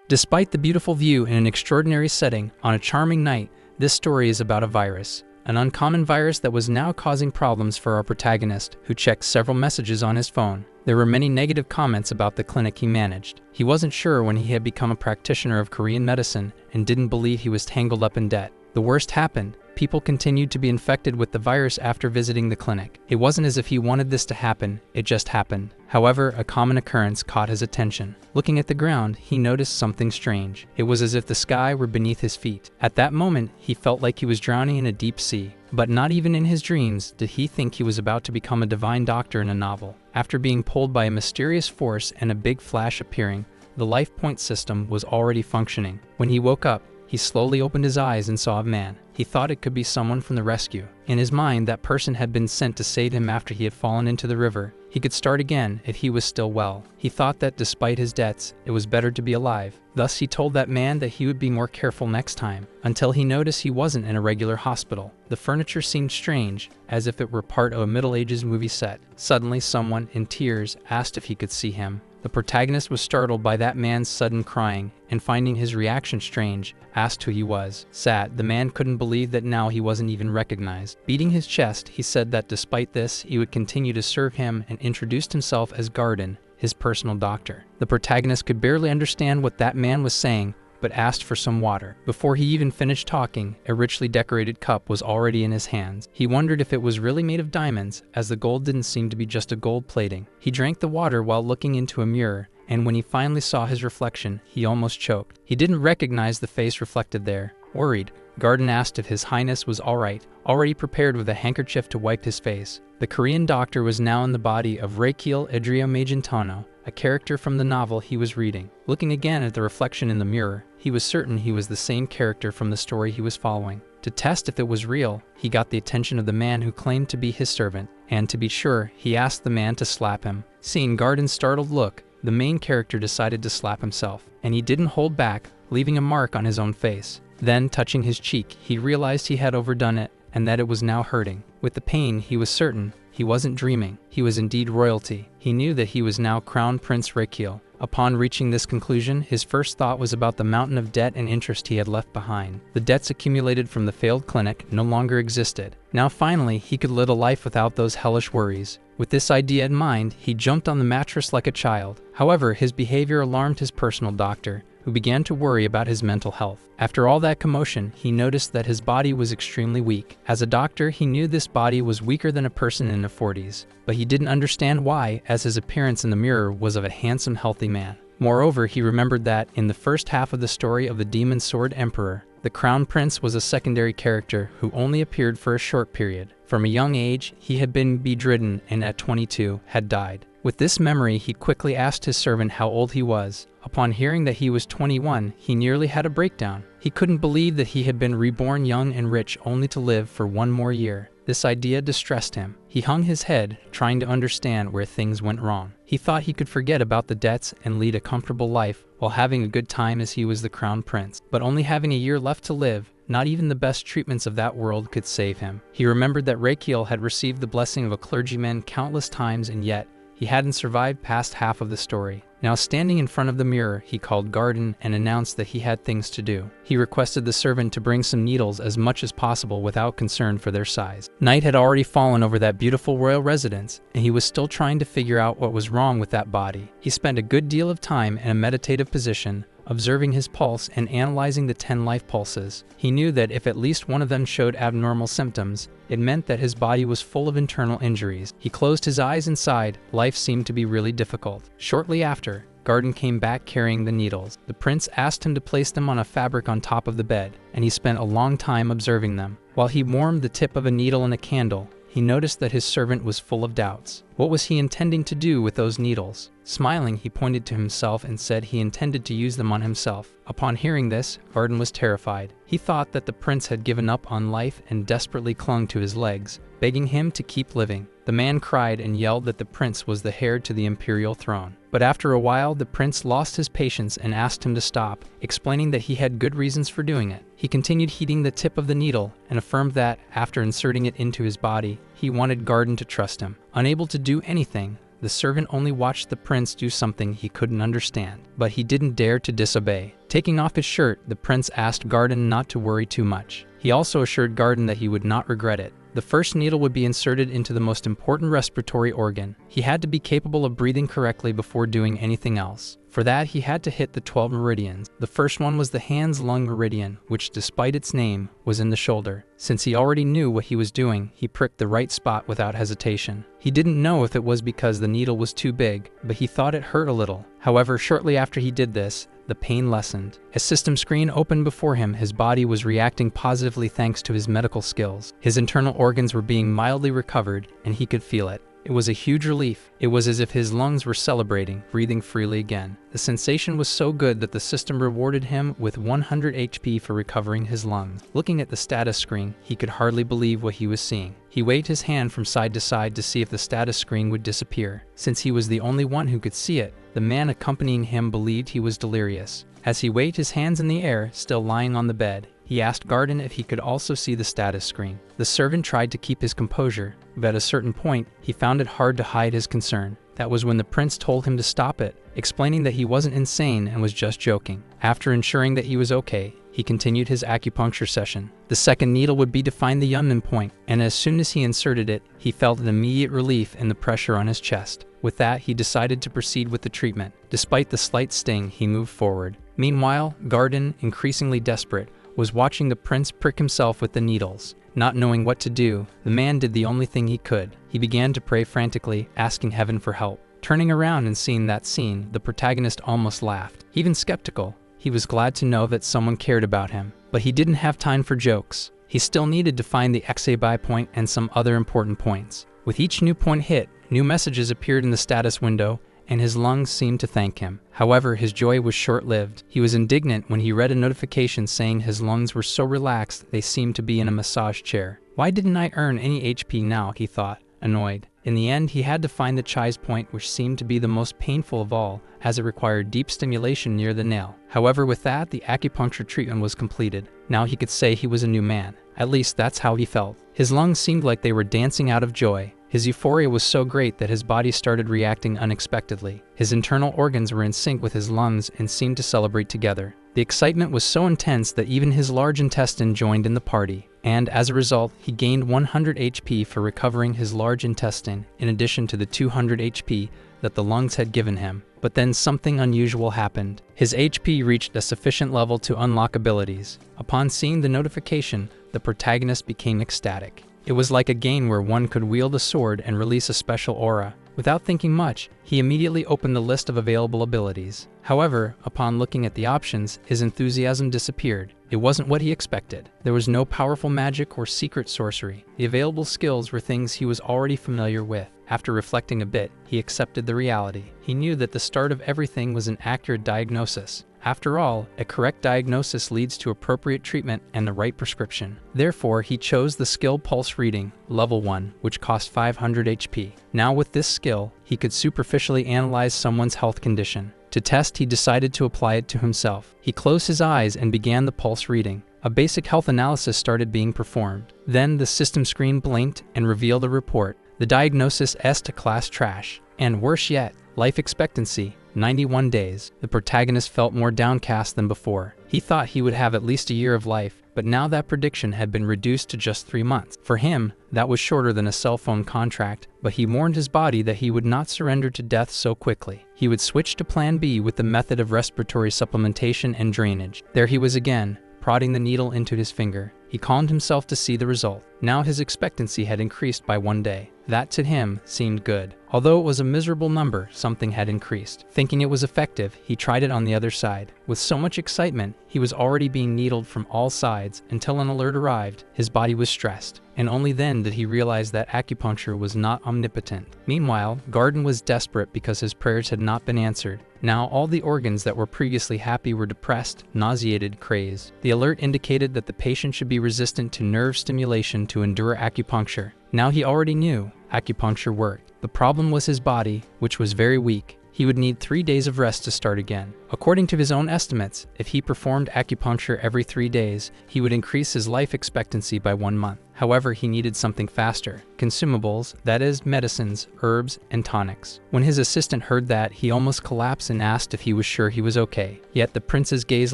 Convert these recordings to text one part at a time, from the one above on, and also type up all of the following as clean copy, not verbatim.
Despite the beautiful view in an extraordinary setting on a charming night, this story is about a virus. An uncommon virus that was now causing problems for our protagonist, who checked several messages on his phone. There were many negative comments about the clinic he managed. He wasn't sure when he had become a practitioner of Korean medicine and didn't believe he was tangled up in debt. The worst happened. People continued to be infected with the virus after visiting the clinic. It wasn't as if he wanted this to happen, it just happened. However, a common occurrence caught his attention. Looking at the ground, he noticed something strange. It was as if the sky were beneath his feet. At that moment, he felt like he was drowning in a deep sea. But not even in his dreams did he think he was about to become a divine doctor in a novel. After being pulled by a mysterious force and a big flash appearing, the life point system was already functioning. When he woke up, he slowly opened his eyes and saw a man. He thought it could be someone from the rescue. In his mind, that person had been sent to save him after he had fallen into the river. He could start again if he was still well. He thought that despite his debts, it was better to be alive. Thus, he told that man that he would be more careful next time, until he noticed he wasn't in a regular hospital. The furniture seemed strange, as if it were part of a Middle Ages movie set. Suddenly, someone, in tears, asked if he could see him. The protagonist was startled by that man's sudden crying, and finding his reaction strange, asked who he was. Sad, the man couldn't believe that now he wasn't even recognized. Beating his chest, he said that despite this, he would continue to serve him and introduced himself as Garden, his personal doctor. The protagonist could barely understand what that man was saying, but asked for some water. Before he even finished talking, a richly decorated cup was already in his hands. He wondered if it was really made of diamonds, as the gold didn't seem to be just a gold plating. He drank the water while looking into a mirror, and when he finally saw his reflection, he almost choked. He didn't recognize the face reflected there. Worried, Garden asked if His Highness was alright, already prepared with a handkerchief to wipe his face. The Korean doctor was now in the body of Raquel Adriamagentano, a character from the novel he was reading. Looking again at the reflection in the mirror, he was certain he was the same character from the story he was following. To test if it was real, he got the attention of the man who claimed to be his servant, and to be sure, he asked the man to slap him. Seeing Garden's startled look, the main character decided to slap himself, and he didn't hold back, leaving a mark on his own face. Then, touching his cheek, he realized he had overdone it, and that it was now hurting. With the pain, he was certain he wasn't dreaming. He was indeed royalty. He knew that he was now Crown Prince Raquel. Upon reaching this conclusion, his first thought was about the mountain of debt and interest he had left behind. The debts accumulated from the failed clinic no longer existed. Now finally, he could live a life without those hellish worries. With this idea in mind, he jumped on the mattress like a child. However, his behavior alarmed his personal doctor, who began to worry about his mental health. After all that commotion, he noticed that his body was extremely weak. As a doctor, he knew this body was weaker than a person in their 40s, but he didn't understand why, as his appearance in the mirror was of a handsome, healthy man. Moreover, he remembered that, in the first half of the story of the Demon Sword Emperor, the Crown Prince was a secondary character who only appeared for a short period. From a young age, he had been bedridden and at 22 had died. With this memory, he quickly asked his servant how old he was. Upon hearing that he was 21, he nearly had a breakdown. He couldn't believe that he had been reborn young and rich only to live for one more year. This idea distressed him. He hung his head, trying to understand where things went wrong. He thought he could forget about the debts and lead a comfortable life while having a good time as he was the Crown Prince. But only having a year left to live, not even the best treatments of that world could save him. He remembered that Raquel had received the blessing of a clergyman countless times, and yet he hadn't survived past half of the story. Now standing in front of the mirror, he called Garden and announced that he had things to do. He requested the servant to bring some needles as much as possible without concern for their size. Night had already fallen over that beautiful royal residence, and he was still trying to figure out what was wrong with that body. He spent a good deal of time in a meditative position, observing his pulse and analyzing the 10 life pulses. He knew that if at least one of them showed abnormal symptoms, it meant that his body was full of internal injuries. He closed his eyes and sighed. Life seemed to be really difficult. Shortly after, Garden came back carrying the needles. The prince asked him to place them on a fabric on top of the bed, and he spent a long time observing them. While he warmed the tip of a needle in a candle, he noticed that his servant was full of doubts. What was he intending to do with those needles? Smiling, he pointed to himself and said he intended to use them on himself. Upon hearing this, Garden was terrified. He thought that the prince had given up on life and desperately clung to his legs, begging him to keep living. The man cried and yelled that the prince was the heir to the imperial throne. But after a while, the prince lost his patience and asked him to stop, explaining that he had good reasons for doing it. He continued heating the tip of the needle and affirmed that, after inserting it into his body, he wanted Garden to trust him. Unable to do anything, the servant only watched the prince do something he couldn't understand, but he didn't dare to disobey. Taking off his shirt, the prince asked Garden not to worry too much. He also assured Garden that he would not regret it. The first needle would be inserted into the most important respiratory organ. He had to be capable of breathing correctly before doing anything else. For that, he had to hit the 12 meridians. The first one was the hand's lung meridian, which, despite its name, was in the shoulder. Since he already knew what he was doing, he pricked the right spot without hesitation. He didn't know if it was because the needle was too big, but he thought it hurt a little. However, shortly after he did this, the pain lessened. A system screen opened before him. His body was reacting positively thanks to his medical skills. His internal organs were being mildly recovered, and he could feel it. It was a huge relief. It was as if his lungs were celebrating, breathing freely again. The sensation was so good that the system rewarded him with 100 HP for recovering his lungs. Looking at the status screen, he could hardly believe what he was seeing. He waved his hand from side to side to see if the status screen would disappear. Since he was the only one who could see it, the man accompanying him believed he was delirious. As he waved his hands in the air, still lying on the bed, he asked Garden if he could also see the status screen. The servant tried to keep his composure, but at a certain point, he found it hard to hide his concern. That was when the prince told him to stop it, explaining that he wasn't insane and was just joking. After ensuring that he was okay, he continued his acupuncture session. The second needle would be to find the Yunnan point, and as soon as he inserted it, he felt an immediate relief in the pressure on his chest. With that, he decided to proceed with the treatment. Despite the slight sting, he moved forward. Meanwhile, Garden, increasingly desperate, was watching the prince prick himself with the needles. Not knowing what to do, the man did the only thing he could. He began to pray frantically, asking heaven for help. Turning around and seeing that scene, the protagonist almost laughed. Even skeptical, he was glad to know that someone cared about him. But he didn't have time for jokes. He still needed to find the Xabai point and some other important points. With each new point hit, new messages appeared in the status window, and his lungs seemed to thank him. However, his joy was short-lived. He was indignant when he read a notification saying his lungs were so relaxed they seemed to be in a massage chair. Why didn't I earn any HP now, he thought, annoyed. In the end, he had to find the Chai's point, which seemed to be the most painful of all, as it required deep stimulation near the nail. However, with that, the acupuncture treatment was completed. Now he could say he was a new man. At least that's how he felt. His lungs seemed like they were dancing out of joy. His euphoria was so great that his body started reacting unexpectedly. His internal organs were in sync with his lungs and seemed to celebrate together. The excitement was so intense that even his large intestine joined in the party, and as a result, he gained 100 HP for recovering his large intestine, in addition to the 200 HP that the lungs had given him. But then something unusual happened. His HP reached a sufficient level to unlock abilities. Upon seeing the notification, the protagonist became ecstatic. It was like a game where one could wield a sword and release a special aura. Without thinking much, he immediately opened the list of available abilities. However, upon looking at the options, his enthusiasm disappeared. It wasn't what he expected. There was no powerful magic or secret sorcery. The available skills were things he was already familiar with. After reflecting a bit, he accepted the reality. He knew that the start of everything was an accurate diagnosis. After all, a correct diagnosis leads to appropriate treatment and the right prescription. Therefore, he chose the skill Pulse Reading, level 1, which cost 500 HP. Now with this skill, he could superficially analyze someone's health condition. To test, he decided to apply it to himself. He closed his eyes and began the pulse reading. A basic health analysis started being performed. Then the system screen blinked and revealed a report. The diagnosis S to class trash. And worse yet, life expectancy, 91 days. The protagonist felt more downcast than before. He thought he would have at least a year of life, but now that prediction had been reduced to just 3 months. For him, that was shorter than a cell phone contract, but he warned his body that he would not surrender to death so quickly. He would switch to Plan B with the method of respiratory supplementation and drainage. There he was again, prodding the needle into his finger. He calmed himself to see the result. Now his expectancy had increased by 1 day. That to him seemed good. Although it was a miserable number, something had increased. Thinking it was effective, he tried it on the other side. With so much excitement, he was already being needled from all sides until an alert arrived. His body was stressed, and only then did he realize that acupuncture was not omnipotent. Meanwhile, Garden was desperate because his prayers had not been answered. Now all the organs that were previously happy were depressed, nauseated, crazed. The alert indicated that the patient should be resistant to nerve stimulation to endure acupuncture. Now he already knew acupuncture worked. The problem was his body, which was very weak. he would need 3 days of rest to start again. According to his own estimates, if he performed acupuncture every 3 days, he would increase his life expectancy by 1 month. However, he needed something faster: consumables, that is, medicines, herbs, and tonics. When his assistant heard that, he almost collapsed and asked if he was sure he was okay. Yet the prince's gaze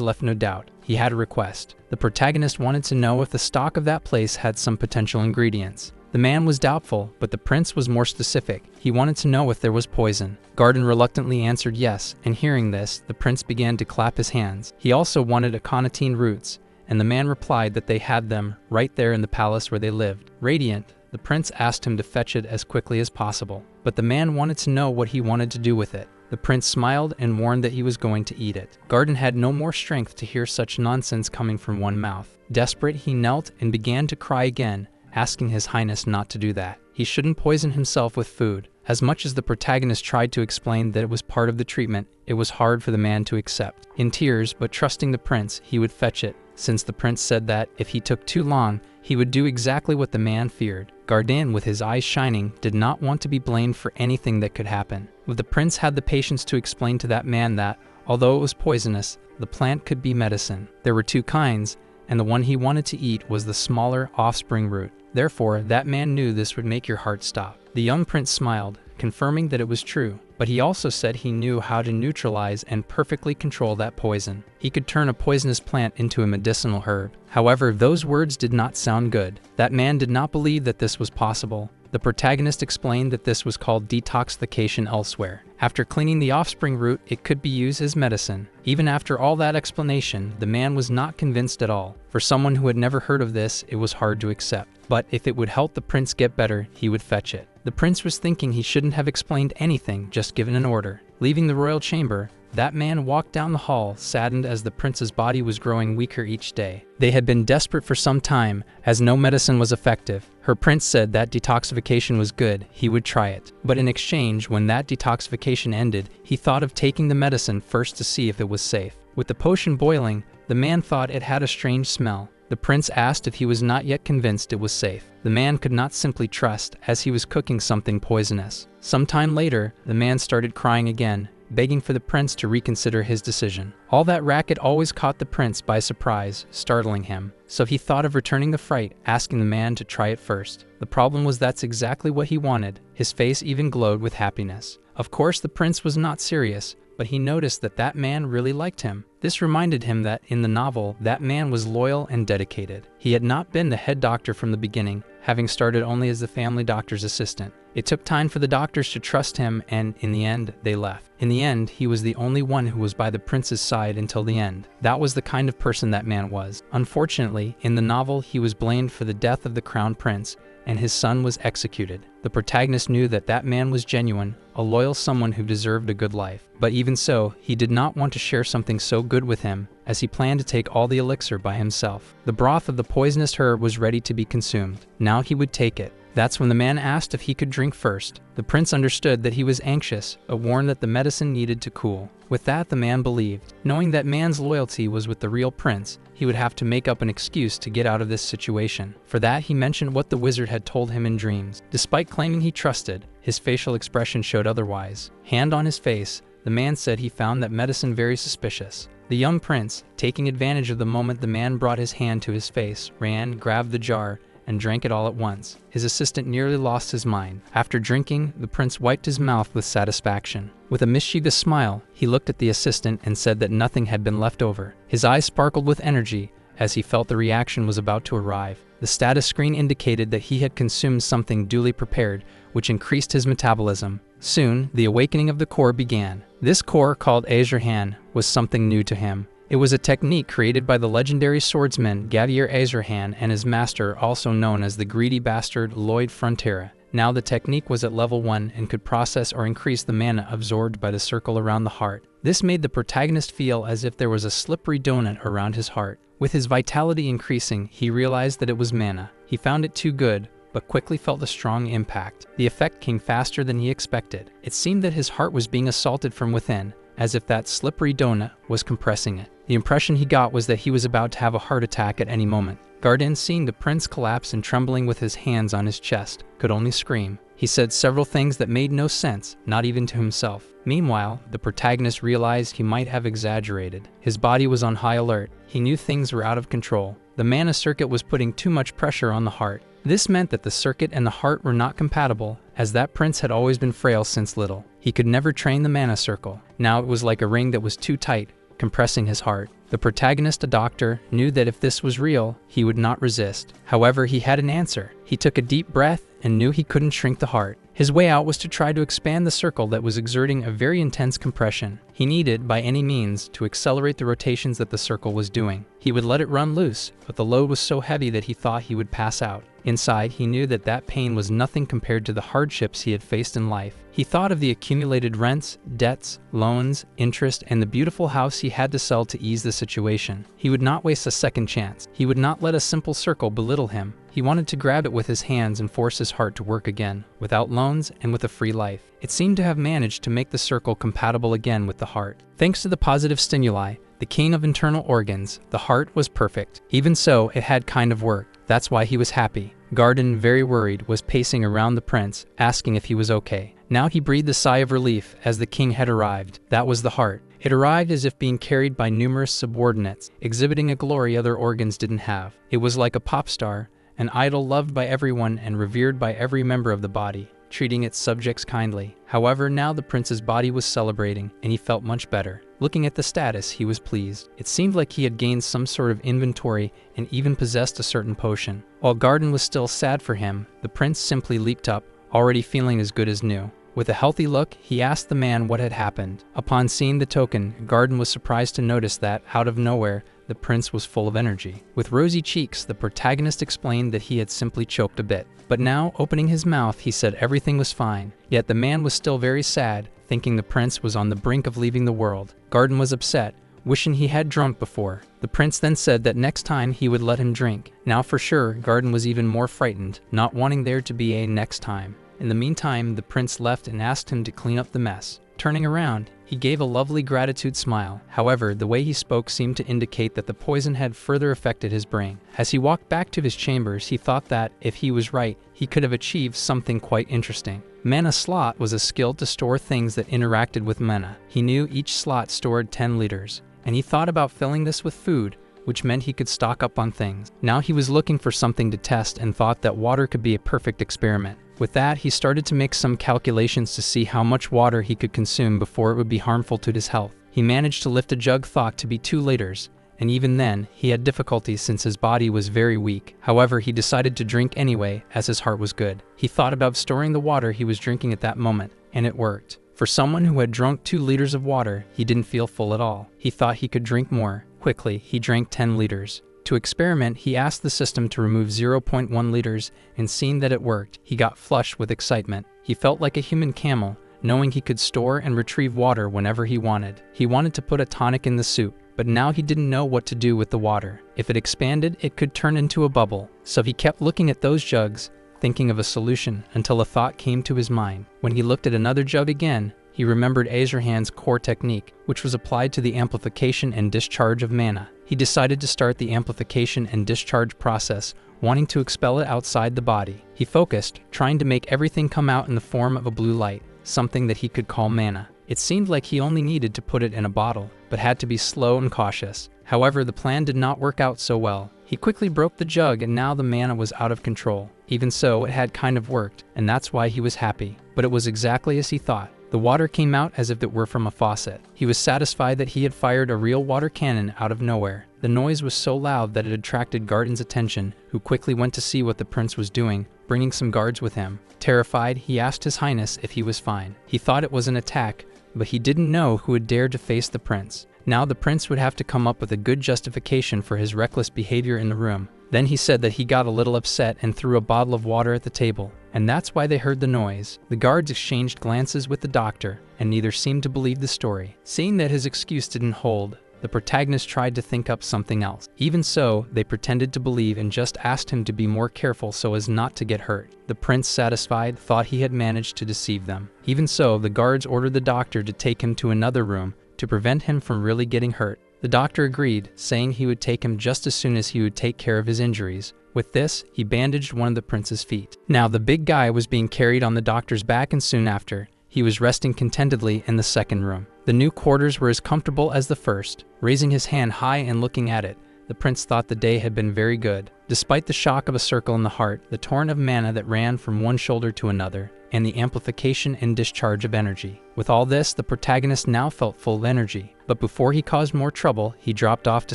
left no doubt. He had a request. The protagonist wanted to know if the stock of that place had some potential ingredients. The man was doubtful, but the prince was more specific. He wanted to know if there was poison. Garden reluctantly answered yes, and hearing this, the prince began to clap his hands. He also wanted aconitine roots, and the man replied that they had them right there in the palace where they lived. Radiant, the prince asked him to fetch it as quickly as possible, but the man wanted to know what he wanted to do with it. The prince smiled and warned that he was going to eat it. Garden had no more strength to hear such nonsense coming from one mouth. Desperate, he knelt and began to cry again, asking His Highness not to do that. He shouldn't poison himself with food. As much as the protagonist tried to explain that it was part of the treatment, it was hard for the man to accept. In tears, but trusting the prince, he would fetch it, since the prince said that, if he took too long, he would do exactly what the man feared. Garden, with his eyes shining, did not want to be blamed for anything that could happen. But the prince had the patience to explain to that man that, although it was poisonous, the plant could be medicine. There were 2 kinds, and the one he wanted to eat was the smaller offspring root. Therefore, that man knew this would make your heart stop. The young prince smiled, confirming that it was true, but he also said he knew how to neutralize and perfectly control that poison. He could turn a poisonous plant into a medicinal herb. However, those words did not sound good. That man did not believe that this was possible. The protagonist explained that this was called detoxification elsewhere. After cleaning the offspring root, it could be used as medicine. Even after all that explanation, the man was not convinced at all. For someone who had never heard of this, it was hard to accept. But if it would help the prince get better, he would fetch it. The prince was thinking he shouldn't have explained anything, just given an order. Leaving the royal chamber, that man walked down the hall, saddened as the prince's body was growing weaker each day. They had been desperate for some time, as no medicine was effective. Her prince said that detoxification was good, he would try it. But in exchange, when that detoxification ended, he thought of taking the medicine first to see if it was safe. With the potion boiling, the man thought it had a strange smell. The prince asked if he was not yet convinced it was safe. The man could not simply trust, as he was cooking something poisonous. Sometime later, the man started crying again, begging for the prince to reconsider his decision. All that racket always caught the prince by surprise, startling him. So he thought of returning the fright, asking the man to try it first. The problem was that's exactly what he wanted. His face even glowed with happiness. Of course, the prince was not serious, but he noticed that that man really liked him. This reminded him that, in the novel, that man was loyal and dedicated. He had not been the head doctor from the beginning, having started only as the family doctor's assistant. It took time for the doctors to trust him, and in the end, they left. In the end, he was the only one who was by the prince's side until the end. That was the kind of person that man was. Unfortunately, in the novel, he was blamed for the death of the crown prince, and his son was executed. The protagonist knew that that man was genuine, a loyal someone who deserved a good life. But even so, he did not want to share something so good with him, as he planned to take all the elixir by himself. The broth of the poisonous herb was ready to be consumed. Now he would take it. That's when the man asked if he could drink first. The prince understood that he was anxious, but warned that the medicine needed to cool. With that, the man believed. Knowing that man's loyalty was with the real prince, he would have to make up an excuse to get out of this situation. For that, he mentioned what the wizard had told him in dreams. Despite claiming he trusted, his facial expression showed otherwise. Hand on his face, the man said he found that medicine very suspicious. The young prince, taking advantage of the moment the man brought his hand to his face, ran, grabbed the jar, and drank it all at once. His assistant nearly lost his mind. After drinking, the prince wiped his mouth with satisfaction. With a mischievous smile, he looked at the assistant and said that nothing had been left over. His eyes sparkled with energy as he felt the reaction was about to arrive. The status screen indicated that he had consumed something duly prepared, which increased his metabolism. Soon, the awakening of the core began. This core, called Ezrahan, was something new to him. It was a technique created by the legendary swordsman Gavier Ezrahan and his master, also known as the greedy bastard Lloyd Frontera. Now the technique was at level 1 and could process or increase the mana absorbed by the circle around the heart. This made the protagonist feel as if there was a slippery donut around his heart. With his vitality increasing, he realized that it was mana. He found it too good, but quickly felt a strong impact. The effect came faster than he expected. It seemed that his heart was being assaulted from within, as if that slippery donut was compressing it. The impression he got was that he was about to have a heart attack at any moment. Garden, seeing the prince collapse and trembling with his hands on his chest, could only scream. He said several things that made no sense, not even to himself. Meanwhile, the protagonist realized he might have exaggerated. His body was on high alert. He knew things were out of control. The mana circuit was putting too much pressure on the heart. This meant that the circuit and the heart were not compatible, as that prince had always been frail since little. He could never train the mana circle. Now it was like a ring that was too tight, compressing his heart. The protagonist, a doctor, knew that if this was real, he would not resist. However, he had an answer. He took a deep breath and knew he couldn't shrink the heart. His way out was to try to expand the circle that was exerting a very intense compression. He needed, by any means, to accelerate the rotations that the circle was doing. He would let it run loose, but the load was so heavy that he thought he would pass out. Inside, he knew that that pain was nothing compared to the hardships he had faced in life. He thought of the accumulated rents, debts, loans, interest, and the beautiful house he had to sell to ease the situation. He would not waste a second chance. He would not let a simple circle belittle him. He wanted to grab it with his hands and force his heart to work again, without loans and with a free life. It seemed to have managed to make the circle compatible again with the heart. Thanks to the positive stimuli, the king of internal organs, the heart was perfect. Even so, it had kind of worked. That's why he was happy. Garden, very worried, was pacing around the prince, asking if he was okay. Now he breathed a sigh of relief as the king had arrived. That was the heart. It arrived as if being carried by numerous subordinates, exhibiting a glory other organs didn't have. It was like a pop star, an idol loved by everyone and revered by every member of the body, treating its subjects kindly. However, now the prince's body was celebrating, and he felt much better. Looking at the status, he was pleased. It seemed like he had gained some sort of inventory and even possessed a certain potion. While Garden was still sad for him, the prince simply leaped up, already feeling as good as new. With a healthy look, he asked the man what had happened. Upon seeing the token, Garden was surprised to notice that, out of nowhere, the prince was full of energy. With rosy cheeks, the protagonist explained that he had simply choked a bit. But now, opening his mouth, he said everything was fine. Yet the man was still very sad, thinking the prince was on the brink of leaving the world. Garden was upset, wishing he had drunk before. The prince then said that next time he would let him drink. Now for sure, Garden was even more frightened, not wanting there to be a next time. In the meantime, the prince left and asked him to clean up the mess. Turning around, he gave a lovely gratitude smile. However, the way he spoke seemed to indicate that the poison had further affected his brain. As he walked back to his chambers, he thought that, if he was right, he could have achieved something quite interesting. Mana slot was a skill to store things that interacted with mana. He knew each slot stored 10 liters, and he thought about filling this with food, which meant he could stock up on things. Now he was looking for something to test and thought that water could be a perfect experiment. With that, he started to make some calculations to see how much water he could consume before it would be harmful to his health. He managed to lift a jug thought to be 2 liters, and even then, he had difficulties since his body was very weak. However, he decided to drink anyway, as his heart was good. He thought about storing the water he was drinking at that moment, and it worked. For someone who had drunk 2 liters of water, he didn't feel full at all. He thought he could drink more. Quickly, he drank 10 liters. To experiment, he asked the system to remove 0.1 liters, and seeing that it worked, he got flushed with excitement. He felt like a human camel, knowing he could store and retrieve water whenever he wanted. He wanted to put a tonic in the soup, but now he didn't know what to do with the water. If it expanded, it could turn into a bubble. So he kept looking at those jugs, thinking of a solution, until a thought came to his mind. When he looked at another jug again, he remembered Azurhan's core technique, which was applied to the amplification and discharge of mana. He decided to start the amplification and discharge process, wanting to expel it outside the body. He focused, trying to make everything come out in the form of a blue light, something that he could call mana. It seemed like he only needed to put it in a bottle, but had to be slow and cautious. However, the plan did not work out so well. He quickly broke the jug and now the mana was out of control. Even so, it had kind of worked, and that's why he was happy. But it was exactly as he thought. The water came out as if it were from a faucet. He was satisfied that he had fired a real water cannon out of nowhere. The noise was so loud that it attracted Garden's attention, who quickly went to see what the prince was doing, bringing some guards with him. Terrified, he asked His Highness if he was fine. He thought it was an attack, but he didn't know who had dared to face the prince. Now the prince would have to come up with a good justification for his reckless behavior in the room. Then he said that he got a little upset and threw a bottle of water at the table, and that's why they heard the noise. The guards exchanged glances with the doctor, and neither seemed to believe the story. Seeing that his excuse didn't hold, the protagonist tried to think up something else. Even so, they pretended to believe and just asked him to be more careful so as not to get hurt. The prince, satisfied, thought he had managed to deceive them. Even so, the guards ordered the doctor to take him to another room to prevent him from really getting hurt. The doctor agreed, saying he would take him just as soon as he would take care of his injuries. With this, he bandaged one of the prince's feet. Now the big guy was being carried on the doctor's back, and soon after, he was resting contentedly in the second room. The new quarters were as comfortable as the first. Raising his hand high and looking at it, the prince thought the day had been very good. Despite the shock of a circle in the heart, the torrent of mana that ran from one shoulder to another, and the amplification and discharge of energy. With all this, the protagonist now felt full of energy. But before he caused more trouble, he dropped off to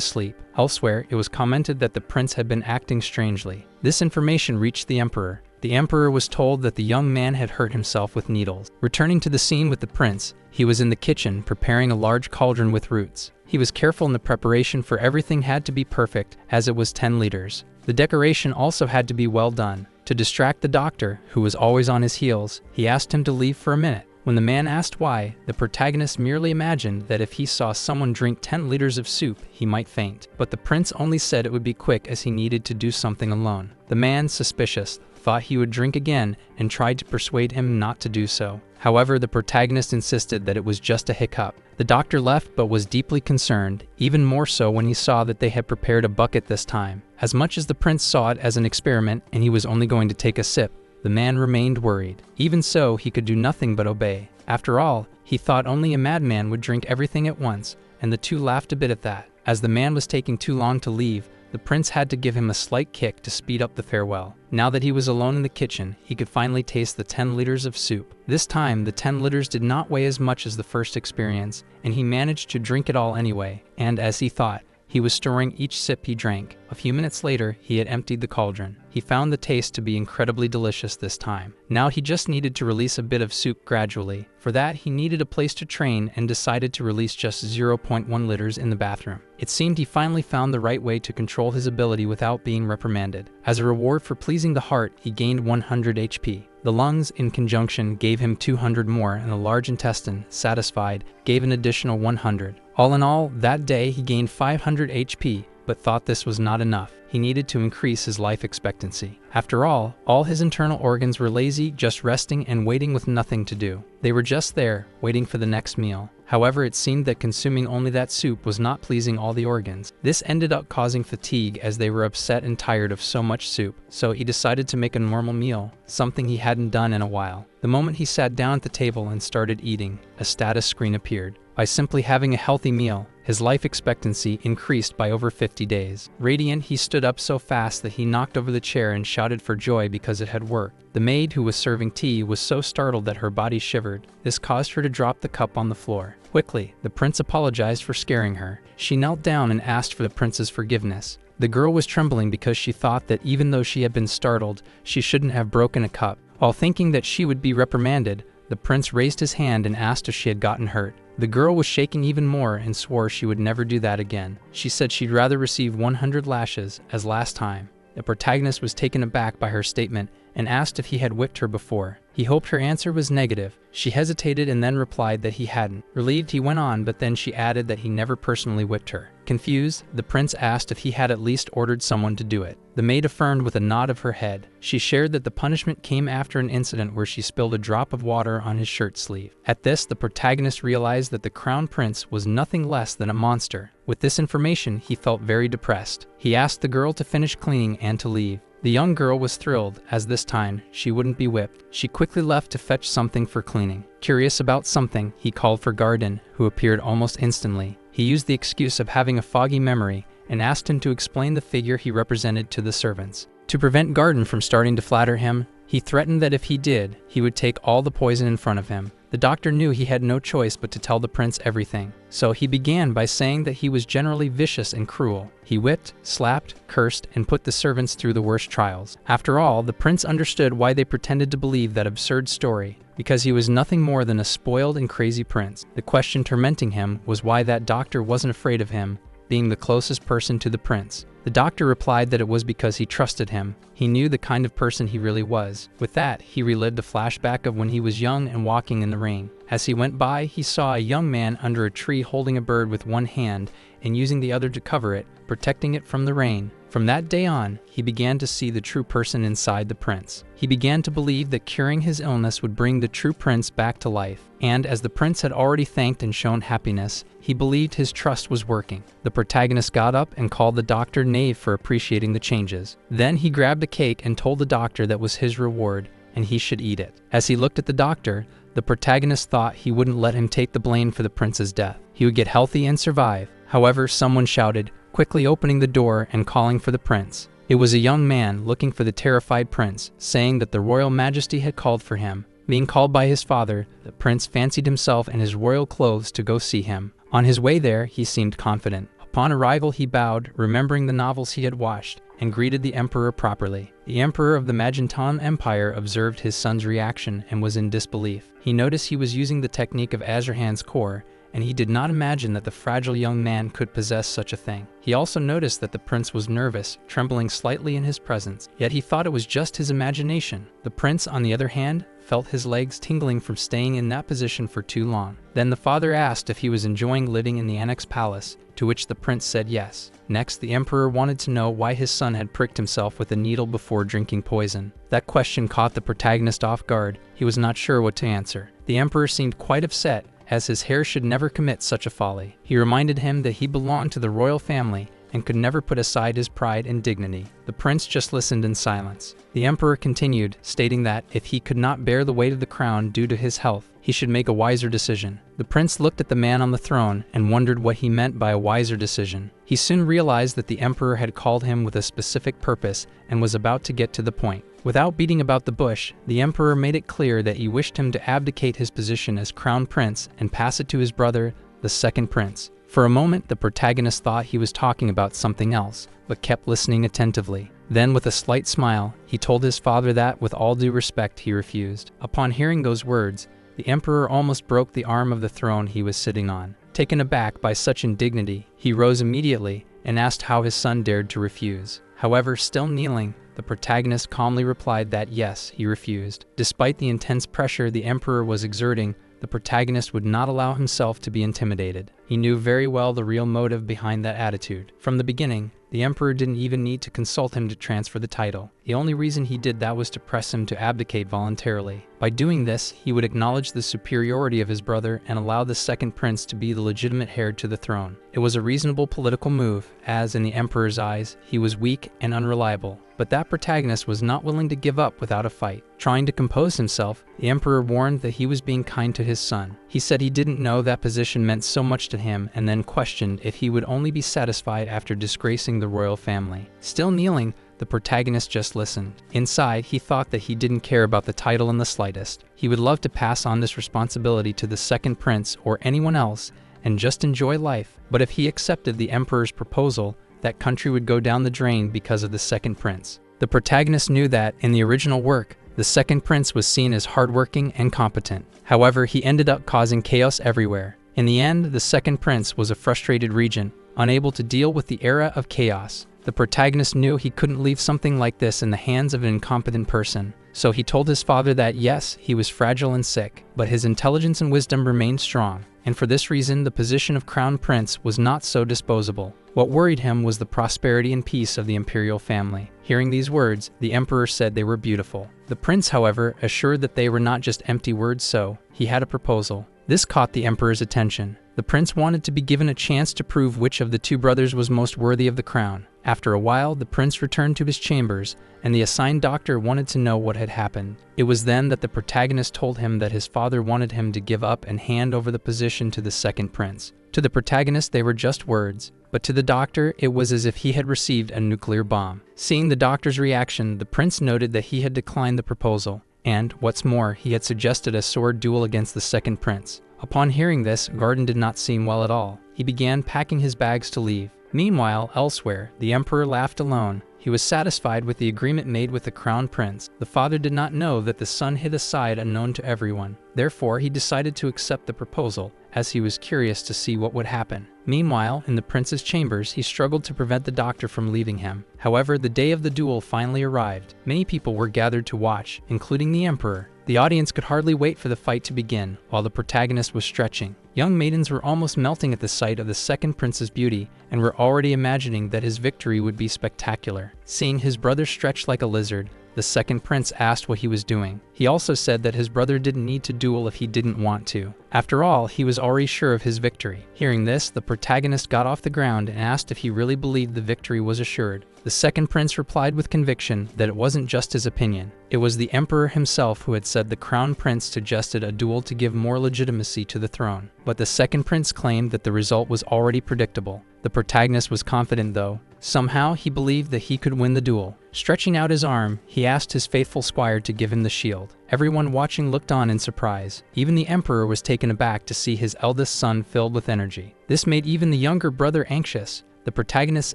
sleep. Elsewhere, it was commented that the prince had been acting strangely. This information reached the emperor. The emperor was told that the young man had hurt himself with needles. Returning to the scene with the prince, he was in the kitchen preparing a large cauldron with roots. He was careful in the preparation, for everything had to be perfect, as it was 10 liters. The decoration also had to be well done. To distract the doctor, who was always on his heels, he asked him to leave for a minute. When the man asked why, the protagonist merely imagined that if he saw someone drink 10 liters of soup, he might faint. But the prince only said it would be quick, as he needed to do something alone. The man, suspicious, thought he would drink again and tried to persuade him not to do so. However, the protagonist insisted that it was just a hiccup. The doctor left, but was deeply concerned, even more so when he saw that they had prepared a bucket this time. As much as the prince saw it as an experiment and he was only going to take a sip, the man remained worried. Even so, he could do nothing but obey. After all, he thought only a madman would drink everything at once, and the two laughed a bit at that. As the man was taking too long to leave, the prince had to give him a slight kick to speed up the farewell. Now that he was alone in the kitchen, he could finally taste the 10 liters of soup. This time, the 10 liters did not weigh as much as the first experience, and he managed to drink it all anyway. And as he thought, he was storing each sip he drank. A few minutes later, he had emptied the cauldron. He found the taste to be incredibly delicious this time. Now he just needed to release a bit of soup gradually. For that, he needed a place to train and decided to release just 0.1 liters in the bathroom. It seemed he finally found the right way to control his ability without being reprimanded. As a reward for pleasing the heart, he gained 100 HP. The lungs, in conjunction, gave him 200 more, and the large intestine, satisfied, gave an additional 100. All in all, that day he gained 500 HP, but thought this was not enough. He needed to increase his life expectancy. After all his internal organs were lazy, just resting and waiting with nothing to do. They were just there, waiting for the next meal. However, it seemed that consuming only that soup was not pleasing all the organs. This ended up causing fatigue, as they were upset and tired of so much soup. So he decided to make a normal meal, something he hadn't done in a while. The moment he sat down at the table and started eating, a status screen appeared. By simply having a healthy meal, his life expectancy increased by over 50 days. Radiant, he stood up so fast that he knocked over the chair and shouted for joy because it had worked. The maid who was serving tea was so startled that her body shivered. This caused her to drop the cup on the floor. Quickly, the prince apologized for scaring her. She knelt down and asked for the prince's forgiveness. The girl was trembling because she thought that even though she had been startled, she shouldn't have broken a cup. While thinking that she would be reprimanded, the prince raised his hand and asked if she had gotten hurt. The girl was shaking even more and swore she would never do that again. She said she'd rather receive 100 lashes as last time. The protagonist was taken aback by her statement and asked if he had whipped her before. He hoped her answer was negative. She hesitated and then replied that he hadn't. Relieved, he went on, but then she added that he never personally whipped her. Confused, the prince asked if he had at least ordered someone to do it. The maid affirmed with a nod of her head. She shared that the punishment came after an incident where she spilled a drop of water on his shirt sleeve. At this, the protagonist realized that the crown prince was nothing less than a monster. With this information, he felt very depressed. He asked the girl to finish cleaning and to leave. The young girl was thrilled, as this time, she wouldn't be whipped. She quickly left to fetch something for cleaning. Curious about something, he called for Garden, who appeared almost instantly. He used the excuse of having a foggy memory and asked him to explain the figure he represented to the servants. To prevent Garden from starting to flatter him, he threatened that if he did, he would take all the poison in front of him. The doctor knew he had no choice but to tell the prince everything. So he began by saying that he was generally vicious and cruel. He whipped, slapped, cursed, and put the servants through the worst trials. After all, the prince understood why they pretended to believe that absurd story, because he was nothing more than a spoiled and crazy prince. The question tormenting him was why that doctor wasn't afraid of him, being the closest person to the prince. The doctor replied that it was because he trusted him. He knew the kind of person he really was. With that, he relived a flashback of when he was young and walking in the rain. As he went by, he saw a young man under a tree holding a bird with one hand and using the other to cover it, protecting it from the rain. From that day on, he began to see the true person inside the prince. He began to believe that curing his illness would bring the true prince back to life. And as the prince had already thanked and shown happiness, he believed his trust was working. The protagonist got up and called the doctor knave for appreciating the changes. Then he grabbed a cake and told the doctor that was his reward, and he should eat it. As he looked at the doctor, the protagonist thought he wouldn't let him take the blame for the prince's death. He would get healthy and survive. However, someone shouted, quickly opening the door and calling for the prince. It was a young man looking for the terrified prince, saying that the royal majesty had called for him. Being called by his father, the prince fancied himself in his royal clothes to go see him. On his way there, he seemed confident. Upon arrival, he bowed, remembering the novels he had watched, and greeted the emperor properly. The emperor of the Manhwa Empire observed his son's reaction and was in disbelief. He noticed he was using the technique of Azurhan's core, and he did not imagine that the fragile young man could possess such a thing. He also noticed that the prince was nervous, trembling slightly in his presence, yet he thought it was just his imagination. The prince, on the other hand, felt his legs tingling from staying in that position for too long. Then the father asked if he was enjoying living in the annex palace, to which the prince said yes. Next, the emperor wanted to know why his son had pricked himself with a needle before drinking poison. That question caught the protagonist off guard. He was not sure what to answer. The emperor seemed quite upset, as his heir should never commit such a folly. He reminded him that he belonged to the royal family and could never put aside his pride and dignity. The prince just listened in silence. The emperor continued, stating that if he could not bear the weight of the crown due to his health, he should make a wiser decision. The prince looked at the man on the throne and wondered what he meant by a wiser decision. He soon realized that the emperor had called him with a specific purpose and was about to get to the point. Without beating about the bush, the emperor made it clear that he wished him to abdicate his position as crown prince and pass it to his brother, the second prince. For a moment, the protagonist thought he was talking about something else, but kept listening attentively. Then, with a slight smile, he told his father that, with all due respect, he refused. Upon hearing those words, the emperor almost broke the arm of the throne he was sitting on. Taken aback by such indignity, he rose immediately and asked how his son dared to refuse. However, still kneeling, the protagonist calmly replied that yes, he refused. Despite the intense pressure the emperor was exerting, the protagonist would not allow himself to be intimidated. He knew very well the real motive behind that attitude. From the beginning, the emperor didn't even need to consult him to transfer the title. The only reason he did that was to press him to abdicate voluntarily. By doing this, he would acknowledge the superiority of his brother and allow the second prince to be the legitimate heir to the throne. It was a reasonable political move, as in the emperor's eyes, he was weak and unreliable. But that protagonist was not willing to give up without a fight. Trying to compose himself, the emperor warned that he was being kind to his son. He said he didn't know that position meant so much to him, and then questioned if he would only be satisfied after disgracing the royal family. Still kneeling, the protagonist just listened. Inside, he thought that he didn't care about the title in the slightest. He would love to pass on this responsibility to the second prince or anyone else and just enjoy life. But if he accepted the emperor's proposal, that country would go down the drain because of the second prince. The protagonist knew that, in the original work, the second prince was seen as hardworking and competent. However, he ended up causing chaos everywhere. In the end, the second prince was a frustrated regent, unable to deal with the era of chaos. The protagonist knew he couldn't leave something like this in the hands of an incompetent person. So he told his father that yes, he was fragile and sick, but his intelligence and wisdom remained strong. And for this reason, the position of crown prince was not so disposable. What worried him was the prosperity and peace of the imperial family. Hearing these words, the emperor said they were beautiful. The prince, however, assured that they were not just empty words, so he had a proposal. This caught the emperor's attention. The prince wanted to be given a chance to prove which of the two brothers was most worthy of the crown. After a while, the prince returned to his chambers, and the assigned doctor wanted to know what had happened. It was then that the protagonist told him that his father wanted him to give up and hand over the position to the second prince. To the protagonist, they were just words, but to the doctor, it was as if he had received a nuclear bomb. Seeing the doctor's reaction, the prince noted that he had declined the proposal, and, what's more, he had suggested a sword duel against the second prince. Upon hearing this, Garden did not seem well at all. He began packing his bags to leave. Meanwhile, elsewhere, the emperor laughed alone. He was satisfied with the agreement made with the crown prince. The father did not know that the son hid a side unknown to everyone. Therefore, he decided to accept the proposal, as he was curious to see what would happen. Meanwhile, in the prince's chambers, he struggled to prevent the doctor from leaving him. However, the day of the duel finally arrived. Many people were gathered to watch, including the emperor. The audience could hardly wait for the fight to begin, while the protagonist was stretching. Young maidens were almost melting at the sight of the second prince's beauty, and were already imagining that his victory would be spectacular. Seeing his brother stretch like a lizard, the second prince asked what he was doing. He also said that his brother didn't need to duel if he didn't want to. After all, he was already sure of his victory. Hearing this, the protagonist got off the ground and asked if he really believed the victory was assured. The second prince replied with conviction that it wasn't just his opinion. It was the emperor himself who had said the crown prince suggested a duel to give more legitimacy to the throne. But the second prince claimed that the result was already predictable. The protagonist was confident though. Somehow, he believed that he could win the duel. Stretching out his arm, he asked his faithful squire to give him the shield. Everyone watching looked on in surprise. Even the emperor was taken aback to see his eldest son filled with energy. This made even the younger brother anxious. The protagonist's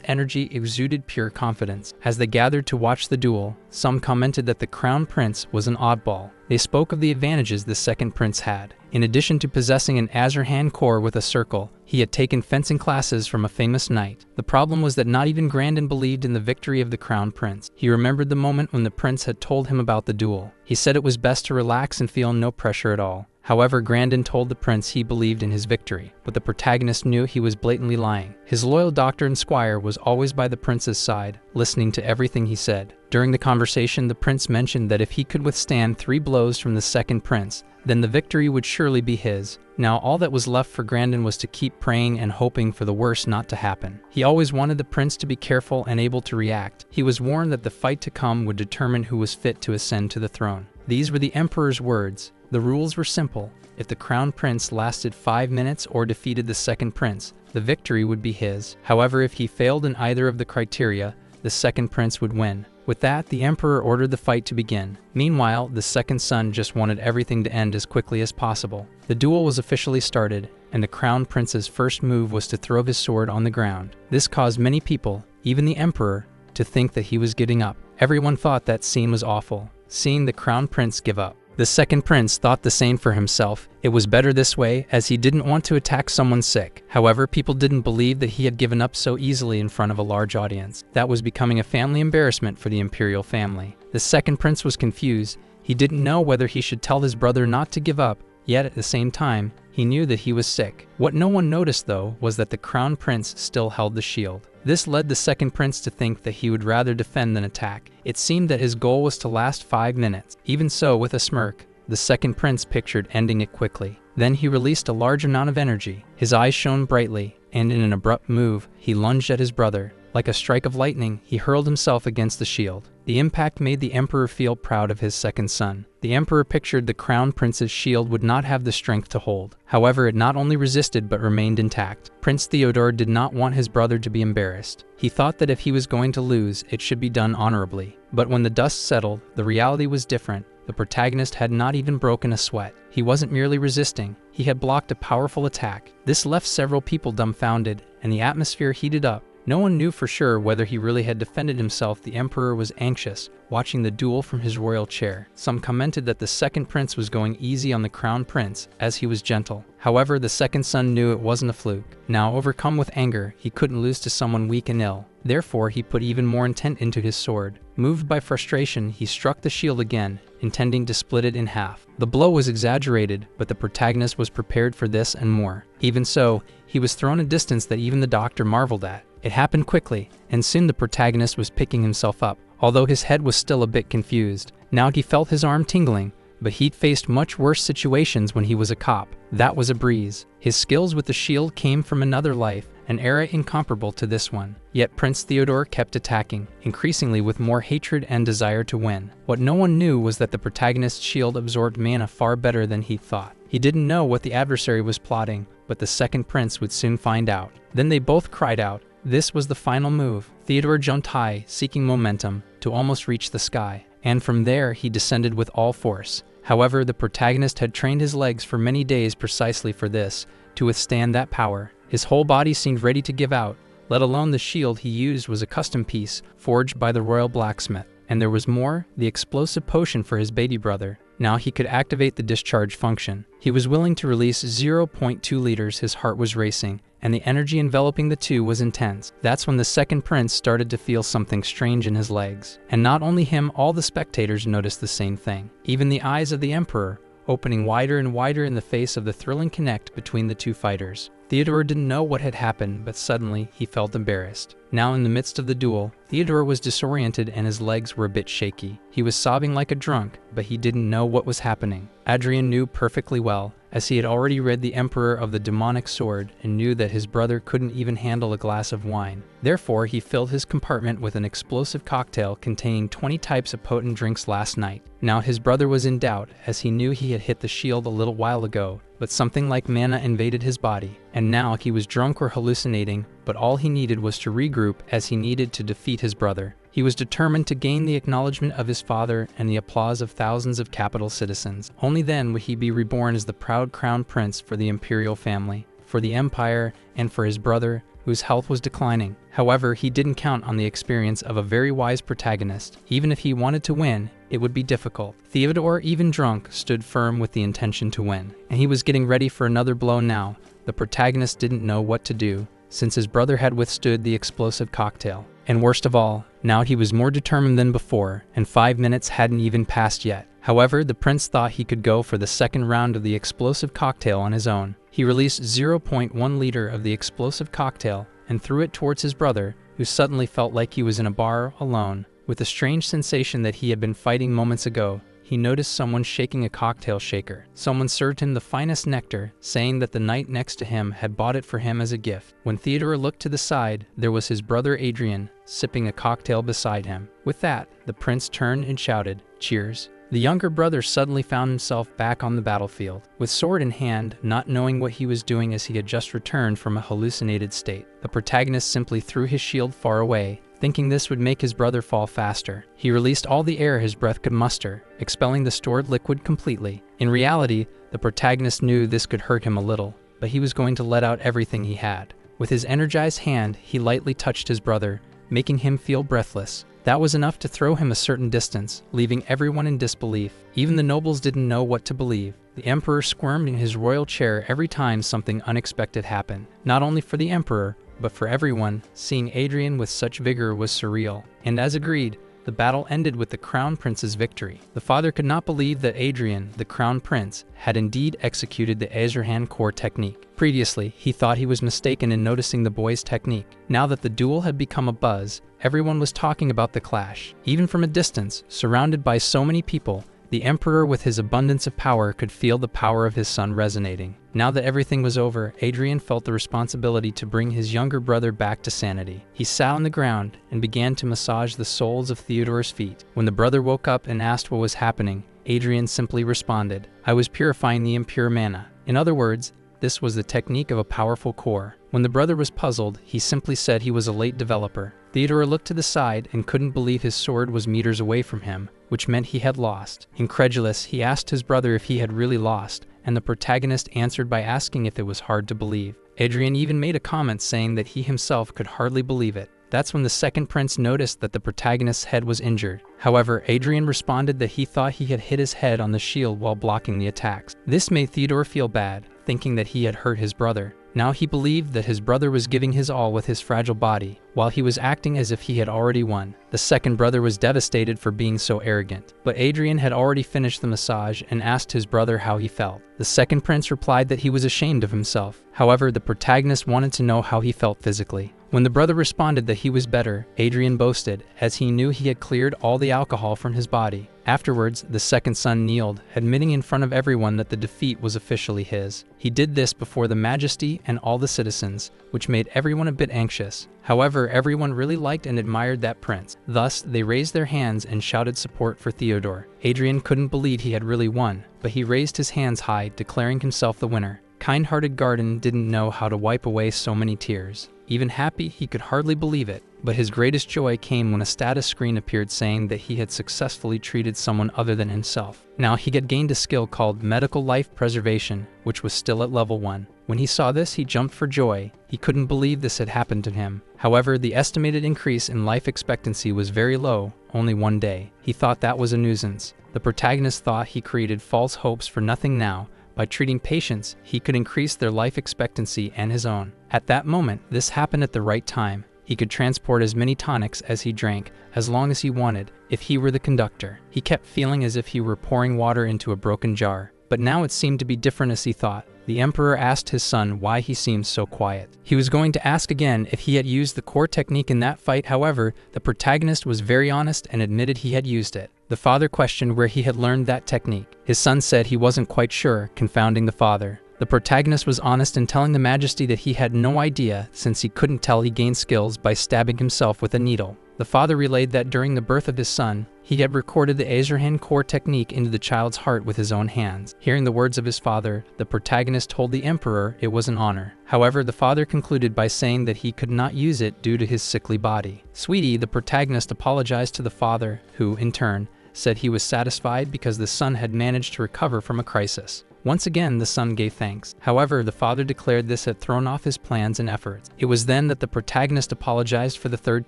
energy exuded pure confidence. As they gathered to watch the duel, some commented that the crown prince was an oddball. They spoke of the advantages the second prince had. In addition to possessing an azure hand core with a circle, he had taken fencing classes from a famous knight. The problem was that not even Grandin believed in the victory of the crown prince. He remembered the moment when the prince had told him about the duel. He said it was best to relax and feel no pressure at all. However, Grandin told the prince he believed in his victory, but the protagonist knew he was blatantly lying. His loyal doctor and squire was always by the prince's side, listening to everything he said. During the conversation, the prince mentioned that if he could withstand 3 blows from the second prince, then the victory would surely be his. Now all that was left for Grandin was to keep praying and hoping for the worst not to happen. He always wanted the prince to be careful and able to react. He was warned that the fight to come would determine who was fit to ascend to the throne. These were the emperor's words. The rules were simple. If the crown prince lasted 5 minutes or defeated the second prince, the victory would be his. However, if he failed in either of the criteria, the second prince would win. With that, the emperor ordered the fight to begin. Meanwhile, the second son just wanted everything to end as quickly as possible. The duel was officially started, and the crown prince's first move was to throw his sword on the ground. This caused many people, even the emperor, to think that he was giving up. Everyone thought that scene was awful, seeing the crown prince give up. The second prince thought the same for himself. It was better this way, as he didn't want to attack someone sick. However, people didn't believe that he had given up so easily in front of a large audience. That was becoming a family embarrassment for the imperial family. The second prince was confused. He didn't know whether he should tell his brother not to give up, yet at the same time, he knew that he was sick. What no one noticed, though, was that the crown prince still held the shield. This led the second prince to think that he would rather defend than attack. It seemed that his goal was to last 5 minutes. Even so, with a smirk, the second prince pictured ending it quickly. Then he released a large amount of energy. His eyes shone brightly, and in an abrupt move, he lunged at his brother. Like a strike of lightning, he hurled himself against the shield. The impact made the emperor feel proud of his second son. The emperor pictured the crown prince's shield would not have the strength to hold. However, it not only resisted but remained intact. Prince Theodore did not want his brother to be embarrassed. He thought that if he was going to lose, it should be done honorably. But when the dust settled, the reality was different. The protagonist had not even broken a sweat. He wasn't merely resisting, he had blocked a powerful attack. This left several people dumbfounded, and the atmosphere heated up. No one knew for sure whether he really had defended himself. The emperor was anxious, watching the duel from his royal chair. Some commented that the second prince was going easy on the crown prince, as he was gentle. However, the second son knew it wasn't a fluke. Now, overcome with anger, he couldn't lose to someone weak and ill. Therefore, he put even more intent into his sword. Moved by frustration, he struck the shield again, intending to split it in half. The blow was exaggerated, but the protagonist was prepared for this and more. Even so, he was thrown a distance that even the doctor marveled at. It happened quickly, and soon the protagonist was picking himself up, although his head was still a bit confused. Now he felt his arm tingling, but he'd faced much worse situations when he was a cop. That was a breeze. His skills with the shield came from another life, an era incomparable to this one. Yet Prince Theodore kept attacking, increasingly with more hatred and desire to win. What no one knew was that the protagonist's shield absorbed mana far better than he thought. He didn't know what the adversary was plotting, but the second prince would soon find out. Then they both cried out. This was the final move. Theodore jumped high, seeking momentum, to almost reach the sky, and from there he descended with all force. However, the protagonist had trained his legs for many days precisely for this, to withstand that power. His whole body seemed ready to give out, let alone the shield he used was a custom piece, forged by the royal blacksmith. And there was more, the explosive potion for his baby brother. Now he could activate the discharge function. He was willing to release 0.2 liters. His heart was racing, and the energy enveloping the two was intense. That's when the second prince started to feel something strange in his legs. And not only him, all the spectators noticed the same thing. Even the eyes of the emperor, opening wider and wider in the face of the thrilling connect between the two fighters. Theodore didn't know what had happened, but suddenly he felt embarrassed. Now in the midst of the duel, Theodore was disoriented and his legs were a bit shaky. He was sobbing like a drunk, but he didn't know what was happening. Adrian knew perfectly well, as he had already rid the emperor of the demonic sword and knew that his brother couldn't even handle a glass of wine. Therefore, he filled his compartment with an explosive cocktail containing 20 types of potent drinks last night. Now his brother was in doubt, as he knew he had hit the shield a little while ago, but something like mana invaded his body, and now he was drunk or hallucinating, but all he needed was to regroup, as he needed to defeat his brother. He was determined to gain the acknowledgement of his father and the applause of thousands of capital citizens. Only then would he be reborn as the proud crown prince for the imperial family, for the empire, and for his brother, whose health was declining. However, he didn't count on the experience of a very wise protagonist. Even if he wanted to win, it would be difficult. Theodore, even drunk, stood firm with the intention to win, and he was getting ready for another blow now. The protagonist didn't know what to do, since his brother had withstood the explosive cocktail. And worst of all, now he was more determined than before, and 5 minutes hadn't even passed yet. However, the prince thought he could go for the second round of the explosive cocktail on his own. He released 0.1 liter of the explosive cocktail and threw it towards his brother, who suddenly felt like he was in a bar alone. With a strange sensation that he had been fighting moments ago, he noticed someone shaking a cocktail shaker. Someone served him the finest nectar, saying that the knight next to him had bought it for him as a gift. When Theodore looked to the side, there was his brother Adrian, sipping a cocktail beside him. With that, the prince turned and shouted, "Cheers." The younger brother suddenly found himself back on the battlefield, with sword in hand, not knowing what he was doing as he had just returned from a hallucinated state. The protagonist simply threw his shield far away, thinking this would make his brother fall faster. He released all the air his breath could muster, expelling the stored liquid completely. In reality, the protagonist knew this could hurt him a little, but he was going to let out everything he had. With his energized hand, he lightly touched his brother, making him feel breathless. That was enough to throw him a certain distance, leaving everyone in disbelief. Even the nobles didn't know what to believe. The emperor squirmed in his royal chair every time something unexpected happened. Not only for the emperor, but for everyone, seeing Adrian with such vigor was surreal. And as agreed, the battle ended with the crown prince's victory. The father could not believe that Adrian, the crown prince, had indeed executed the Ezrahan core technique. Previously, he thought he was mistaken in noticing the boy's technique. Now that the duel had become a buzz, everyone was talking about the clash. Even from a distance, surrounded by so many people, the emperor with his abundance of power could feel the power of his son resonating. Now that everything was over, Adrian felt the responsibility to bring his younger brother back to sanity. He sat on the ground and began to massage the soles of Theodore's feet. When the brother woke up and asked what was happening, Adrian simply responded, "I was purifying the impure mana." In other words, this was the technique of a powerful core. When the brother was puzzled, he simply said he was a late developer. Theodore looked to the side and couldn't believe his sword was meters away from him, which meant he had lost. Incredulous, he asked his brother if he had really lost, and the protagonist answered by asking if it was hard to believe. Adrian even made a comment saying that he himself could hardly believe it. That's when the second prince noticed that the protagonist's head was injured. However, Adrian responded that he thought he had hit his head on the shield while blocking the attacks. This made Theodore feel bad, thinking that he had hurt his brother. Now he believed that his brother was giving his all with his fragile body, while he was acting as if he had already won. The second brother was devastated for being so arrogant, but Adrian had already finished the massage and asked his brother how he felt. The second prince replied that he was ashamed of himself. However, the protagonist wanted to know how he felt physically. When the brother responded that he was better, Adrian boasted, as he knew he had cleared all the alcohol from his body. Afterwards, the second son kneeled, admitting in front of everyone that the defeat was officially his. He did this before the majesty and all the citizens, which made everyone a bit anxious. However, everyone really liked and admired that prince. Thus, they raised their hands and shouted support for Theodore. Adrian couldn't believe he had really won, but he raised his hands high, declaring himself the winner. Kind-hearted Garden didn't know how to wipe away so many tears. Even happy, he could hardly believe it, but his greatest joy came when a status screen appeared saying that he had successfully treated someone other than himself. Now he had gained a skill called Medical Life Preservation, which was still at level 1. When he saw this, he jumped for joy. He couldn't believe this had happened to him. However, the estimated increase in life expectancy was very low, only 1 day. He thought that was a nuisance. The protagonist thought he created false hopes for nothing now, By treating patients, he could increase their life expectancy and his own. At that moment, this happened at the right time. He could transport as many tonics as he drank, as long as he wanted, if he were the conductor. He kept feeling as if he were pouring water into a broken jar. But now it seemed to be different as he thought. The emperor asked his son why he seemed so quiet. He was going to ask again if he had used the core technique in that fight. However, the protagonist was very honest and admitted he had used it. The father questioned where he had learned that technique. His son said he wasn't quite sure, confounding the father. The protagonist was honest in telling the majesty that he had no idea, since he couldn't tell he gained skills by stabbing himself with a needle. The father relayed that during the birth of his son, he had recorded the Azurhan core technique into the child's heart with his own hands. Hearing the words of his father, the protagonist told the emperor it was an honor. However, the father concluded by saying that he could not use it due to his sickly body. Sweetie, the protagonist, apologized to the father, who, in turn, said he was satisfied because the son had managed to recover from a crisis. Once again, the son gave thanks. However, the father declared this had thrown off his plans and efforts. It was then that the protagonist apologized for the third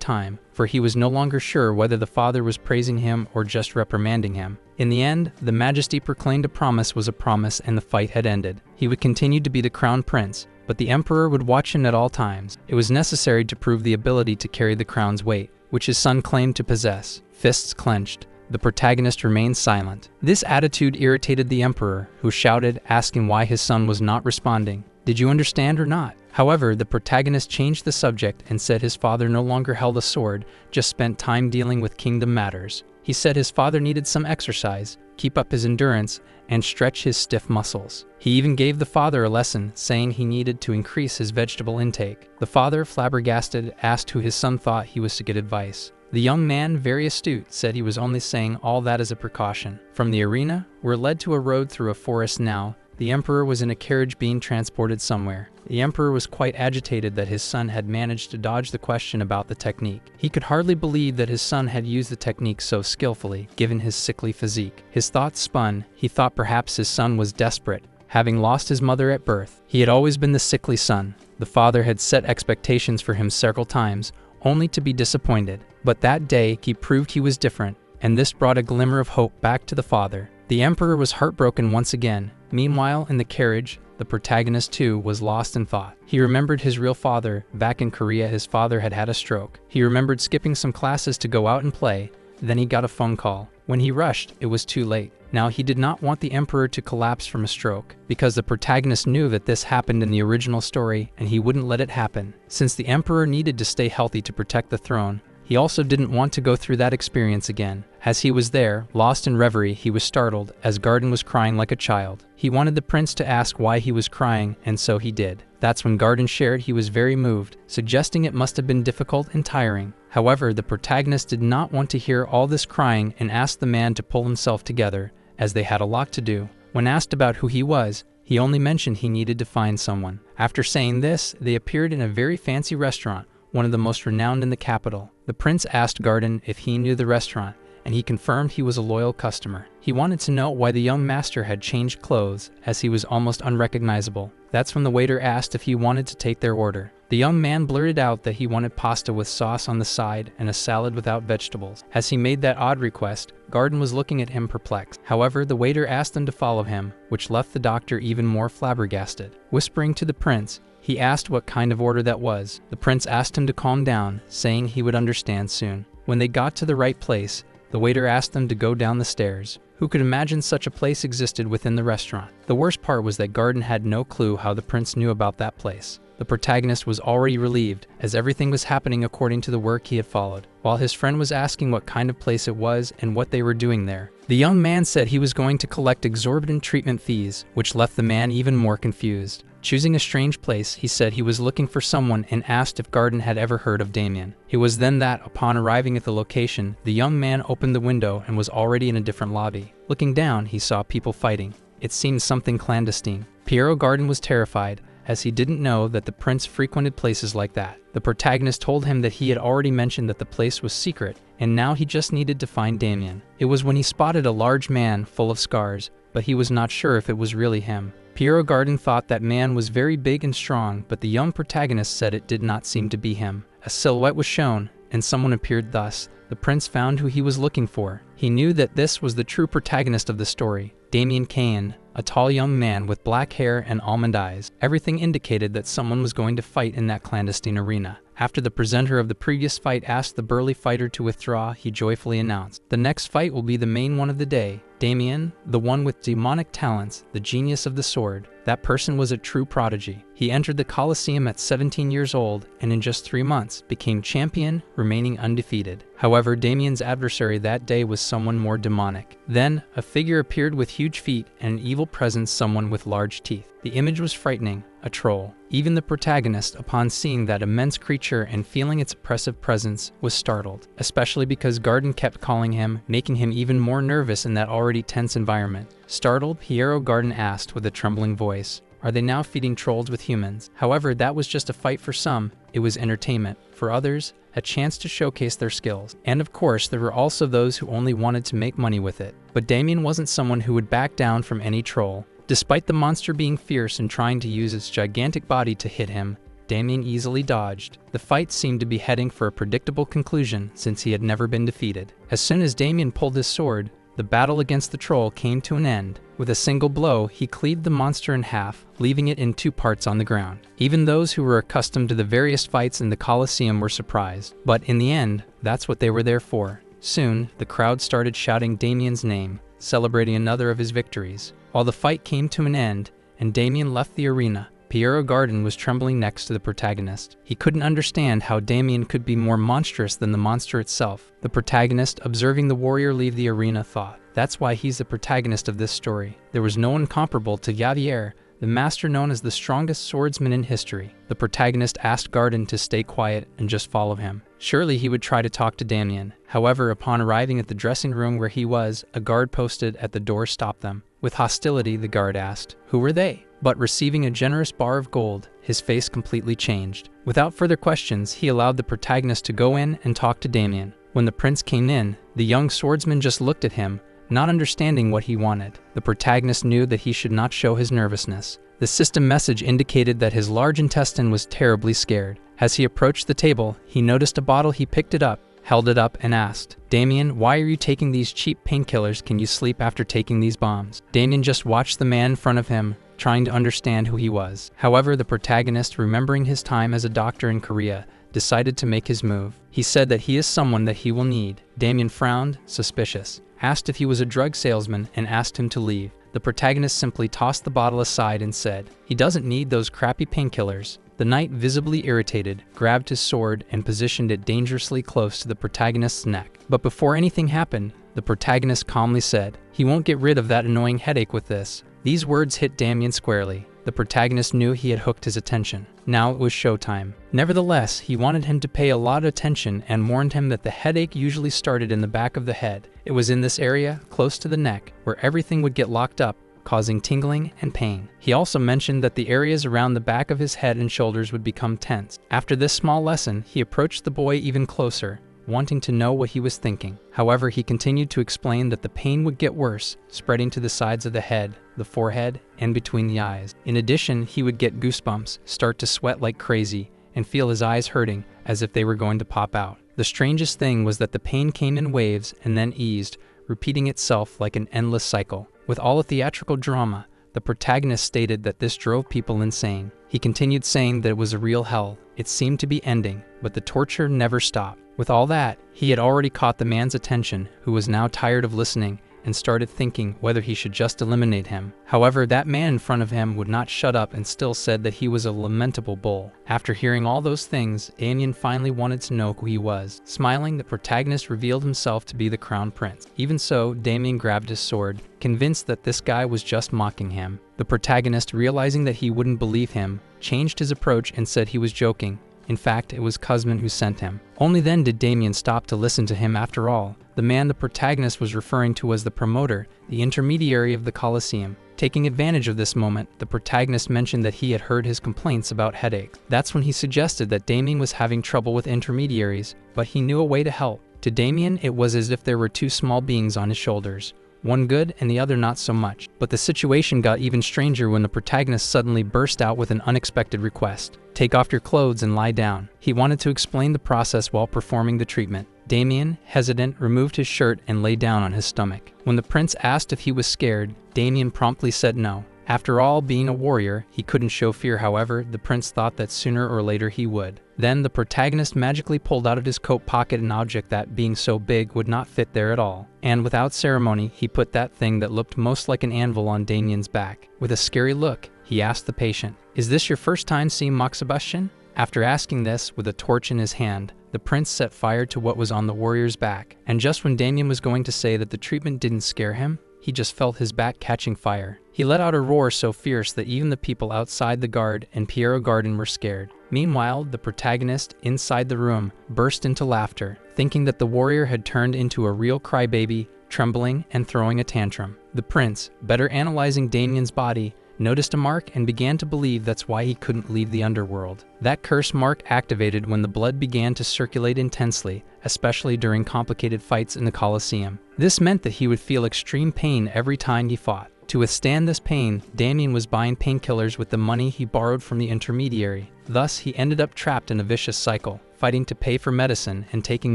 time, for he was no longer sure whether the father was praising him or just reprimanding him. In the end, the majesty proclaimed a promise was a promise and the fight had ended. He would continue to be the crown prince, but the emperor would watch him at all times. It was necessary to prove the ability to carry the crown's weight, which his son claimed to possess. Fists clenched, the protagonist remained silent. This attitude irritated the emperor, who shouted, asking why his son was not responding. Did you understand or not? However, the protagonist changed the subject and said his father no longer held a sword, just spent time dealing with kingdom matters. He said his father needed some exercise, keep up his endurance, and stretch his stiff muscles. He even gave the father a lesson, saying he needed to increase his vegetable intake. The father, flabbergasted, asked who his son thought he was to get advice. The young man, very astute, said he was only saying all that as a precaution. From the arena, we're led to a road through a forest now. The emperor was in a carriage being transported somewhere. The emperor was quite agitated that his son had managed to dodge the question about the technique. He could hardly believe that his son had used the technique so skillfully, given his sickly physique. His thoughts spun. He thought perhaps his son was desperate, having lost his mother at birth. He had always been the sickly son. The father had set expectations for him several times, only to be disappointed. But that day, he proved he was different, and this brought a glimmer of hope back to the father. The emperor was heartbroken once again. Meanwhile, in the carriage, the protagonist too was lost in thought. He remembered his real father. Back in Korea, his father had had a stroke. He remembered skipping some classes to go out and play. Then he got a phone call. When he rushed, it was too late. Now he did not want the emperor to collapse from a stroke, because the protagonist knew that this happened in the original story and he wouldn't let it happen. Since the emperor needed to stay healthy to protect the throne, he also didn't want to go through that experience again. As he was there, lost in reverie, he was startled as Garden was crying like a child. He wanted the prince to ask why he was crying, and so he did. That's when Garden shared he was very moved, suggesting it must have been difficult and tiring. However, the protagonist did not want to hear all this crying and asked the man to pull himself together, as they had a lot to do. When asked about who he was, he only mentioned he needed to find someone. After saying this, they appeared in a very fancy restaurant, one of the most renowned in the capital. The prince asked Garden if he knew the restaurant, and he confirmed he was a loyal customer. He wanted to know why the young master had changed clothes, as he was almost unrecognizable. That's when the waiter asked if he wanted to take their order. The young man blurted out that he wanted pasta with sauce on the side and a salad without vegetables. As he made that odd request, Garden was looking at him perplexed. However, the waiter asked them to follow him, which left the doctor even more flabbergasted. Whispering to the prince, he asked what kind of order that was. The prince asked him to calm down, saying he would understand soon. When they got to the right place, the waiter asked them to go down the stairs. Who could imagine such a place existed within the restaurant? The worst part was that Garden had no clue how the prince knew about that place. The protagonist was already relieved, as everything was happening according to the work he had followed. While his friend was asking what kind of place it was and what they were doing there, the young man said he was going to collect exorbitant treatment fees, which left the man even more confused. Choosing a strange place, he said he was looking for someone and asked if Garden had ever heard of Damien. It was then that, upon arriving at the location, the young man opened the window and was already in a different lobby. Looking down, he saw people fighting. It seemed something clandestine. Pierrot Garden was terrified, as he didn't know that the prince frequented places like that. The protagonist told him that he had already mentioned that the place was secret, and now he just needed to find Damien. It was when he spotted a large man full of scars, but he was not sure if it was really him. Pierrot Garden thought that man was very big and strong, but the young protagonist said it did not seem to be him. A silhouette was shown, and someone appeared thus. The prince found who he was looking for. He knew that this was the true protagonist of the story, Damien Cain, a tall young man with black hair and almond eyes. Everything indicated that someone was going to fight in that clandestine arena. After the presenter of the previous fight asked the burly fighter to withdraw, he joyfully announced, "The next fight will be the main one of the day. Damien, the one with demonic talents, the genius of the sword." That person was a true prodigy. He entered the Colosseum at 17 years old and in just 3 months became champion, remaining undefeated. However, Damien's adversary that day was someone more demonic. Then, a figure appeared with huge feet and an evil presence, someone with large teeth. The image was frightening, a troll. Even the protagonist, upon seeing that immense creature and feeling its oppressive presence, was startled, especially because Garden kept calling him, making him even more nervous in that already tense environment. Startled, Piero Garden asked with a trembling voice, "Are they now feeding trolls with humans?" However, that was just a fight for some. It was entertainment. For others, a chance to showcase their skills. And of course, there were also those who only wanted to make money with it. But Damien wasn't someone who would back down from any troll. Despite the monster being fierce and trying to use its gigantic body to hit him, Damien easily dodged. The fight seemed to be heading for a predictable conclusion since he had never been defeated. As soon as Damien pulled his sword, the battle against the troll came to an end. With a single blow, he cleaved the monster in half, leaving it in 2 parts on the ground. Even those who were accustomed to the various fights in the Colosseum were surprised. But in the end, that's what they were there for. Soon, the crowd started shouting Damien's name, celebrating another of his victories. While the fight came to an end and Damien left the arena, Piero Garden was trembling next to the protagonist. He couldn't understand how Damien could be more monstrous than the monster itself. The protagonist, observing the warrior leave the arena, thought, "That's why he's the protagonist of this story." There was no one comparable to Javier, the master known as the strongest swordsman in history. The protagonist asked Garden to stay quiet and just follow him. Surely he would try to talk to Damien. However, upon arriving at the dressing room where he was, a guard posted at the door stopped them. With hostility, the guard asked, "Who were they?" But receiving a generous bar of gold, his face completely changed. Without further questions, he allowed the protagonist to go in and talk to Damien. When the prince came in, the young swordsman just looked at him, not understanding what he wanted. The protagonist knew that he should not show his nervousness. The system message indicated that his large intestine was terribly scared. As he approached the table, he noticed a bottle. He picked it up, held it up, and asked, "Damien, why are you taking these cheap painkillers? Can you sleep after taking these bombs?" Damien just watched the man in front of him, trying to understand who he was. However, the protagonist, remembering his time as a doctor in Korea, decided to make his move. He said that he is someone that he will need. Damien frowned, suspicious, asked if he was a drug salesman, and asked him to leave. The protagonist simply tossed the bottle aside and said, "He doesn't need those crappy painkillers." The knight, visibly irritated, grabbed his sword and positioned it dangerously close to the protagonist's neck. But before anything happened, the protagonist calmly said, "He won't get rid of that annoying headache with this." These words hit Damien squarely. The protagonist knew he had hooked his attention. Now it was showtime. Nevertheless, he wanted him to pay a lot of attention and warned him that the headache usually started in the back of the head. It was in this area, close to the neck, where everything would get locked up, causing tingling and pain. He also mentioned that the areas around the back of his head and shoulders would become tense. After this small lesson, he approached the boy even closer, wanting to know what he was thinking. However, he continued to explain that the pain would get worse, spreading to the sides of the head, the forehead, and between the eyes. In addition, he would get goosebumps, start to sweat like crazy, and feel his eyes hurting as if they were going to pop out. The strangest thing was that the pain came in waves and then eased, repeating itself like an endless cycle. With all the theatrical drama, the protagonist stated that this drove people insane. He continued saying that it was a real hell. It seemed to be ending, but the torture never stopped. With all that, he had already caught the man's attention, who was now tired of listening and started thinking whether he should just eliminate him. However, that man in front of him would not shut up and still said that he was a lamentable bull. After hearing all those things, Damien finally wanted to know who he was. Smiling, the protagonist revealed himself to be the crown prince. Even so, Damien grabbed his sword, convinced that this guy was just mocking him. The protagonist, realizing that he wouldn't believe him, changed his approach and said he was joking. In fact, it was Kuzman who sent him. Only then did Damien stop to listen to him. After all, the man the protagonist was referring to was the promoter, the intermediary of the Colosseum. Taking advantage of this moment, the protagonist mentioned that he had heard his complaints about headaches. That's when he suggested that Damien was having trouble with intermediaries, but he knew a way to help. To Damien, it was as if there were 2 small beings on his shoulders. One good and the other not so much. But the situation got even stranger when the protagonist suddenly burst out with an unexpected request. "Take off your clothes and lie down." He wanted to explain the process while performing the treatment. Damien, hesitant, removed his shirt and lay down on his stomach. When the prince asked if he was scared, Damien promptly said no. After all, being a warrior, he couldn't show fear. However, the prince thought that sooner or later he would. Then the protagonist magically pulled out of his coat pocket an object that, being so big, would not fit there at all. And without ceremony, he put that thing that looked most like an anvil on Damien's back. With a scary look, he asked the patient, "Is this your first time seeing Moxibustion?" After asking this, with a torch in his hand, the prince set fire to what was on the warrior's back. And just when Damien was going to say that the treatment didn't scare him, he just felt his back catching fire. He let out a roar so fierce that even the people outside the guard and Pierrot Garden were scared. Meanwhile, the protagonist, inside the room, burst into laughter, thinking that the warrior had turned into a real crybaby, trembling and throwing a tantrum. The prince, better analyzing Damien's body, noticed a mark and began to believe that's why he couldn't leave the underworld. That curse mark activated when the blood began to circulate intensely, especially during complicated fights in the Colosseum. This meant that he would feel extreme pain every time he fought. To withstand this pain, Damien was buying painkillers with the money he borrowed from the intermediary. Thus, he ended up trapped in a vicious cycle, fighting to pay for medicine and taking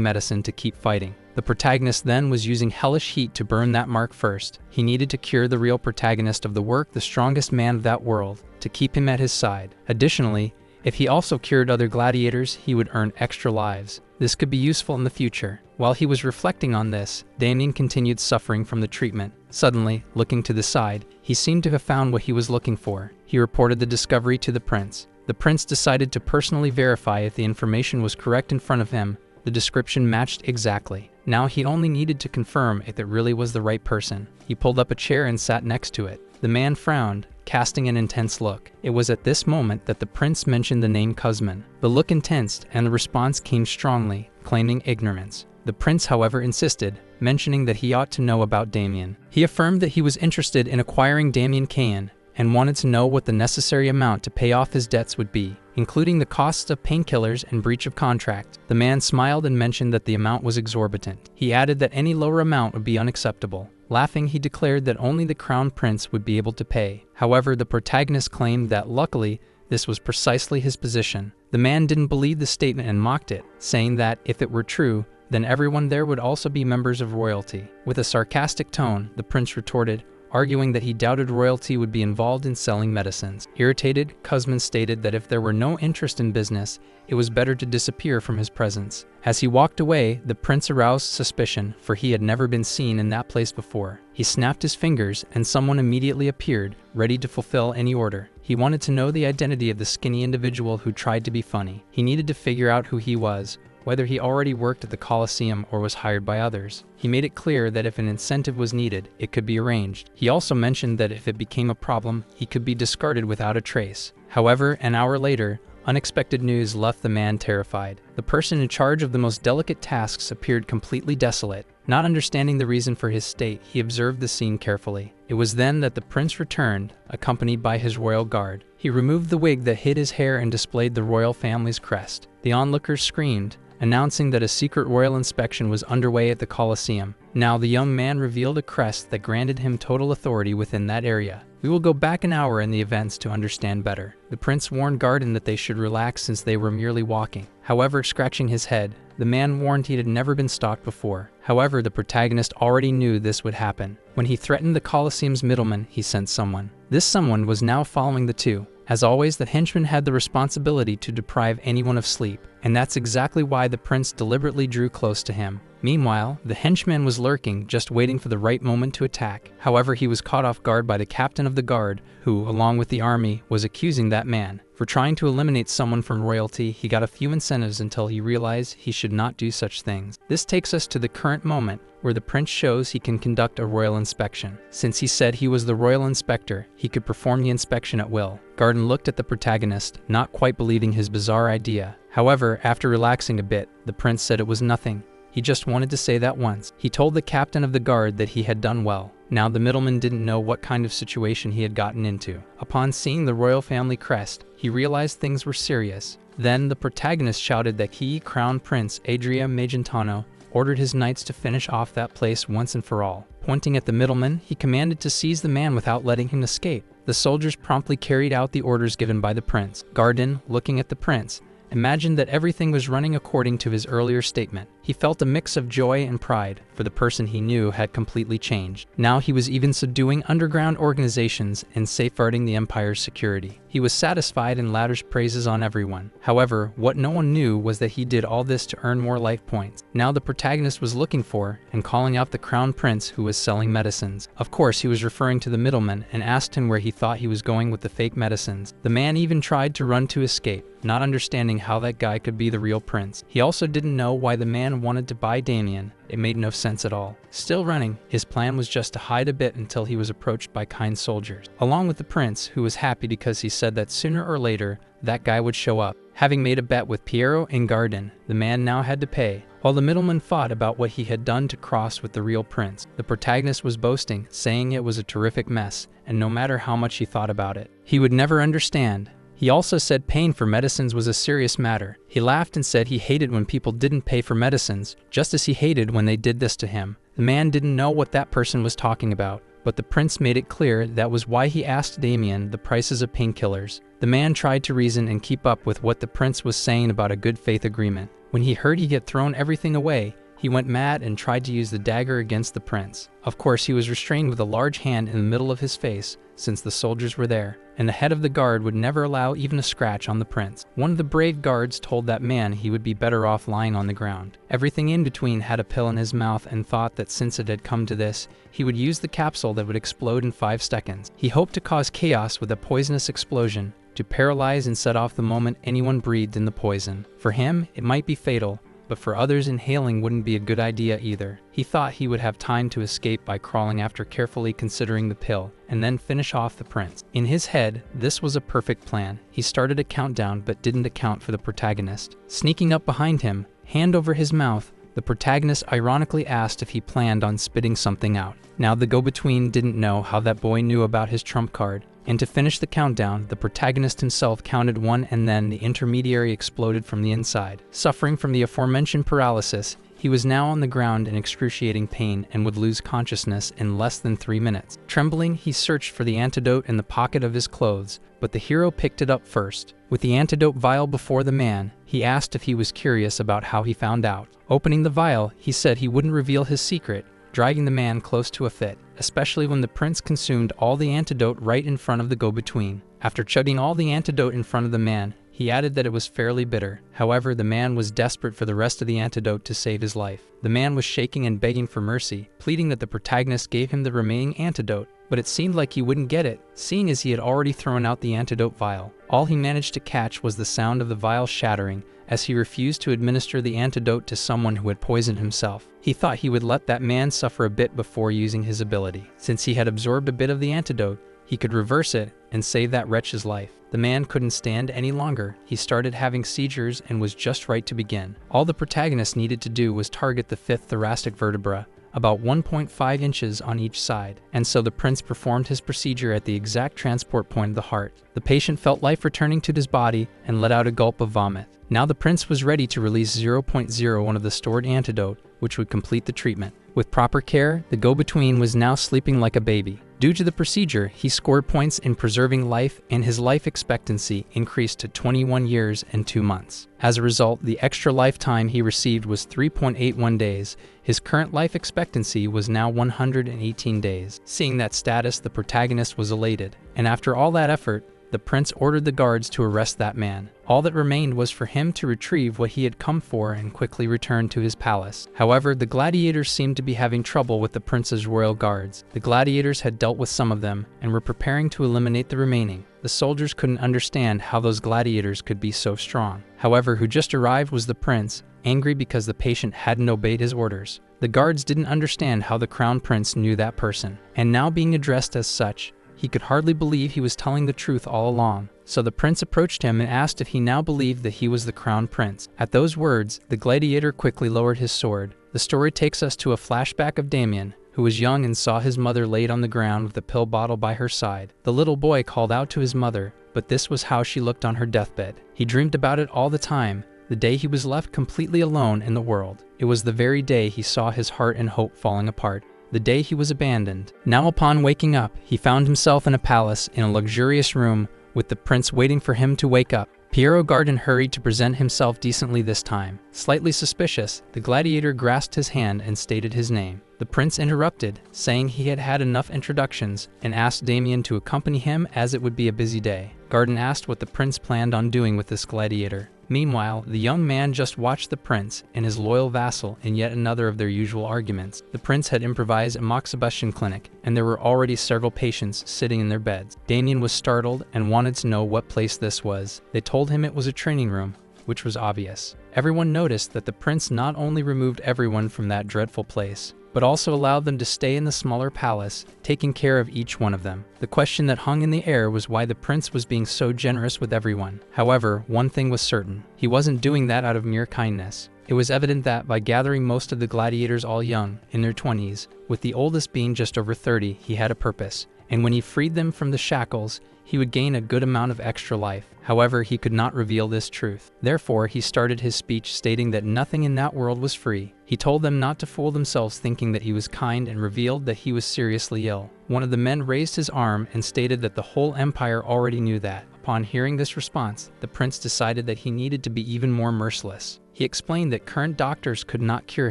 medicine to keep fighting. The protagonist then was using hellish heat to burn that mark first. He needed to cure the real protagonist of the work, the strongest man of that world, to keep him at his side. Additionally, if he also cured other gladiators, he would earn extra lives. This could be useful in the future. While he was reflecting on this, Damien continued suffering from the treatment. Suddenly, looking to the side, he seemed to have found what he was looking for. He reported the discovery to the prince. The prince decided to personally verify if the information was correct in front of him. The description matched exactly. Now he only needed to confirm if it really was the right person. He pulled up a chair and sat next to it. The man frowned, casting an intense look. It was at this moment that the prince mentioned the name Kuzman. The look intensed, and the response came strongly, claiming ignorance. The prince, however, insisted, mentioning that he ought to know about Damien. He affirmed that he was interested in acquiring Damien Kayan, and wanted to know what the necessary amount to pay off his debts would be, including the costs of painkillers and breach of contract. The man smiled and mentioned that the amount was exorbitant. He added that any lower amount would be unacceptable. Laughing, he declared that only the crown prince would be able to pay. However, the protagonist claimed that, luckily, this was precisely his position. The man didn't believe the statement and mocked it, saying that, if it were true, then everyone there would also be members of royalty. With a sarcastic tone, the prince retorted, arguing that he doubted royalty would be involved in selling medicines. Irritated, Kuzman stated that if there were no interest in business, it was better to disappear from his presence. As he walked away, the prince aroused suspicion, for he had never been seen in that place before. He snapped his fingers, and someone immediately appeared, ready to fulfill any order. He wanted to know the identity of the skinny individual who tried to be funny. He needed to figure out who he was, whether he already worked at the Colosseum or was hired by others. He made it clear that if an incentive was needed, it could be arranged. He also mentioned that if it became a problem, he could be discarded without a trace. However, an hour later, unexpected news left the man terrified. The person in charge of the most delicate tasks appeared completely desolate. Not understanding the reason for his state, he observed the scene carefully. It was then that the prince returned, accompanied by his royal guard. He removed the wig that hid his hair and displayed the royal family's crest. The onlookers screamed, announcing that a secret royal inspection was underway at the Colosseum. Now the young man revealed a crest that granted him total authority within that area. We will go back an hour in the events to understand better. The prince warned Garden that they should relax since they were merely walking. However, scratching his head, the man warned he had never been stalked before. However, the protagonist already knew this would happen. When he threatened the Colosseum's middleman, he sent someone. This someone was now following the two. As always, the henchman had the responsibility to deprive anyone of sleep, and that's exactly why the prince deliberately drew close to him. Meanwhile, the henchman was lurking, just waiting for the right moment to attack. However, he was caught off guard by the captain of the guard, who, along with the army, was accusing that man. For trying to eliminate someone from royalty, he got a few incentives until he realized he should not do such things. This takes us to the current moment, where the prince shows he can conduct a royal inspection. Since he said he was the royal inspector, he could perform the inspection at will. Garden looked at the protagonist, not quite believing his bizarre idea. However, after relaxing a bit, the prince said it was nothing. He just wanted to say that once. He told the captain of the guard that he had done well. Now the middleman didn't know what kind of situation he had gotten into. Upon seeing the royal family crest, he realized things were serious. Then the protagonist shouted that he, Crown Prince Adria Magentano, ordered his knights to finish off that place once and for all. Pointing at the middleman, he commanded to seize the man without letting him escape. The soldiers promptly carried out the orders given by the prince. Garden, looking at the prince, imagined that everything was running according to his earlier statement. He felt a mix of joy and pride, for the person he knew had completely changed. Now he was even subduing underground organizations and safeguarding the Empire's security. He was satisfied and lavished praises on everyone. However, what no one knew was that he did all this to earn more life points. Now the protagonist was looking for and calling out the crown prince who was selling medicines. Of course, he was referring to the middleman and asked him where he thought he was going with the fake medicines. The man even tried to run to escape, not understanding how that guy could be the real prince. He also didn't know why the man wanted to buy Damien. It made no sense at all. Still running, his plan was just to hide a bit until he was approached by kind soldiers, along with the prince, who was happy because he said that sooner or later, that guy would show up. Having made a bet with Piero and Garden, the man now had to pay. While the middleman thought about what he had done to cross with the real prince, the protagonist was boasting, saying it was a terrific mess, and no matter how much he thought about it, he would never understand. He also said paying for medicines was a serious matter. He laughed and said he hated when people didn't pay for medicines, just as he hated when they did this to him. The man didn't know what that person was talking about, but the prince made it clear that was why he asked Damien the prices of painkillers. The man tried to reason and keep up with what the prince was saying about a good faith agreement. When he heard he had thrown everything away, he went mad and tried to use the dagger against the prince. Of course, he was restrained with a large hand in the middle of his face, since the soldiers were there, and the head of the guard would never allow even a scratch on the prince. One of the brave guards told that man he would be better off lying on the ground. Everything in between had a pill in his mouth and thought that since it had come to this, he would use the capsule that would explode in 5 seconds. He hoped to cause chaos with a poisonous explosion, to paralyze and set off the moment anyone breathed in the poison. For him, it might be fatal, but for others, inhaling wouldn't be a good idea either. He thought he would have time to escape by crawling after carefully considering the pill, and then finish off the prince. In his head, this was a perfect plan. He started a countdown but didn't account for the protagonist. Sneaking up behind him, hand over his mouth, the protagonist ironically asked if he planned on spitting something out. Now the go-between didn't know how that boy knew about his trump card, and to finish the countdown, the protagonist himself counted 1 and then the intermediary exploded from the inside. Suffering from the aforementioned paralysis, he was now on the ground in excruciating pain and would lose consciousness in less than 3 minutes. Trembling, he searched for the antidote in the pocket of his clothes, but the hero picked it up first. With the antidote vial before the man, he asked if he was curious about how he found out. Opening the vial, he said he wouldn't reveal his secret, dragging the man close to a fit, especially when the prince consumed all the antidote right in front of the go-between. After chugging all the antidote in front of the man, he added that it was fairly bitter. However, the man was desperate for the rest of the antidote to save his life. The man was shaking and begging for mercy, pleading that the protagonist gave him the remaining antidote, but it seemed like he wouldn't get it, seeing as he had already thrown out the antidote vial. All he managed to catch was the sound of the vial shattering, as he refused to administer the antidote to someone who had poisoned himself. He thought he would let that man suffer a bit before using his ability. Since he had absorbed a bit of the antidote, he could reverse it and save that wretch's life. The man couldn't stand any longer. He started having seizures and was just right to begin. All the protagonist needed to do was target the 5th thoracic vertebra, about 1.5 inches on each side, and so the prince performed his procedure at the exact transport point of the heart. The patient felt life returning to his body and let out a gulp of vomit. Now the prince was ready to release 0.01 of the stored antidote, which would complete the treatment. With proper care, the go-between was now sleeping like a baby. Due to the procedure, he scored points in preserving life, and his life expectancy increased to 21 years and 2 months. As a result, the extra lifetime he received was 3.81 days. His current life expectancy was now 118 days. Seeing that status, the protagonist was elated, and after all that effort, the prince ordered the guards to arrest that man. All that remained was for him to retrieve what he had come for and quickly return to his palace. However, the gladiators seemed to be having trouble with the prince's royal guards. The gladiators had dealt with some of them and were preparing to eliminate the remaining. The soldiers couldn't understand how those gladiators could be so strong. However, who just arrived was the prince, angry because the patient hadn't obeyed his orders. The guards didn't understand how the crown prince knew that person, and now being addressed as such, he could hardly believe he was telling the truth all along. So the prince approached him and asked if he now believed that he was the crown prince. At those words, the gladiator quickly lowered his sword. The story takes us to a flashback of Damien, who was young and saw his mother laid on the ground with a pill bottle by her side. The little boy called out to his mother, but this was how she looked on her deathbed. He dreamed about it all the time, the day he was left completely alone in the world. It was the very day he saw his heart and hope falling apart. The day he was abandoned. Now upon waking up, he found himself in a palace in a luxurious room with the prince waiting for him to wake up. Piero Garden hurried to present himself decently this time. Slightly suspicious, the gladiator grasped his hand and stated his name. The prince interrupted, saying he had had enough introductions, and asked Damien to accompany him as it would be a busy day. Garden asked what the prince planned on doing with this gladiator. Meanwhile, the young man just watched the prince and his loyal vassal in yet another of their usual arguments. The prince had improvised a moxibustion clinic, and there were already several patients sitting in their beds. Damien was startled and wanted to know what place this was. They told him it was a training room, which was obvious. Everyone noticed that the prince not only removed everyone from that dreadful place, but also allowed them to stay in the smaller palace, taking care of each one of them. The question that hung in the air was why the prince was being so generous with everyone. However, one thing was certain: he wasn't doing that out of mere kindness. It was evident that by gathering most of the gladiators all young, in their 20s, with the oldest being just over 30, he had a purpose. And when he freed them from the shackles, he would gain a good amount of extra life. However, he could not reveal this truth. Therefore, he started his speech stating that nothing in that world was free. He told them not to fool themselves thinking that he was kind, and revealed that he was seriously ill. One of the men raised his arm and stated that the whole empire already knew that. Upon hearing this response, the prince decided that he needed to be even more merciless. He explained that current doctors could not cure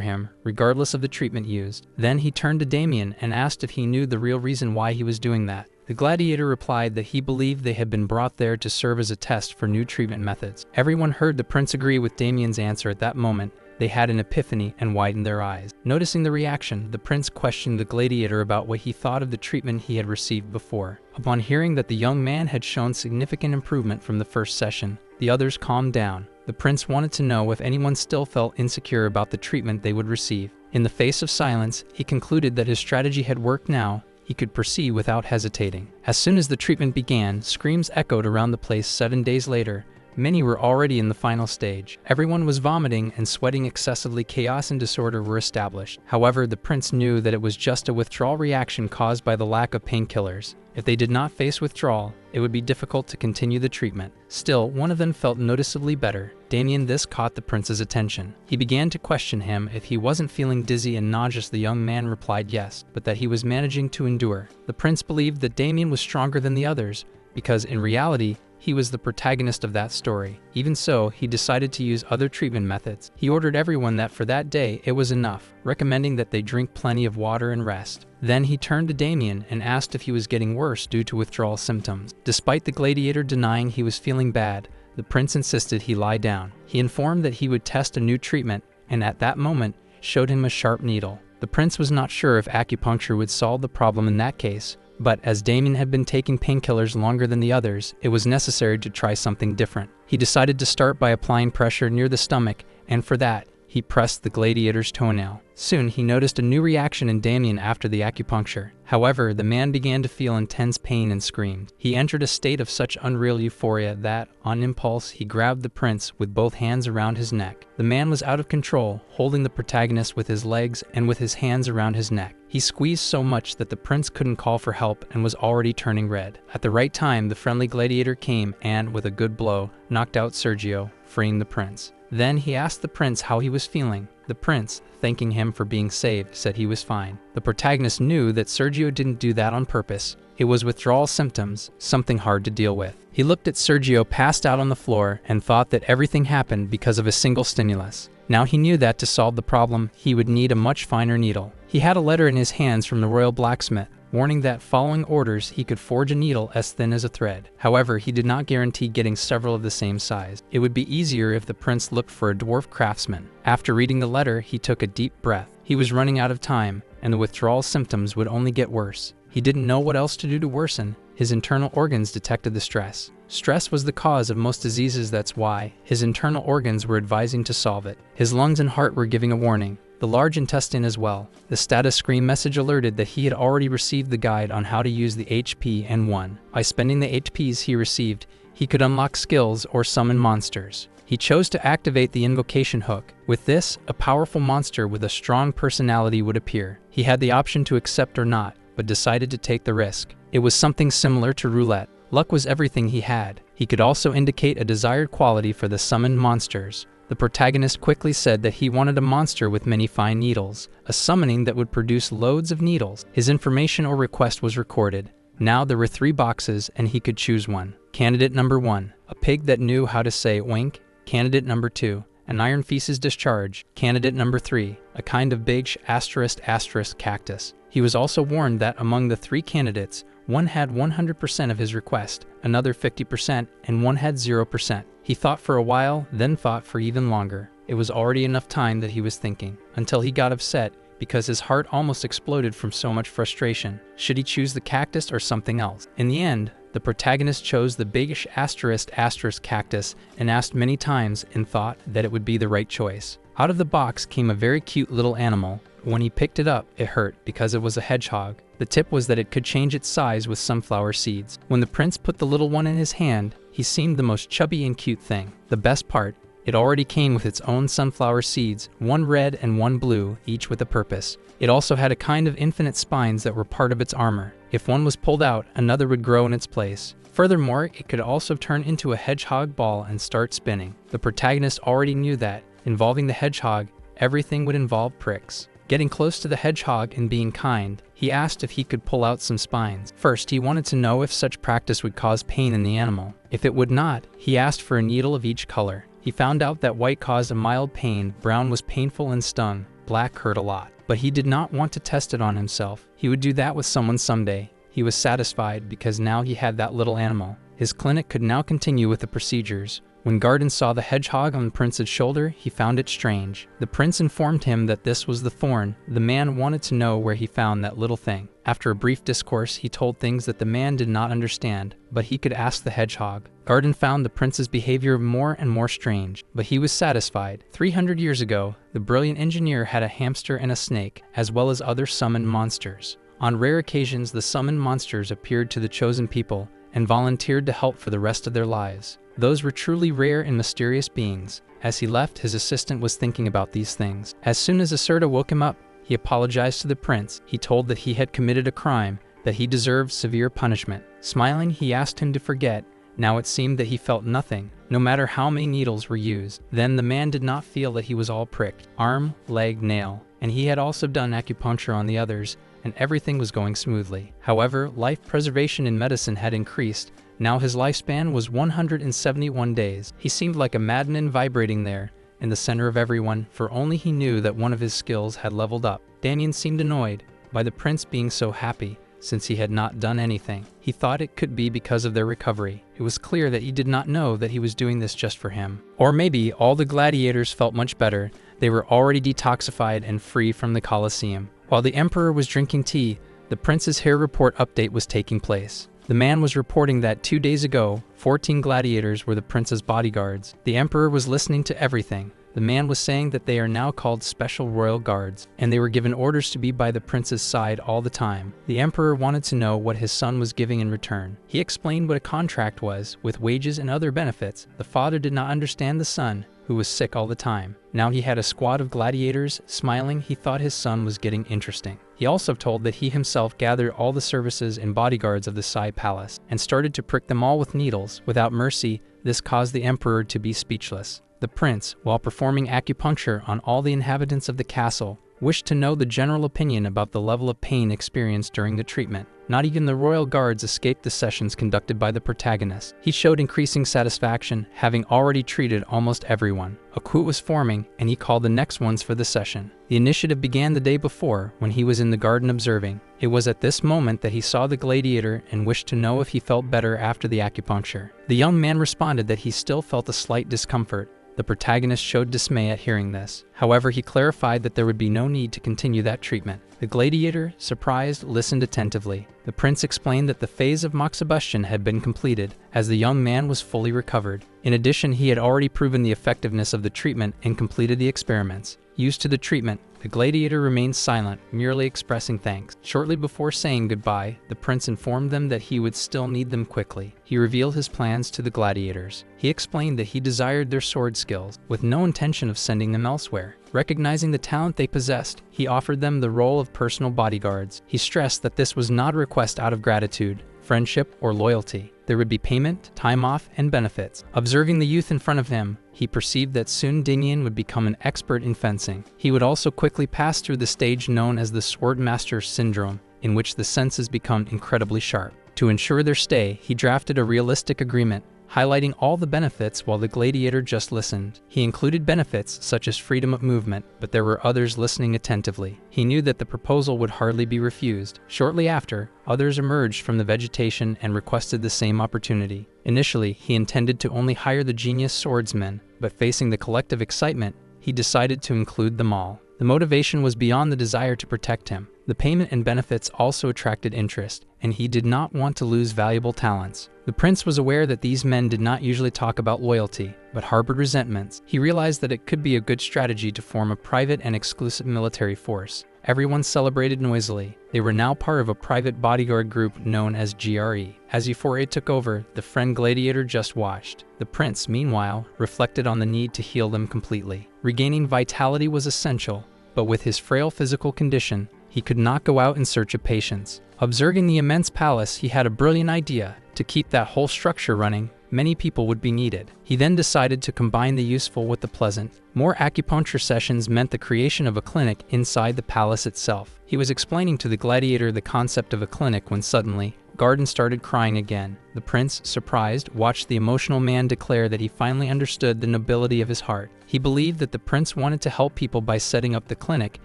him, regardless of the treatment used. Then he turned to Damien and asked if he knew the real reason why he was doing that. The gladiator replied that he believed they had been brought there to serve as a test for new treatment methods. Everyone heard the prince agree with Damien's answer. At that moment, they had an epiphany and widened their eyes. Noticing the reaction, the prince questioned the gladiator about what he thought of the treatment he had received before. Upon hearing that the young man had shown significant improvement from the first session, the others calmed down. The prince wanted to know if anyone still felt insecure about the treatment they would receive. In the face of silence, he concluded that his strategy had worked. Now he could proceed without hesitating. As soon as the treatment began, screams echoed around the place. 7 days later, many were already in the final stage. Everyone was vomiting and sweating excessively. Chaos and disorder were established. However, the prince knew that it was just a withdrawal reaction caused by the lack of painkillers. If they did not face withdrawal, it would be difficult to continue the treatment. Still, one of them felt noticeably better. Damien. This caught the prince's attention. He began to question him if he wasn't feeling dizzy and nauseous. The young man replied yes, but that he was managing to endure. The prince believed that Damien was stronger than the others, because in reality, he was the protagonist of that story. Even so, he decided to use other treatment methods. He ordered everyone that for that day it was enough, recommending that they drink plenty of water and rest. Then he turned to Damien and asked if he was getting worse due to withdrawal symptoms. Despite the gladiator denying he was feeling bad, the prince insisted he lie down. He informed that he would test a new treatment, and at that moment, showed him a sharp needle. The prince was not sure if acupuncture would solve the problem in that case, but as Damien had been taking painkillers longer than the others, it was necessary to try something different. He decided to start by applying pressure near the stomach, and for that, he pressed the gladiator's toenail. Soon, he noticed a new reaction in Damien after the acupuncture. However, the man began to feel intense pain and screamed. He entered a state of such unreal euphoria that, on impulse, he grabbed the prince with both hands around his neck. The man was out of control, holding the protagonist with his legs and with his hands around his neck. He squeezed so much that the prince couldn't call for help and was already turning red. At the right time, the friendly gladiator came and, with a good blow, knocked out Sergio, freeing the prince. Then he asked the prince how he was feeling. The prince, thanking him for being saved, said he was fine. The protagonist knew that Sergio didn't do that on purpose. It was withdrawal symptoms, something hard to deal with. He looked at Sergio passed out on the floor and thought that everything happened because of a single stimulus. Now he knew that to solve the problem, he would need a much finer needle. He had a letter in his hands from the royal blacksmith, warning that following orders he could forge a needle as thin as a thread. However, he did not guarantee getting several of the same size. It would be easier if the prince looked for a dwarf craftsman. After reading the letter, he took a deep breath. He was running out of time, and the withdrawal symptoms would only get worse. He didn't know what else to do to worsen. His internal organs detected the stress. Stress was the cause of most diseases. That's why his internal organs were advising to solve it. His lungs and heart were giving a warning. The large intestine as well. The status screen message alerted that he had already received the guide on how to use the HP N1. By spending the HPs he received, he could unlock skills or summon monsters. He chose to activate the invocation hook. With this, a powerful monster with a strong personality would appear. He had the option to accept or not, but decided to take the risk. It was something similar to roulette. Luck was everything he had. He could also indicate a desired quality for the summoned monsters. The protagonist quickly said that he wanted a monster with many fine needles, a summoning that would produce loads of needles. His information or request was recorded. Now there were 3 boxes and he could choose one. Candidate number 1. A pig that knew how to say oink, candidate number 2. An iron feces discharge, candidate number 3. A kind of big *** cactus. He was also warned that among the 3 candidates, one had 100% of his request, another 50%, and one had 0%. He thought for a while, then thought for even longer. It was already enough time that he was thinking, until he got upset because his heart almost exploded from so much frustration. Should he choose the cactus or something else? In the end, the protagonist chose the big *** cactus and asked many times and thought that it would be the right choice. Out of the box came a very cute little animal. When he picked it up, it hurt because it was a hedgehog. The tip was that it could change its size with sunflower seeds. When the prince put the little one in his hand, he seemed the most chubby and cute thing. The best part, it already came with its own sunflower seeds, one red and one blue, each with a purpose. It also had a kind of infinite spines that were part of its armor. If one was pulled out, another would grow in its place. Furthermore, it could also turn into a hedgehog ball and start spinning. The protagonist already knew that, involving the hedgehog, everything would involve pricks. Getting close to the hedgehog and being kind, he asked if he could pull out some spines. First, he wanted to know if such practice would cause pain in the animal. If it would not, he asked for a needle of each color. He found out that white caused a mild pain, brown was painful and stung, black hurt a lot. But he did not want to test it on himself. He would do that with someone someday. He was satisfied because now he had that little animal. His clinic could now continue with the procedures. When Garden saw the hedgehog on the prince's shoulder, he found it strange. The prince informed him that this was the thorn. The man wanted to know where he found that little thing. After a brief discourse, he told things that the man did not understand, but he could ask the hedgehog. Garden found the prince's behavior more and more strange, but he was satisfied. 300 years ago, the brilliant engineer had a hamster and a snake, as well as other summoned monsters. On rare occasions, the summoned monsters appeared to the chosen people and volunteered to help for the rest of their lives. Those were truly rare and mysterious beings. As he left, his assistant was thinking about these things. As soon as Asura woke him up, he apologized to the prince. He told that he had committed a crime, that he deserved severe punishment. Smiling, he asked him to forget. Now it seemed that he felt nothing, no matter how many needles were used. Then the man did not feel that he was all pricked, arm, leg, nail, and he had also done acupuncture on the others, and everything was going smoothly. However, life preservation in medicine had increased. Now his lifespan was 171 days. He seemed like a madman vibrating there, in the center of everyone, for only he knew that one of his skills had leveled up. Damien seemed annoyed by the prince being so happy, since he had not done anything. He thought it could be because of their recovery. It was clear that he did not know that he was doing this just for him. Or maybe all the gladiators felt much better. They were already detoxified and free from the Colosseum. While the emperor was drinking tea, the prince's hair report update was taking place. The man was reporting that 2 days ago, 14 gladiators were the prince's bodyguards. The emperor was listening to everything. The man was saying that they are now called Special Royal Guards, and they were given orders to be by the prince's side all the time. The emperor wanted to know what his son was giving in return. He explained what a contract was, with wages and other benefits. The father did not understand the son, who was sick all the time. Now he had a squad of gladiators. Smiling, he thought his son was getting interesting. He also told that he himself gathered all the services and bodyguards of the Sai Palace, and started to prick them all with needles, without mercy. This caused the emperor to be speechless. The prince, while performing acupuncture on all the inhabitants of the castle, wished to know the general opinion about the level of pain experienced during the treatment. Not even the royal guards escaped the sessions conducted by the protagonist. He showed increasing satisfaction, having already treated almost everyone. A queue was forming, and he called the next ones for the session. The initiative began the day before, when he was in the garden observing. It was at this moment that he saw the gladiator and wished to know if he felt better after the acupuncture. The young man responded that he still felt a slight discomfort. The protagonist showed dismay at hearing this. However, he clarified that there would be no need to continue that treatment. The gladiator, surprised, listened attentively. The prince explained that the phase of moxibustion had been completed, as the young man was fully recovered. In addition, he had already proven the effectiveness of the treatment and completed the experiments. Used to the treatment, the gladiator remained silent, merely expressing thanks. Shortly before saying goodbye, the prince informed them that he would still need them quickly. He revealed his plans to the gladiators. He explained that he desired their sword skills, with no intention of sending them elsewhere. Recognizing the talent they possessed, he offered them the role of personal bodyguards. He stressed that this was not a request out of gratitude, friendship, or loyalty. There would be payment, time off, and benefits. Observing the youth in front of him, he perceived that soon Damien would become an expert in fencing. He would also quickly pass through the stage known as the Swordmaster Syndrome, in which the senses become incredibly sharp. To ensure their stay, he drafted a realistic agreement. highlighting all the benefits while the gladiator just listened. He included benefits such as freedom of movement, but there were others listening attentively. He knew that the proposal would hardly be refused. Shortly after, others emerged from the vegetation and requested the same opportunity. Initially, he intended to only hire the genius swordsmen, but facing the collective excitement, he decided to include them all. The motivation was beyond the desire to protect him. The payment and benefits also attracted interest, and he did not want to lose valuable talents. The prince was aware that these men did not usually talk about loyalty, but harbored resentments. He realized that it could be a good strategy to form a private and exclusive military force. Everyone celebrated noisily. They were now part of a private bodyguard group known as GRE. As Euphoria took over, the friend gladiator just watched. The prince, meanwhile, reflected on the need to heal them completely. Regaining vitality was essential, but with his frail physical condition, he could not go out in search of patients. Observing the immense palace, he had a brilliant idea. To keep that whole structure running, many people would be needed. He then decided to combine the useful with the pleasant. More acupuncture sessions meant the creation of a clinic inside the palace itself. He was explaining to the gladiator the concept of a clinic when suddenly, Garden started crying again. The prince, surprised, watched the emotional man declare that he finally understood the nobility of his heart. He believed that the prince wanted to help people by setting up the clinic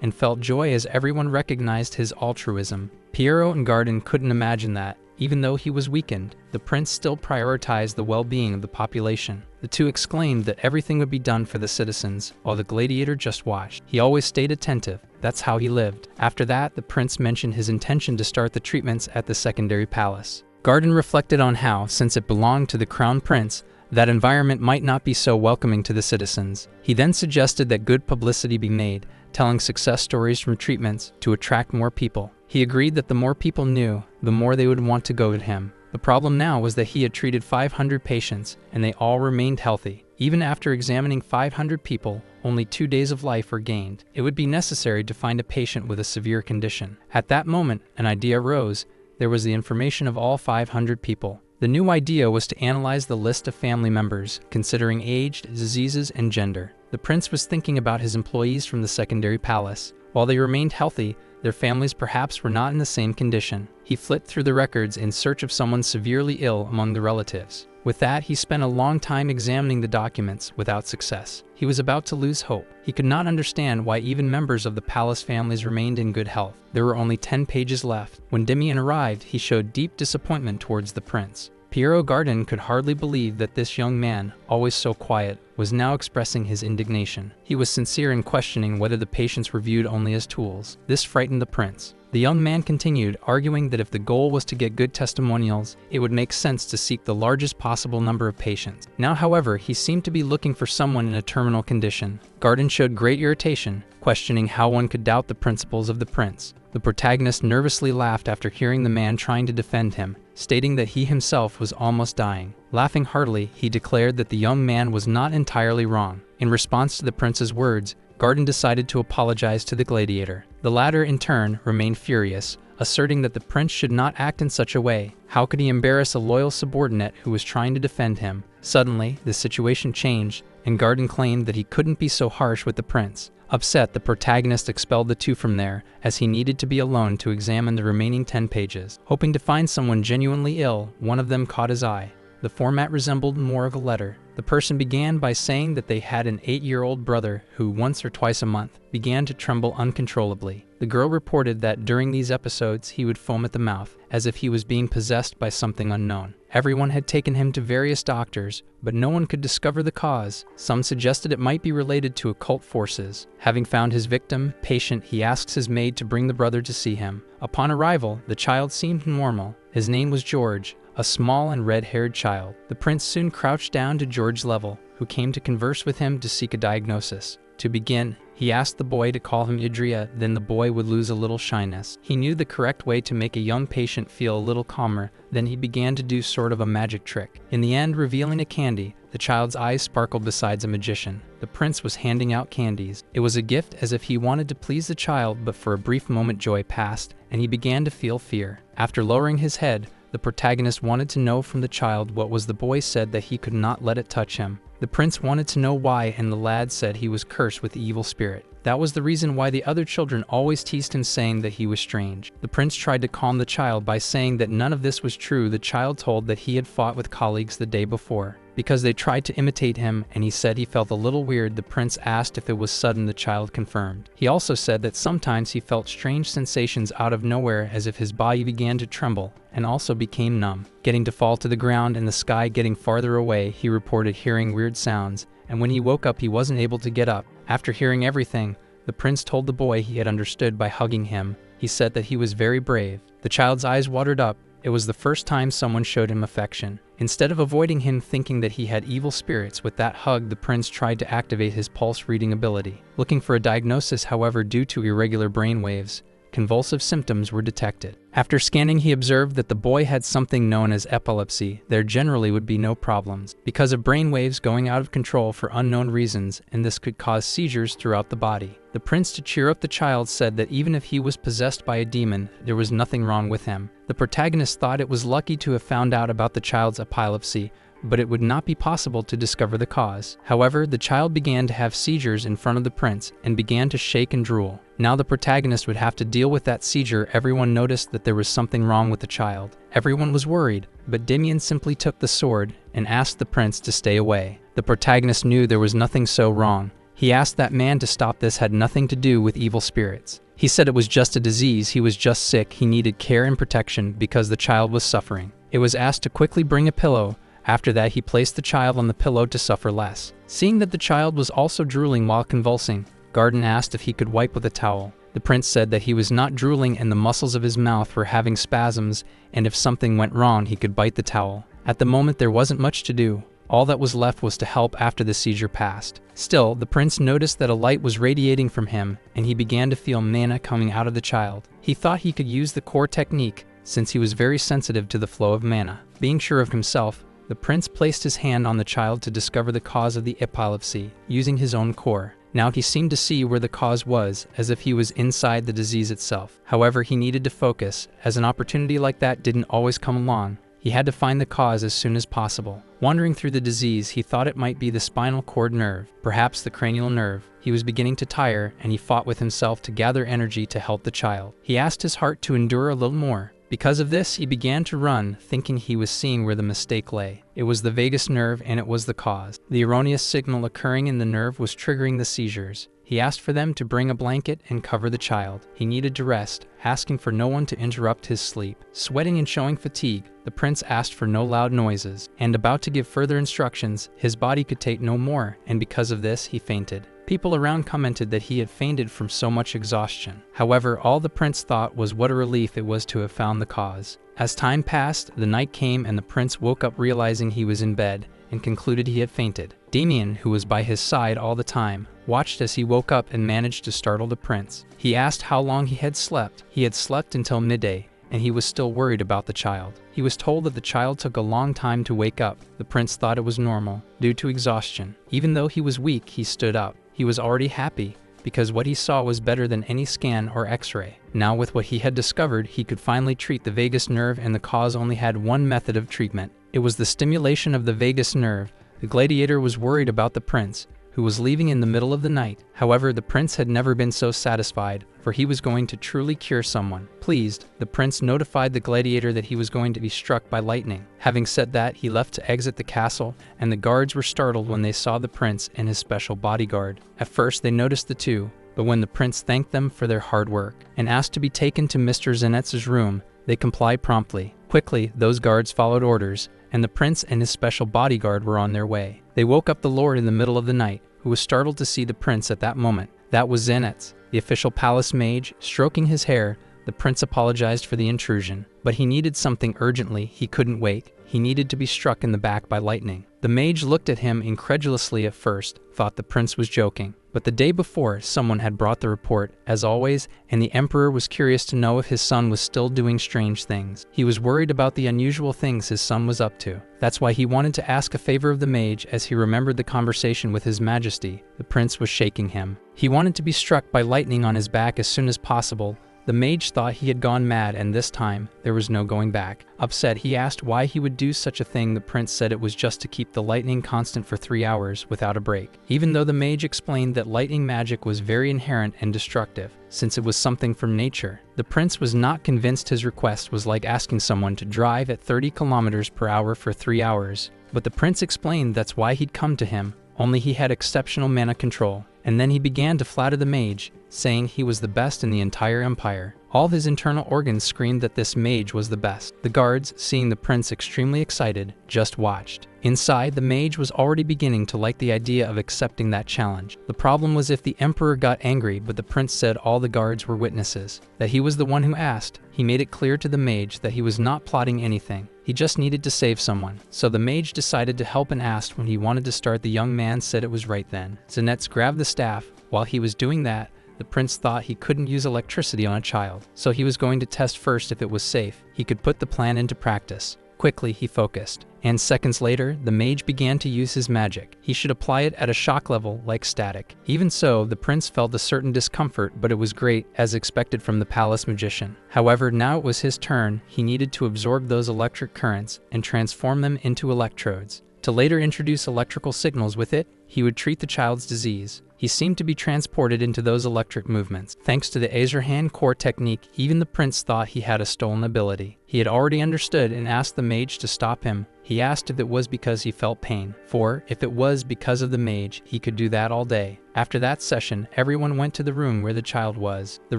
and felt joy as everyone recognized his altruism. Piero and Garden couldn't imagine that. Even though he was weakened, the prince still prioritized the well-being of the population. The two exclaimed that everything would be done for the citizens, while the gladiator just watched. He always stayed attentive. That's how he lived. After that, the prince mentioned his intention to start the treatments at the secondary palace. Garden reflected on how, since it belonged to the crown prince, that environment might not be so welcoming to the citizens. He then suggested that good publicity be made, telling success stories from treatments to attract more people. He agreed that the more people knew, the more they would want to go to him. The problem now was that he had treated 500 patients, and they all remained healthy. Even after examining 500 people, only 2 days of life were gained. It would be necessary to find a patient with a severe condition. At that moment, an idea arose. There was the information of all 500 people. The new idea was to analyze the list of family members, considering age, diseases, and gender. The prince was thinking about his employees from the secondary palace. While they remained healthy, their families perhaps were not in the same condition. He flipped through the records in search of someone severely ill among the relatives. With that, he spent a long time examining the documents without success. He was about to lose hope. He could not understand why even members of the palace families remained in good health. There were only 10 pages left. When Demian arrived, he showed deep disappointment towards the prince. Piero Garden could hardly believe that this young man, always so quiet, was now expressing his indignation. He was sincere in questioning whether the patients were viewed only as tools. This frightened the prince. The young man continued, arguing that if the goal was to get good testimonials, it would make sense to seek the largest possible number of patients. Now, however, he seemed to be looking for someone in a terminal condition. Garden showed great irritation, questioning how one could doubt the principles of the prince. The protagonist nervously laughed after hearing the man trying to defend him, stating that he himself was almost dying. Laughing heartily, he declared that the young man was not entirely wrong. In response to the prince's words, Garden decided to apologize to the gladiator. The latter, in turn, remained furious, asserting that the prince should not act in such a way. How could he embarrass a loyal subordinate who was trying to defend him? Suddenly, the situation changed, and Garden claimed that he couldn't be so harsh with the prince. Upset, the protagonist expelled the two from there, as he needed to be alone to examine the remaining 10 pages. Hoping to find someone genuinely ill, one of them caught his eye. The format resembled more of a letter. The person began by saying that they had an 8-year-old brother who, once or twice a month, began to tremble uncontrollably. The girl reported that during these episodes he would foam at the mouth, as if he was being possessed by something unknown. Everyone had taken him to various doctors, but no one could discover the cause. Some suggested it might be related to occult forces. Having found his victim, patient, he asks his maid to bring the brother to see him. Upon arrival, the child seemed normal. His name was George, a small and red-haired child. The prince soon crouched down to George's level, who came to converse with him to seek a diagnosis. To begin, he asked the boy to call him Idria, then the boy would lose a little shyness. He knew the correct way to make a young patient feel a little calmer, then he began to do sort of a magic trick. In the end, revealing a candy, the child's eyes sparkled besides a magician. The prince was handing out candies. It was a gift as if he wanted to please the child, but for a brief moment joy passed, and he began to feel fear. After lowering his head, The protagonist wanted to know from the child what was the boy said that he could not let it touch him. The prince wanted to know why, and the lad said he was cursed with the evil spirit. That was the reason why the other children always teased him, saying that he was strange. The prince tried to calm the child by saying that none of this was true. The child told that he had fought with colleagues the day before because they tried to imitate him, and he said he felt a little weird. The prince asked if it was sudden. The child confirmed. He also said that sometimes he felt strange sensations out of nowhere, as if his body began to tremble and also became numb, getting to fall to the ground and the sky getting farther away. He reported hearing weird sounds, and when he woke up he wasn't able to get up. After hearing everything, the prince told the boy he had understood by hugging him. He said that he was very brave. The child's eyes watered up. It was the first time someone showed him affection. Instead of avoiding him thinking that he had evil spirits, with that hug the prince tried to activate his pulse reading ability. Looking for a diagnosis, however, due to irregular brain waves, convulsive symptoms were detected. After scanning, he observed that the boy had something known as epilepsy. There generally would be no problems because of brain waves going out of control for unknown reasons, and this could cause seizures throughout the body. The prince, to cheer up the child, said that even if he was possessed by a demon, there was nothing wrong with him. The protagonist thought it was lucky to have found out about the child's epilepsy, but it would not be possible to discover the cause. However, the child began to have seizures in front of the prince and began to shake and drool. Now the protagonist would have to deal with that seizure. Everyone noticed that there was something wrong with the child. Everyone was worried, but Damien simply took the sword and asked the prince to stay away. The protagonist knew there was nothing so wrong. He asked that man to stop. This had nothing to do with evil spirits. He said it was just a disease. He was just sick. He needed care and protection because the child was suffering. It was asked to quickly bring a pillow. After that, he placed the child on the pillow to suffer less. Seeing that the child was also drooling while convulsing, Garden asked if he could wipe with a towel. The prince said that he was not drooling and the muscles of his mouth were having spasms, and if something went wrong he could bite the towel. At the moment there wasn't much to do. All that was left was to help after the seizure passed. Still, the prince noticed that a light was radiating from him, and he began to feel mana coming out of the child. He thought he could use the core technique, since he was very sensitive to the flow of mana. Being sure of himself, the prince placed his hand on the child to discover the cause of the epilepsy, using his own core. Now he seemed to see where the cause was, as if he was inside the disease itself. However, he needed to focus, as an opportunity like that didn't always come along. He had to find the cause as soon as possible. Wandering through the disease, he thought it might be the spinal cord nerve, perhaps the cranial nerve. He was beginning to tire, and he fought with himself to gather energy to help the child. He asked his heart to endure a little more. Because of this, he began to run, thinking he was seeing where the mistake lay. It was the vagus nerve, and it was the cause. The erroneous signal occurring in the nerve was triggering the seizures. He asked for them to bring a blanket and cover the child. He needed to rest, asking for no one to interrupt his sleep. Sweating and showing fatigue, the prince asked for no loud noises, and about to give further instructions, his body could take no more, and because of this, he fainted. People around commented that he had fainted from so much exhaustion. However, all the prince thought was what a relief it was to have found the cause. As time passed, the night came and the prince woke up realizing he was in bed and concluded he had fainted. Damien, who was by his side all the time, watched as he woke up and managed to startle the prince. He asked how long he had slept. He had slept until midday, and he was still worried about the child. He was told that the child took a long time to wake up. The prince thought it was normal, due to exhaustion. Even though he was weak, he stood up. He was already happy, because what he saw was better than any scan or x-ray. Now with what he had discovered, he could finally treat the vagus nerve, and the cause only had one method of treatment. It was the stimulation of the vagus nerve. The gladiator was worried about the prince, who was leaving in the middle of the night. However, the prince had never been so satisfied, for he was going to truly cure someone. Pleased, the prince notified the gladiator that he was going to be struck by lightning. Having said that, he left to exit the castle, and the guards were startled when they saw the prince and his special bodyguard. At first, they noticed the two, but when the prince thanked them for their hard work and asked to be taken to Mr. Zennetz's room, they complied promptly. Quickly, those guards followed orders, and the prince and his special bodyguard were on their way. They woke up the lord in the middle of the night, who was startled to see the prince at that moment. That was Zennetz, the official palace mage. Stroking his hair, the prince apologized for the intrusion, but he needed something urgently. He couldn't wait. He needed to be struck in the back by lightning. The mage looked at him incredulously at first, thought the prince was joking. But the day before, someone had brought the report, as always, and the emperor was curious to know if his son was still doing strange things. He was worried about the unusual things his son was up to. That's why he wanted to ask a favor of the mage, as he remembered the conversation with his majesty. The prince was shaking him. He wanted to be struck by lightning on his back as soon as possible, The mage thought he had gone mad, and this time, there was no going back. Upset, he asked why he would do such a thing. The prince said it was just to keep the lightning constant for 3 hours without a break. Even though the mage explained that lightning magic was very inherent and destructive, since it was something from nature, the prince was not convinced. His request was like asking someone to drive at 30 kilometers per hour for 3 hours. But the prince explained that's why he'd come to him, only he had exceptional mana control. And then he began to flatter the mage, saying he was the best in the entire empire. All his internal organs screamed that this mage was the best. The guards, seeing the prince extremely excited, just watched. Inside, the mage was already beginning to like the idea of accepting that challenge. The problem was if the emperor got angry, but the prince said all the guards were witnesses, that he was the one who asked. He made it clear to the mage that he was not plotting anything. He just needed to save someone. So the mage decided to help and asked when he wanted to start. The young man said it was right then. Zanetz grabbed the staff. While he was doing that, the prince thought he couldn't use electricity on a child, so he was going to test first if it was safe. He could put the plan into practice. Quickly, he focused, and seconds later, the mage began to use his magic. He should apply it at a shock level, like static. Even so, the prince felt a certain discomfort, but it was great, as expected from the palace magician. However, now it was his turn. He needed to absorb those electric currents and transform them into electrodes. To later introduce electrical signals with it, he would treat the child's disease. He seemed to be transported into those electric movements. Thanks to the Azerhand core technique, even the prince thought he had a stolen ability. He had already understood and asked the mage to stop him. He asked if it was because he felt pain, for if it was because of the mage, he could do that all day. After that session, everyone went to the room where the child was. The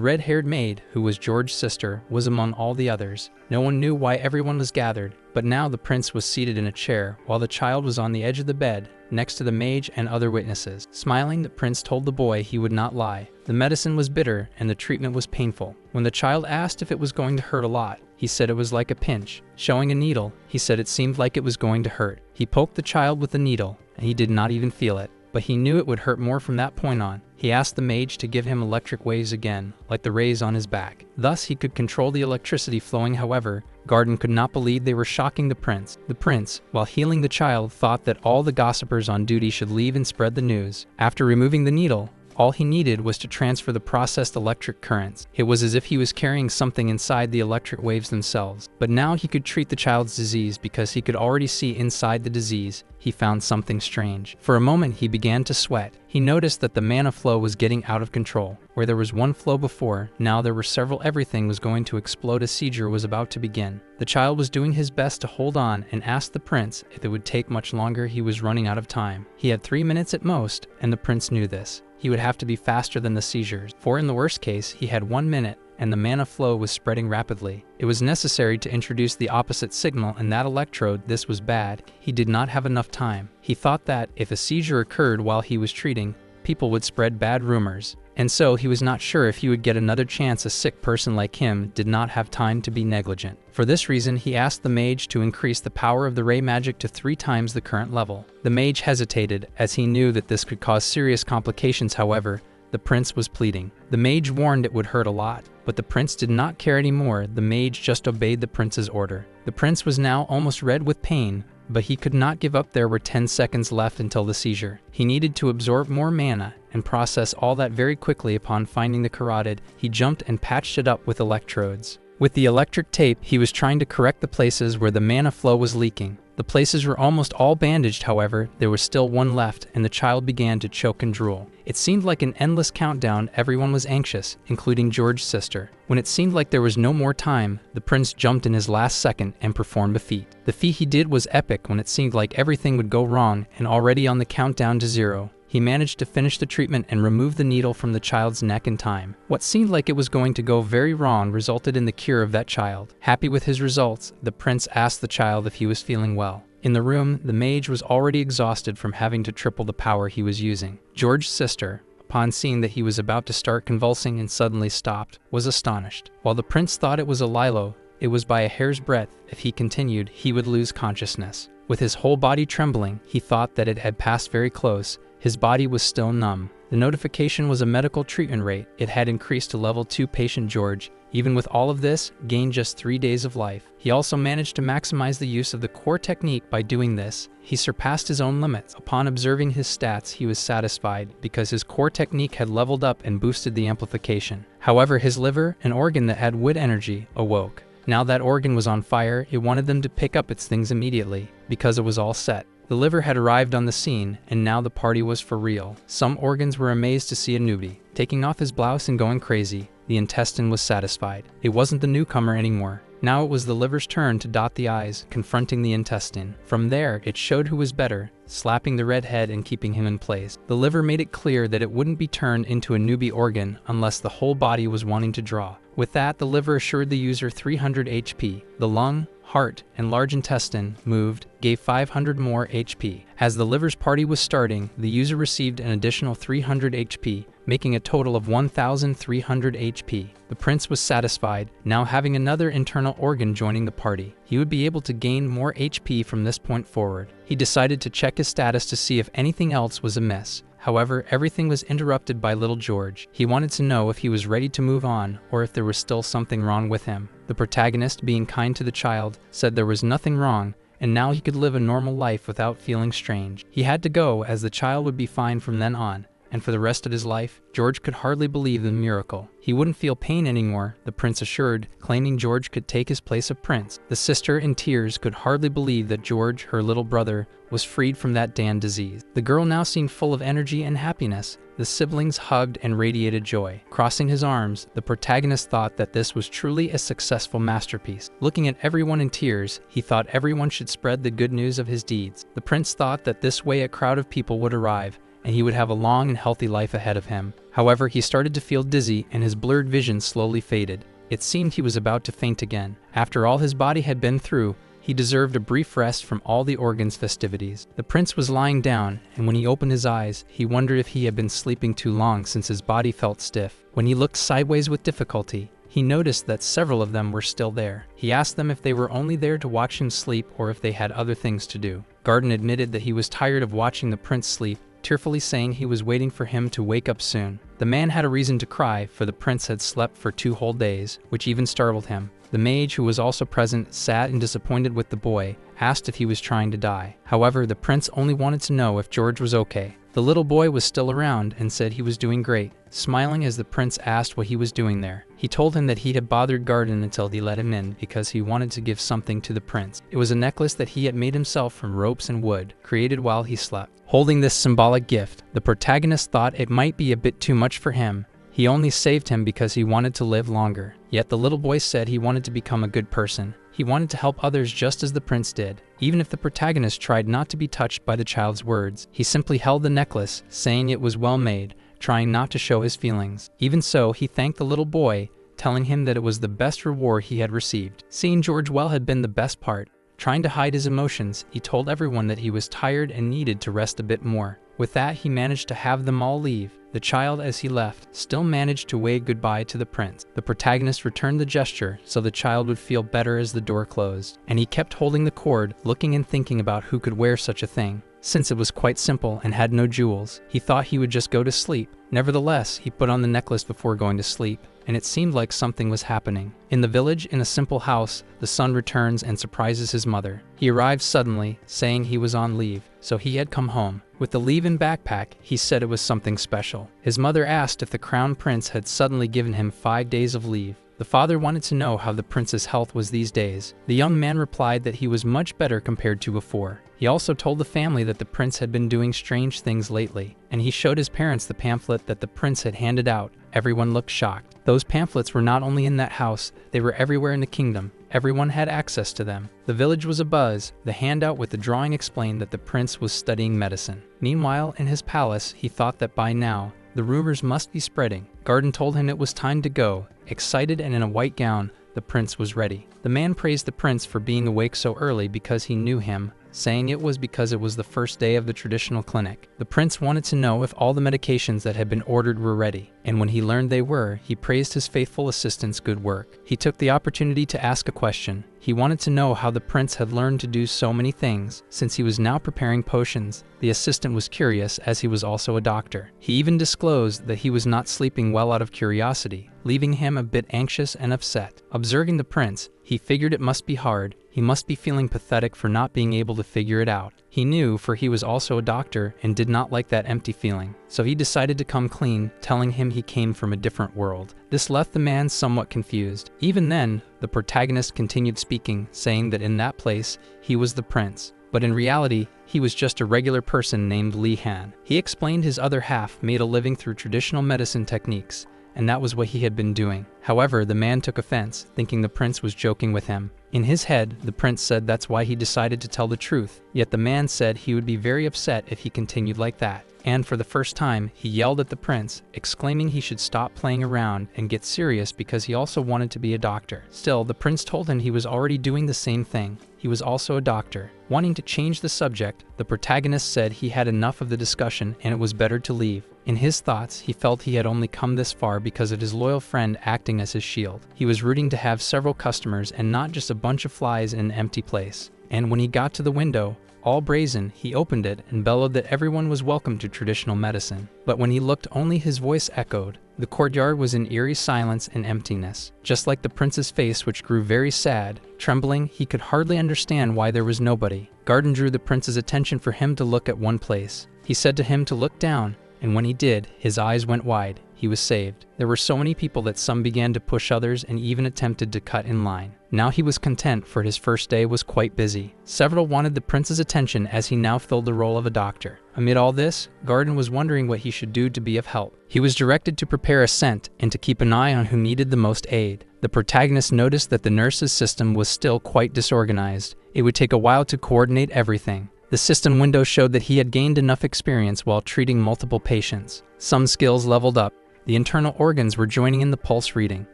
red-haired maid, who was George's sister, was among all the others. No one knew why everyone was gathered, but now the prince was seated in a chair, while the child was on the edge of the bed, next to the mage and other witnesses. Smiling, the prince told the boy he would not lie. The medicine was bitter and the treatment was painful. When the child asked if it was going to hurt a lot, he said it was like a pinch. Showing a needle, he said it seemed like it was going to hurt. He poked the child with the needle, and he did not even feel it, but he knew it would hurt more from that point on. He asked the mage to give him electric waves again, like the rays on his back. Thus, he could control the electricity flowing. However, Garden could not believe they were shocking the prince. The prince, while healing the child, thought that all the gossipers on duty should leave and spread the news. After removing the needle, all he needed was to transfer the processed electric currents. It was as if he was carrying something inside the electric waves themselves. But now he could treat the child's disease because he could already see inside the disease. He found something strange. For a moment, he began to sweat. He noticed that the mana flow was getting out of control. Where there was one flow before, now there were several. Everything was going to explode. A seizure was about to begin. The child was doing his best to hold on and asked the prince if it would take much longer. He was running out of time. He had 3 minutes at most, and the prince knew this. He would have to be faster than the seizures, for in the worst case, he had 1 minute, and the mana flow was spreading rapidly. It was necessary to introduce the opposite signal in that electrode. This was bad. He did not have enough time. He thought that if a seizure occurred while he was treating, people would spread bad rumors. And so he was not sure if he would get another chance. A sick person like him did not have time to be negligent. For this reason, he asked the mage to increase the power of the ray magic to 3 times the current level. The mage hesitated, as he knew that this could cause serious complications. However, the prince was pleading. The mage warned it would hurt a lot, but the prince did not care anymore. The mage just obeyed the prince's order. The prince was now almost red with pain, but he could not give up. There were 10 seconds left until the seizure. He needed to absorb more mana and process all that very quickly. Upon finding the carotid, he jumped and patched it up with electrodes. With the electric tape, he was trying to correct the places where the mana flow was leaking. The places were almost all bandaged. However, there was still one left, and the child began to choke and drool. It seemed like an endless countdown. Everyone was anxious, including George's sister. When it seemed like there was no more time, the prince jumped in his last second and performed a feat. The feat he did was epic. When it seemed like everything would go wrong, and already on the countdown to 0, he managed to finish the treatment and remove the needle from the child's neck in time. What seemed like it was going to go very wrong resulted in the cure of that child. Happy with his results, the prince asked the child if he was feeling well. In the room, the mage was already exhausted from having to triple the power he was using. George's sister, upon seeing that he was about to start convulsing and suddenly stopped, was astonished. While the prince thought it was a Lilo, it was by a hair's breadth. If he continued, he would lose consciousness. With his whole body trembling, he thought that it had passed very close. His body was still numb. The notification was a medical treatment rate. It had increased to level 2. Patient George, even with all of this, gained just 3 days of life. He also managed to maximize the use of the core technique. By doing this, he surpassed his own limits. Upon observing his stats, he was satisfied because his core technique had leveled up and boosted the amplification. However, his liver, an organ that had wood energy, awoke. Now that organ was on fire, it wanted them to pick up its things immediately, because it was all set. The liver had arrived on the scene, and now the party was for real. Some organs were amazed to see a newbie taking off his blouse and going crazy. The intestine was satisfied. It wasn't the newcomer anymore. Now it was the liver's turn to dot the I's, confronting the intestine. From there, it showed who was better, slapping the red head and keeping him in place. The liver made it clear that it wouldn't be turned into a newbie organ unless the whole body was wanting to draw. With that, the liver assured the user 300 HP. The lung, heart, and large intestine moved, gave 500 more HP. As the liver's party was starting, the user received an additional 300 HP, making a total of 1,300 HP. The prince was satisfied, now having another internal organ joining the party. He would be able to gain more HP from this point forward. He decided to check his status to see if anything else was amiss. However, everything was interrupted by little George. He wanted to know if he was ready to move on or if there was still something wrong with him. The protagonist, being kind to the child, said there was nothing wrong, and now he could live a normal life without feeling strange. He had to go, as the child would be fine from then on. And for the rest of his life, George could hardly believe the miracle. He wouldn't feel pain anymore, the prince assured, claiming George could take his place of prince. The sister, in tears, could hardly believe that George, her little brother, was freed from that damn disease. The girl now seemed full of energy and happiness. The siblings hugged and radiated joy. Crossing his arms, the protagonist thought that this was truly a successful masterpiece. Looking at everyone in tears, he thought everyone should spread the good news of his deeds. The prince thought that this way a crowd of people would arrive, and he would have a long and healthy life ahead of him. However, he started to feel dizzy and his blurred vision slowly faded. It seemed he was about to faint again. After all his body had been through, he deserved a brief rest from all the organs' festivities. The prince was lying down, and when he opened his eyes, he wondered if he had been sleeping too long since his body felt stiff. When he looked sideways with difficulty, he noticed that several of them were still there. He asked them if they were only there to watch him sleep or if they had other things to do. Garden admitted that he was tired of watching the prince sleep, tearfully saying he was waiting for him to wake up soon. The man had a reason to cry, for the prince had slept for 2 whole days, which even startled him. The mage, who was also present, sad and disappointed with the boy, asked if he was trying to die. However, the prince only wanted to know if George was okay. The little boy was still around and said he was doing great, smiling as the prince asked what he was doing there. He told him that he had bothered Garden until he let him in because he wanted to give something to the prince. It was a necklace that he had made himself from ropes and wood, created while he slept. Holding this symbolic gift, the protagonist thought it might be a bit too much for him. He only saved him because he wanted to live longer. Yet the little boy said he wanted to become a good person. He wanted to help others just as the prince did. Even if the protagonist tried not to be touched by the child's words, he simply held the necklace, saying it was well made, trying not to show his feelings. Even so, he thanked the little boy, telling him that it was the best reward he had received. Seeing George well had been the best part. Trying to hide his emotions, he told everyone that he was tired and needed to rest a bit more. With that, he managed to have them all leave. The child, as he left, still managed to wave goodbye to the prince. The protagonist returned the gesture so the child would feel better as the door closed, and he kept holding the cord, looking and thinking about who could wear such a thing. Since it was quite simple and had no jewels, he thought he would just go to sleep. Nevertheless, he put on the necklace before going to sleep, and it seemed like something was happening. In the village, in a simple house, the son returns and surprises his mother. He arrived suddenly, saying he was on leave, so he had come home. With the leave-in backpack, he said it was something special. His mother asked if the crown prince had suddenly given him 5 days of leave. The father wanted to know how the prince's health was these days. The young man replied that he was much better compared to before. He also told the family that the prince had been doing strange things lately, and he showed his parents the pamphlet that the prince had handed out. Everyone looked shocked. Those pamphlets were not only in that house, they were everywhere in the kingdom. Everyone had access to them. The village was abuzz. The handout with the drawing explained that the prince was studying medicine. Meanwhile, in his palace, he thought that by now, the rumors must be spreading. Garden told him it was time to go. Excited and in a white gown, the prince was ready. The man praised the prince for being awake so early because he knew him, saying it was because it was the first day of the traditional clinic. The prince wanted to know if all the medications that had been ordered were ready. and when he learned they were, he praised his faithful assistant's good work. He took the opportunity to ask a question. He wanted to know how the prince had learned to do so many things, since he was now preparing potions. The assistant was curious, as he was also a doctor. He even disclosed that he was not sleeping well out of curiosity, leaving him a bit anxious and upset. Observing the prince, he figured it must be hard. He must be feeling pathetic for not being able to figure it out. He knew, for he was also a doctor and did not like that empty feeling. So he decided to come clean, telling him he came from a different world. This left the man somewhat confused. Even then, the protagonist continued speaking, saying that in that place, he was the prince. But in reality, he was just a regular person named Li Han. He explained his other half made a living through traditional medicine techniques, and that was what he had been doing. However, the man took offense, thinking the prince was joking with him. In his head, the prince said that's why he decided to tell the truth, yet the man said he would be very upset if he continued like that. And for the first time, he yelled at the prince, exclaiming he should stop playing around and get serious because he also wanted to be a doctor. Still, the prince told him he was already doing the same thing. He was also a doctor. Wanting to change the subject, the protagonist said he had enough of the discussion and it was better to leave. In his thoughts, he felt he had only come this far because of his loyal friend acting as his shield. He was rooting to have several customers and not just a bunch of flies in an empty place. And when he got to the window, all brazen, he opened it and bellowed that everyone was welcome to traditional medicine. But when he looked, only his voice echoed. The courtyard was in eerie silence and emptiness, just like the prince's face, which grew very sad. Trembling, he could hardly understand why there was nobody. Garden drew the prince's attention for him to look at one place. He said to him to look down, and when he did, his eyes went wide. He was saved. There were so many people that some began to push others and even attempted to cut in line. Now he was content, for his first day was quite busy. Several wanted the prince's attention as he now filled the role of a doctor. Amid all this, Garden was wondering what he should do to be of help. He was directed to prepare a scent and to keep an eye on who needed the most aid. The protagonist noticed that the nurse's system was still quite disorganized. It would take a while to coordinate everything. The system window showed that he had gained enough experience while treating multiple patients. Some skills leveled up. The internal organs were joining in the pulse reading,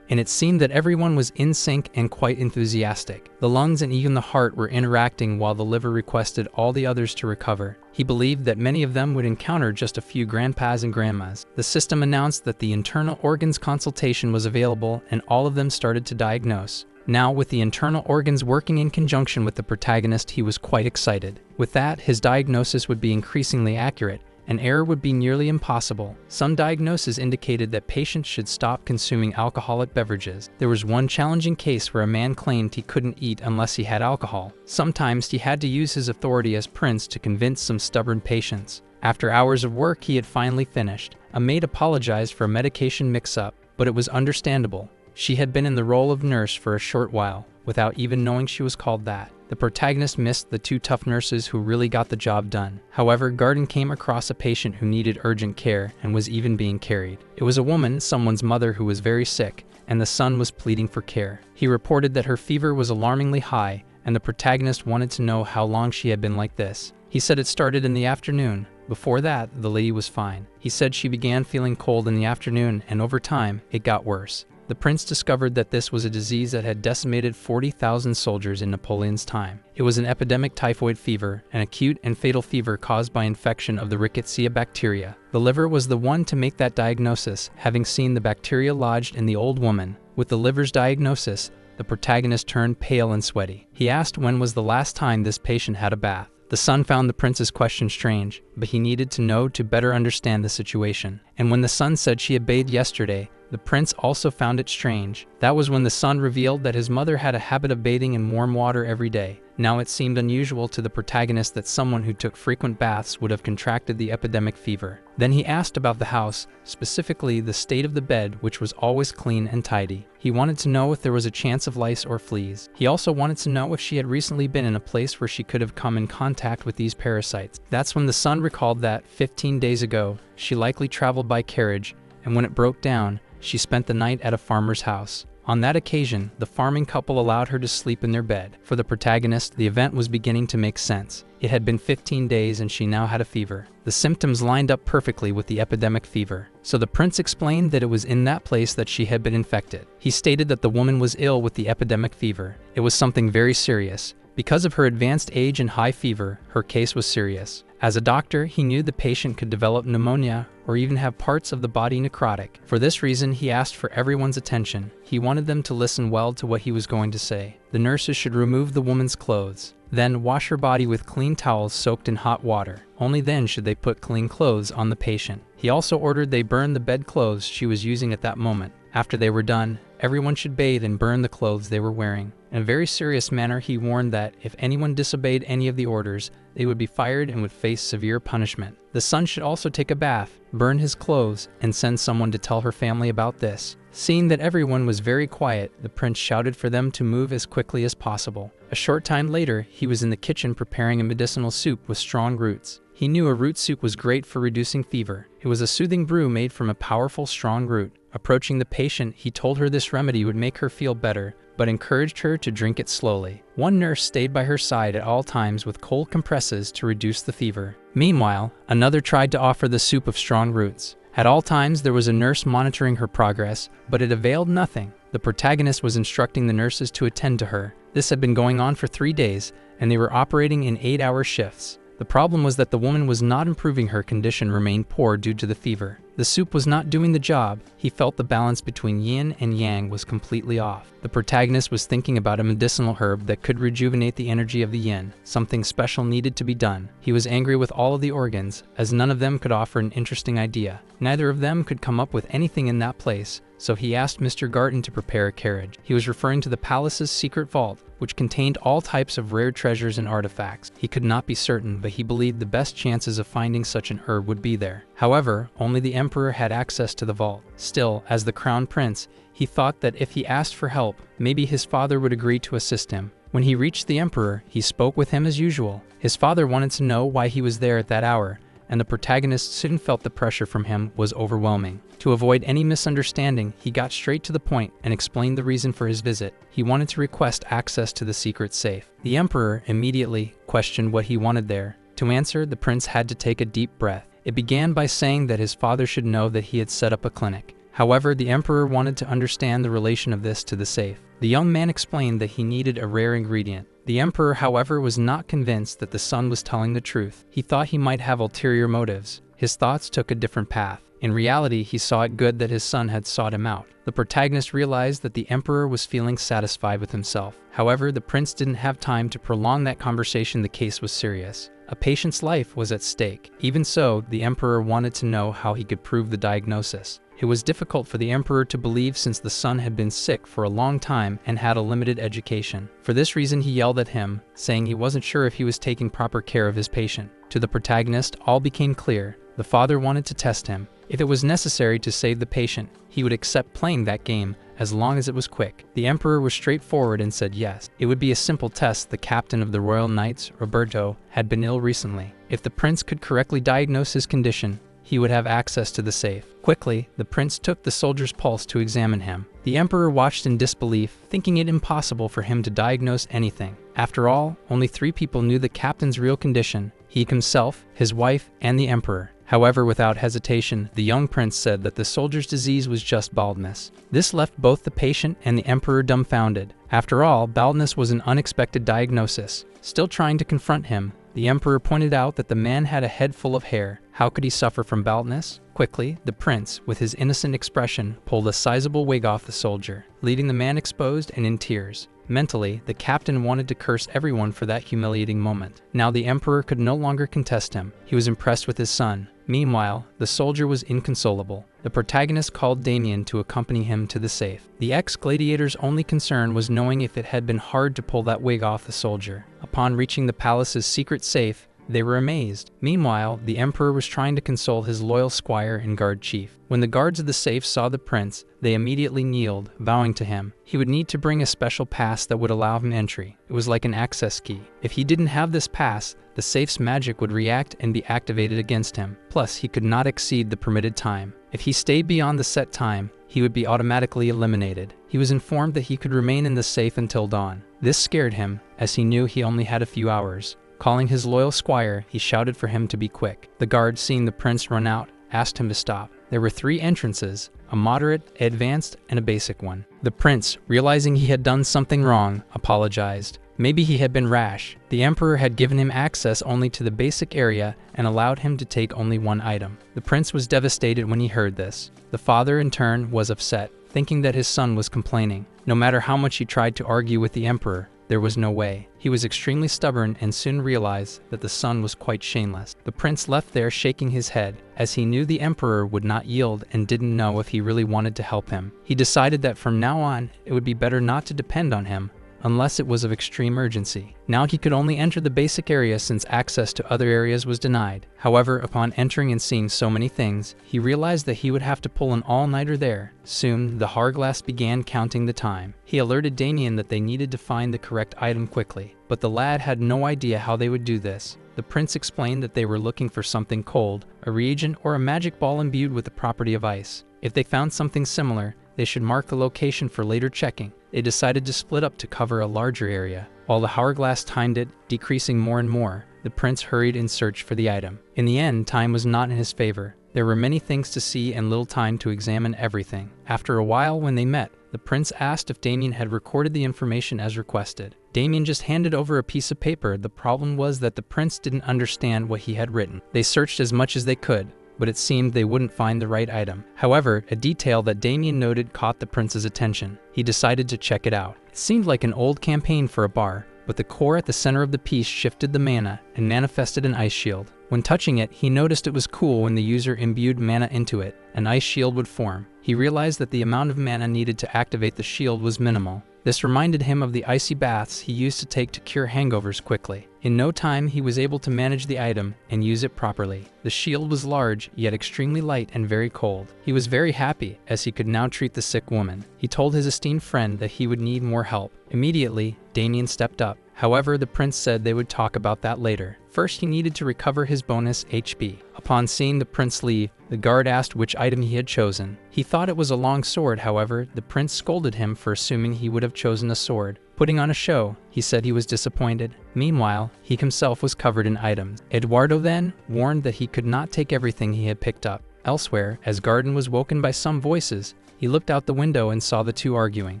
and it seemed that everyone was in sync and quite enthusiastic. The lungs and even the heart were interacting while the liver requested all the others to recover. He believed that many of them would encounter just a few grandpas and grandmas. The system announced that the internal organs consultation was available and all of them started to diagnose. Now, with the internal organs working in conjunction with the protagonist, he was quite excited. With that, his diagnosis would be increasingly accurate. An error would be nearly impossible. Some diagnoses indicated that patients should stop consuming alcoholic beverages. There was one challenging case where a man claimed he couldn't eat unless he had alcohol. Sometimes he had to use his authority as prince to convince some stubborn patients. After hours of work, he had finally finished. A maid apologized for a medication mix-up, but it was understandable. She had been in the role of nurse for a short while, without even knowing she was called that. The protagonist missed the two tough nurses who really got the job done. However, Garden came across a patient who needed urgent care and was even being carried. It was a woman, someone's mother, who was very sick, and the son was pleading for care. He reported that her fever was alarmingly high, and the protagonist wanted to know how long she had been like this. He said it started in the afternoon. Before that, the lady was fine. He said she began feeling cold in the afternoon, and over time, it got worse. The prince discovered that this was a disease that had decimated 40,000 soldiers in Napoleon's time. It was an epidemic typhoid fever, an acute and fatal fever caused by infection of the Rickettsia bacteria. The liver was the one to make that diagnosis, having seen the bacteria lodged in the old woman. With the liver's diagnosis, the protagonist turned pale and sweaty. He asked when was the last time this patient had a bath. The son found the prince's question strange, but he needed to know to better understand the situation. And when the son said she had bathed yesterday, the prince also found it strange. That was when the son revealed that his mother had a habit of bathing in warm water every day. Now it seemed unusual to the protagonist that someone who took frequent baths would have contracted the epidemic fever. Then he asked about the house, specifically the state of the bed, which was always clean and tidy. He wanted to know if there was a chance of lice or fleas. He also wanted to know if she had recently been in a place where she could have come in contact with these parasites. That's when the son recalled that, 15 days ago, she likely traveled by carriage, and when it broke down, she spent the night at a farmer's house. On that occasion, the farming couple allowed her to sleep in their bed. For the protagonist, the event was beginning to make sense. It had been 15 days and she now had a fever. The symptoms lined up perfectly with the epidemic fever. So the prince explained that it was in that place that she had been infected. He stated that the woman was ill with the epidemic fever. It was something very serious. Because of her advanced age and high fever, her case was serious. As a doctor, he knew the patient could develop pneumonia or even have parts of the body necrotic. For this reason, he asked for everyone's attention. He wanted them to listen well to what he was going to say. The nurses should remove the woman's clothes, then wash her body with clean towels soaked in hot water. Only then should they put clean clothes on the patient. He also ordered they burn the bed clothes she was using at that moment. After they were done, everyone should bathe and burn the clothes they were wearing. In a very serious manner, he warned that if anyone disobeyed any of the orders, they would be fired and would face severe punishment. The son should also take a bath, burn his clothes, and send someone to tell her family about this. Seeing that everyone was very quiet, the prince shouted for them to move as quickly as possible. A short time later, he was in the kitchen preparing a medicinal soup with strong roots. He knew a root soup was great for reducing fever. It was a soothing brew made from a powerful, strong root. Approaching the patient, he told her this remedy would make her feel better, but encouraged her to drink it slowly. One nurse stayed by her side at all times with cold compresses to reduce the fever. Meanwhile, another tried to offer the soup of strong roots. At all times, there was a nurse monitoring her progress, but it availed nothing. The protagonist was instructing the nurses to attend to her. This had been going on for 3 days, and they were operating in 8-hour shifts. The problem was that the woman was not improving. Her condition remained poor due to the fever. The soup was not doing the job. He felt the balance between yin and yang was completely off. The protagonist was thinking about a medicinal herb that could rejuvenate the energy of the yin. Something special needed to be done. He was angry with all of the organs, as none of them could offer an interesting idea. Neither of them could come up with anything in that place, so he asked Mr. Garten to prepare a carriage. He was referring to the palace's secret vault, which contained all types of rare treasures and artifacts. He could not be certain, but he believed the best chances of finding such an herb would be there. However, only the emperor had access to the vault. Still, as the crown prince, he thought that if he asked for help, maybe his father would agree to assist him. When he reached the emperor, he spoke with him as usual. His father wanted to know why he was there at that hour, and the protagonist soon felt the pressure from him was overwhelming. To avoid any misunderstanding, he got straight to the point and explained the reason for his visit. He wanted to request access to the secret safe. The emperor immediately questioned what he wanted there. To answer, the prince had to take a deep breath. It began by saying that his father should know that he had set up a clinic. However, the emperor wanted to understand the relation of this to the safe. The young man explained that he needed a rare ingredient. The emperor, however, was not convinced that the son was telling the truth. He thought he might have ulterior motives. His thoughts took a different path. In reality, he saw it good that his son had sought him out. The protagonist realized that the emperor was feeling satisfied with himself. However, the prince didn't have time to prolong that conversation. The case was serious. A patient's life was at stake. Even so, the emperor wanted to know how he could prove the diagnosis. It was difficult for the emperor to believe since the son had been sick for a long time and had a limited education. For this reason, he yelled at him, saying he wasn't sure if he was taking proper care of his patient. To the protagonist, all became clear. The father wanted to test him. If it was necessary to save the patient, he would accept playing that game as long as it was quick. The emperor was straightforward and said yes. It would be a simple test. The captain of the Royal Knights, Roberto, had been ill recently. If the prince could correctly diagnose his condition, he would have access to the safe. Quickly, the prince took the soldier's pulse to examine him. The emperor watched in disbelief, thinking it impossible for him to diagnose anything. After all, only 3 people knew the captain's real condition: he himself, his wife, and the emperor. However, without hesitation, the young prince said that the soldier's disease was just baldness. This left both the patient and the emperor dumbfounded. After all, baldness was an unexpected diagnosis. Still trying to confront him, the emperor pointed out that the man had a head full of hair. How could he suffer from baldness? Quickly, the prince, with his innocent expression, pulled a sizable wig off the soldier, leaving the man exposed and in tears. Mentally, the captain wanted to curse everyone for that humiliating moment. Now the emperor could no longer contest him. He was impressed with his son. Meanwhile, the soldier was inconsolable. The protagonist called Damien to accompany him to the safe. The ex-gladiator's only concern was knowing if it had been hard to pull that wig off the soldier. Upon reaching the palace's secret safe, they were amazed. Meanwhile, the emperor was trying to console his loyal squire and guard chief. When the guards of the safe saw the prince, they immediately kneeled, bowing to him. He would need to bring a special pass that would allow him entry. It was like an access key. If he didn't have this pass, the safe's magic would react and be activated against him. Plus, he could not exceed the permitted time. If he stayed beyond the set time, he would be automatically eliminated. He was informed that he could remain in the safe until dawn. This scared him, as he knew he only had a few hours. Calling his loyal squire, he shouted for him to be quick. The guard, seeing the prince run out, asked him to stop. There were 3 entrances, a moderate, advanced, and a basic one. The prince, realizing he had done something wrong, apologized. Maybe he had been rash. The emperor had given him access only to the basic area and allowed him to take only one item. The prince was devastated when he heard this. The father, in turn, was upset, thinking that his son was complaining. No matter how much he tried to argue with the emperor, there was no way. He was extremely stubborn and soon realized that the son was quite shameless. The prince left there shaking his head, as he knew the emperor would not yield and didn't know if he really wanted to help him. He decided that from now on, it would be better not to depend on him, unless it was of extreme urgency. Now he could only enter the basic area since access to other areas was denied. However, upon entering and seeing so many things, he realized that he would have to pull an all-nighter there. Soon, the hourglass began counting the time. He alerted Damien that they needed to find the correct item quickly, but the lad had no idea how they would do this. The prince explained that they were looking for something cold, a reagent or a magic ball imbued with the property of ice. If they found something similar, they should mark the location for later checking. They decided to split up to cover a larger area. While the hourglass timed it, decreasing more and more, the prince hurried in search for the item. In the end, time was not in his favor. There were many things to see and little time to examine everything. After a while, when they met, the prince asked if Damien had recorded the information as requested. Damien just handed over a piece of paper. The problem was that the prince didn't understand what he had written. They searched as much as they could, but it seemed they wouldn't find the right item. However, a detail that Damien noted caught the prince's attention. He decided to check it out. It seemed like an old campaign for a bar, but the core at the center of the piece shifted the mana and manifested an ice shield. When touching it, he noticed it was cool when the user imbued mana into it. An ice shield would form. He realized that the amount of mana needed to activate the shield was minimal. This reminded him of the icy baths he used to take to cure hangovers quickly. In no time, he was able to manage the item and use it properly. The shield was large, yet extremely light and very cold. He was very happy, as he could now treat the sick woman. He told his esteemed friend that he would need more help. Immediately, Damien stepped up. However, the prince said they would talk about that later. First, he needed to recover his bonus HP. Upon seeing the prince leave, the guard asked which item he had chosen. He thought it was a long sword. However, the prince scolded him for assuming he would have chosen a sword. Putting on a show, he said he was disappointed. Meanwhile, he himself was covered in items. Eduardo then warned that he could not take everything he had picked up. Elsewhere, as Garden was woken by some voices, he looked out the window and saw the two arguing.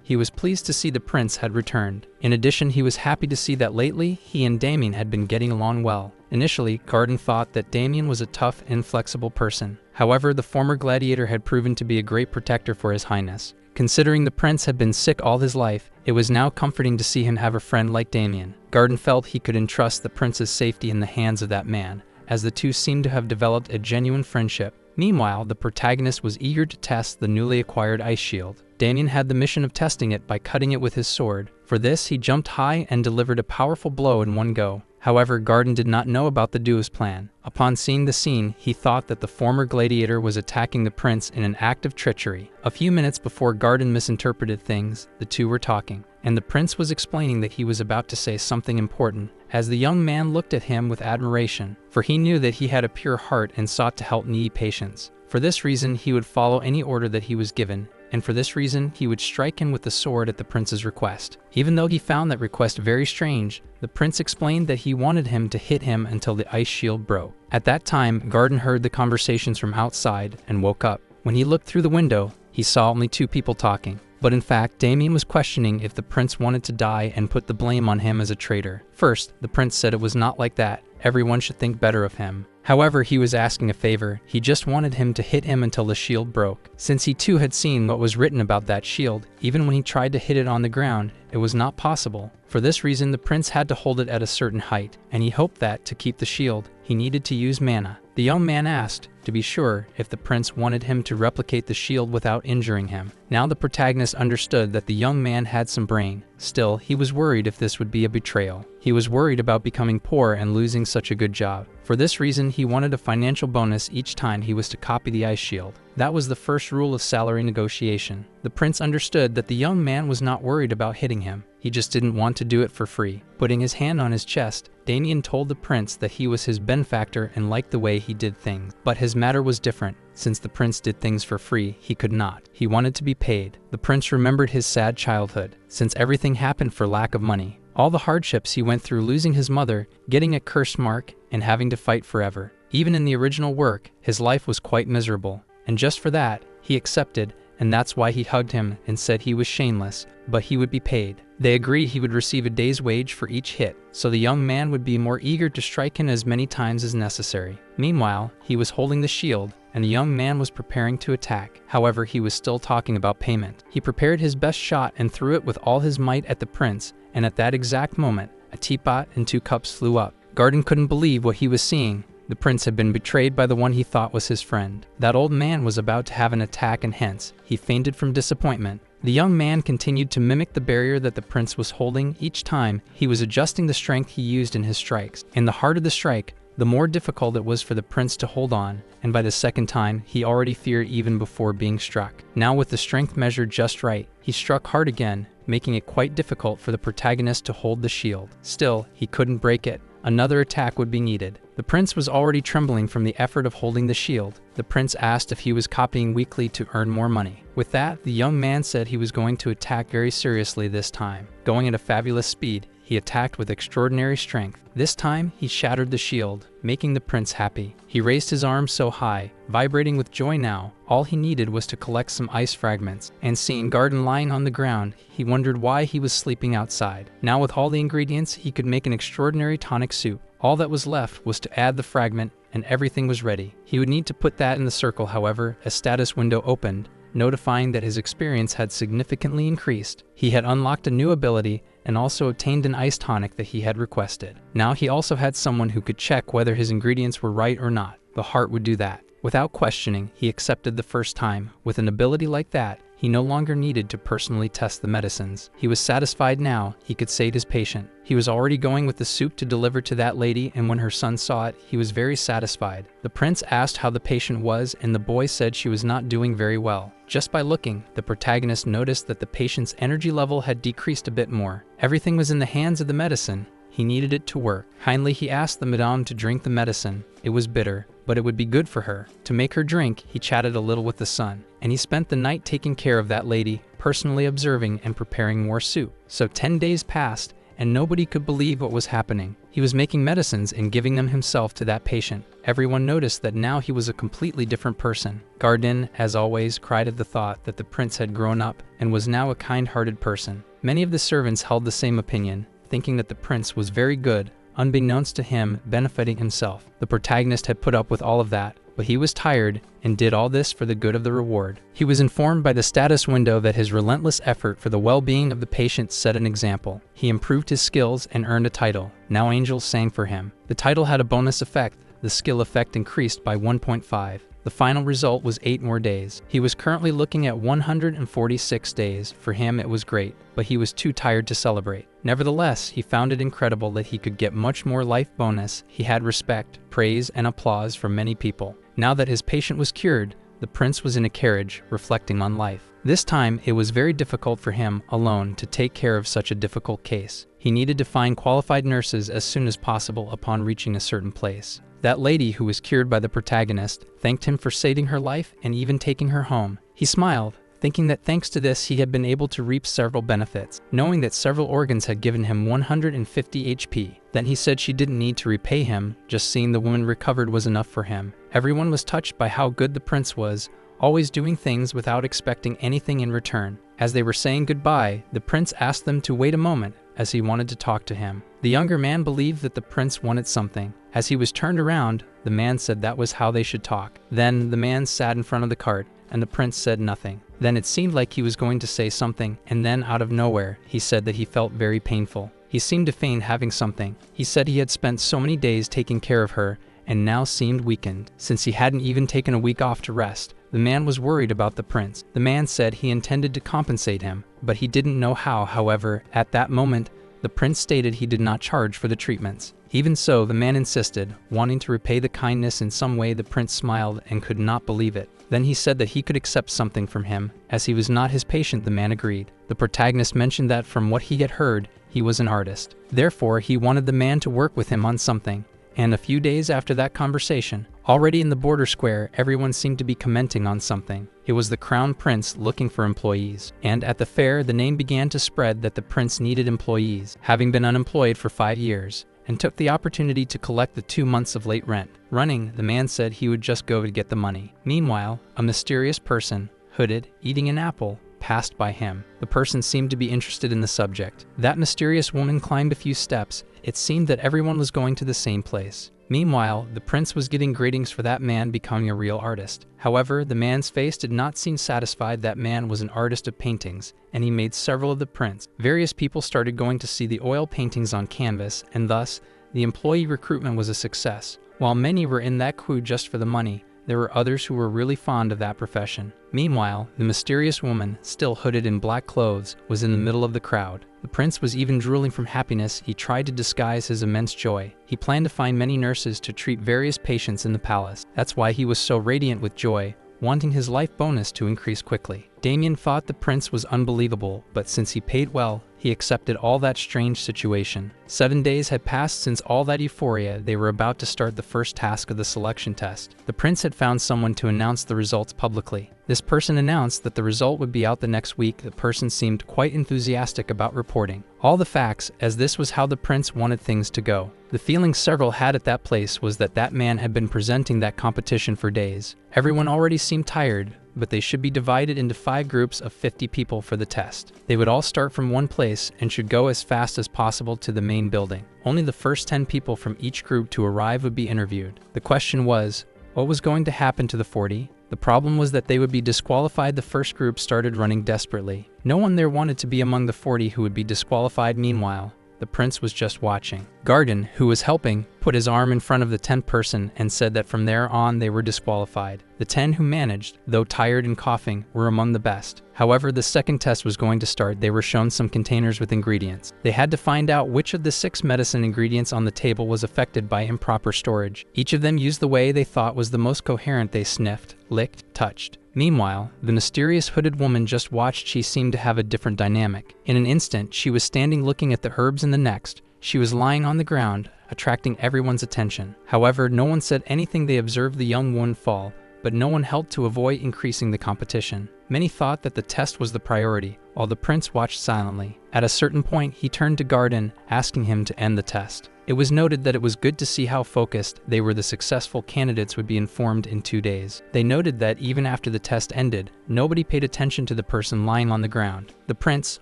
He was pleased to see the prince had returned. In addition, he was happy to see that lately, he and Damien had been getting along well. Initially, Garden thought that Damien was a tough, inflexible person. However, the former gladiator had proven to be a great protector for his highness. Considering the prince had been sick all his life, it was now comforting to see him have a friend like Damien. Garden felt he could entrust the prince's safety in the hands of that man, as the two seemed to have developed a genuine friendship. Meanwhile, the protagonist was eager to test the newly acquired ice shield. Damien had the mission of testing it by cutting it with his sword. For this, he jumped high and delivered a powerful blow in one go. However, Garden did not know about the duo's plan. Upon seeing the scene, he thought that the former gladiator was attacking the prince in an act of treachery. A few minutes before Garden misinterpreted things, the two were talking, and the prince was explaining that he was about to say something important, as the young man looked at him with admiration, for he knew that he had a pure heart and sought to help needy patients. For this reason, he would follow any order that he was given, and for this reason, he would strike him with the sword at the prince's request. Even though he found that request very strange, the prince explained that he wanted him to hit him until the ice shield broke. At that time, Garden heard the conversations from outside and woke up. When he looked through the window, he saw only two people talking. But in fact, Damien was questioning if the prince wanted to die and put the blame on him as a traitor. First, the prince said it was not like that. Everyone should think better of him. However, he was asking a favor. He just wanted him to hit him until the shield broke. Since he too had seen what was written about that shield, even when he tried to hit it on the ground, it was not possible. For this reason, the prince had to hold it at a certain height, and he hoped that, to keep the shield, he needed to use mana. The young man asked, to be sure, if the prince wanted him to replicate the shield without injuring him. Now the protagonist understood that the young man had some brain. Still, he was worried if this would be a betrayal. He was worried about becoming poor and losing such a good job. For this reason, he wanted a financial bonus each time he was to copy the ice shield. That was the first rule of salary negotiation. The prince understood that the young man was not worried about hitting him. He just didn't want to do it for free. Putting his hand on his chest, Damien told the prince that he was his benefactor and liked the way he did things. But his matter was different. Since the prince did things for free, he could not. He wanted to be paid. The prince remembered his sad childhood, since everything happened for lack of money. All the hardships he went through, losing his mother, getting a curse mark, and having to fight forever. Even in the original work, his life was quite miserable. And just for that, he accepted and that's why he hugged him and said he was shameless, but he would be paid. They agreed he would receive a day's wage for each hit, so the young man would be more eager to strike him as many times as necessary. Meanwhile, he was holding the shield, and the young man was preparing to attack. However, he was still talking about payment. He prepared his best shot and threw it with all his might at the prince, and at that exact moment, a teapot and 2 cups flew up. Garden couldn't believe what he was seeing. The prince had been betrayed by the one he thought was his friend. That old man was about to have an attack, and hence, he fainted from disappointment. The young man continued to mimic the barrier that the prince was holding. Each time, he was adjusting the strength he used in his strikes. And the harder the strike, the more difficult it was for the prince to hold on, and by the second time, he already feared even before being struck. Now with the strength measured just right, he struck hard again, making it quite difficult for the protagonist to hold the shield. Still, he couldn't break it. Another attack would be needed. The prince was already trembling from the effort of holding the shield. The prince asked if he was copying weekly to earn more money. With that, the young man said he was going to attack very seriously this time. Going at a fabulous speed, he attacked with extraordinary strength. This time, he shattered the shield, making the prince happy. He raised his arms so high, vibrating with joy now. All he needed was to collect some ice fragments, and seeing Garden lying on the ground, he wondered why he was sleeping outside. Now with all the ingredients, he could make an extraordinary tonic soup. All that was left was to add the fragment, and everything was ready. He would need to put that in the circle. However, a status window opened, notifying that his experience had significantly increased. He had unlocked a new ability and also obtained an ice tonic that he had requested. Now he also had someone who could check whether his ingredients were right or not. The heart would do that. Without questioning, he accepted the first time. With an ability like that, he no longer needed to personally test the medicines. He was satisfied now he could save his patient. He was already going with the soup to deliver to that lady, and when her son saw it, he was very satisfied. The prince asked how the patient was, and the boy said she was not doing very well. Just by looking, the protagonist noticed that the patient's energy level had decreased a bit more. Everything was in the hands of the medicine. He needed it to work. Kindly, he asked the madame to drink the medicine. It was bitter, but it would be good for her. To make her drink, he chatted a little with the son, and he spent the night taking care of that lady, personally observing and preparing more soup. So 10 days passed, and nobody could believe what was happening. He was making medicines and giving them himself to that patient. Everyone noticed that now he was a completely different person. Garden, as always, cried at the thought that the prince had grown up and was now a kind-hearted person. Many of the servants held the same opinion, thinking that the prince was very good, unbeknownst to him, benefiting himself. The protagonist had put up with all of that, but he was tired and did all this for the good of the reward. He was informed by the status window that his relentless effort for the well-being of the patient set an example. He improved his skills and earned a title. Now angels sang for him. The title had a bonus effect. The skill effect increased by 1.5. The final result was 8 more days. He was currently looking at 146 days. For him, it was great, but he was too tired to celebrate. Nevertheless, he found it incredible that he could get much more life bonus. He had respect, praise, and applause from many people. Now that his patient was cured, the prince was in a carriage, reflecting on life. This time, it was very difficult for him, alone, to take care of such a difficult case. He needed to find qualified nurses as soon as possible upon reaching a certain place. That lady who was cured by the protagonist thanked him for saving her life and even taking her home. He smiled, thinking that thanks to this he had been able to reap several benefits, knowing that several organs had given him 150 HP. Then he said she didn't need to repay him, just seeing the woman recovered was enough for him. Everyone was touched by how good the prince was, always doing things without expecting anything in return. As they were saying goodbye, the prince asked them to wait a moment, as he wanted to talk to him. The younger man believed that the prince wanted something. As he was turned around, the man said that was how they should talk. Then the man sat in front of the cart, and the prince said nothing. Then it seemed like he was going to say something, and then out of nowhere, he said that he felt very painful. He seemed to feign having something. He said he had spent so many days taking care of her, and now seemed weakened, since he hadn't even taken a week off to rest. The man was worried about the prince. The man said he intended to compensate him, but he didn't know how. However, at that moment, the prince stated he did not charge for the treatments. Even so, the man insisted, wanting to repay the kindness in some way. The prince smiled and could not believe it. Then he said that he could accept something from him. As he was not his patient, the man agreed. The protagonist mentioned that from what he had heard, he was an artist. Therefore, he wanted the man to work with him on something. And a few days after that conversation, already in the border square, everyone seemed to be commenting on something. It was the crown prince looking for employees. And at the fair, the name began to spread that the prince needed employees, having been unemployed for 5 years, and took the opportunity to collect the 2 months of late rent. Running, the man said he would just go to get the money. Meanwhile, a mysterious person, hooded, eating an apple, passed by him. The person seemed to be interested in the subject. That mysterious woman climbed a few steps. It seemed that everyone was going to the same place. Meanwhile, the prince was getting greetings for that man becoming a real artist. However, the man's face did not seem satisfied. That man was an artist of paintings, and he made several of the prints. Various people started going to see the oil paintings on canvas, and thus, the employee recruitment was a success. While many were in that queue just for the money, there were others who were really fond of that profession. Meanwhile, the mysterious woman, still hooded in black clothes, was in the middle of the crowd. The prince was even drooling from happiness. He tried to disguise his immense joy. He planned to find many nurses to treat various patients in the palace. That's why he was so radiant with joy, wanting his life bonus to increase quickly. Damien thought the prince was unbelievable, but since he paid well, he accepted all that strange situation. 7 days had passed since all that euphoria. They were about to start the first task of the selection test. The prince had found someone to announce the results publicly. This person announced that the result would be out the next week. The person seemed quite enthusiastic about reporting all the facts, as this was how the prince wanted things to go. The feeling several had at that place was that that man had been presenting that competition for days. Everyone already seemed tired, but they should be divided into 5 groups of 50 people for the test. They would all start from one place and should go as fast as possible to the main building. Only the first 10 people from each group to arrive would be interviewed. The question was, what was going to happen to the 40? The problem was that they would be disqualified. The first group started running desperately. No one there wanted to be among the 40 who would be disqualified. Meanwhile, the prince was just watching. Garden, who was helping, put his arm in front of the 10th person and said that from there on they were disqualified. The 10 who managed, though tired and coughing, were among the best. However, the second test was going to start. They were shown some containers with ingredients. They had to find out which of the 6 medicine ingredients on the table was affected by improper storage. Each of them used the way they thought was the most coherent. They sniffed, licked, touched. Meanwhile, the mysterious hooded woman just watched. She seemed to have a different dynamic. In an instant, she was standing looking at the herbs, in the next, she was lying on the ground, attracting everyone's attention. However, no one said anything. They observed the young woman fall, but no one helped to avoid increasing the competition. Many thought that the test was the priority, while the prince watched silently. At a certain point, he turned to Garden, asking him to end the test. It was noted that it was good to see how focused they were. The successful candidates would be informed in 2 days. They noted that even after the test ended, nobody paid attention to the person lying on the ground. The prince,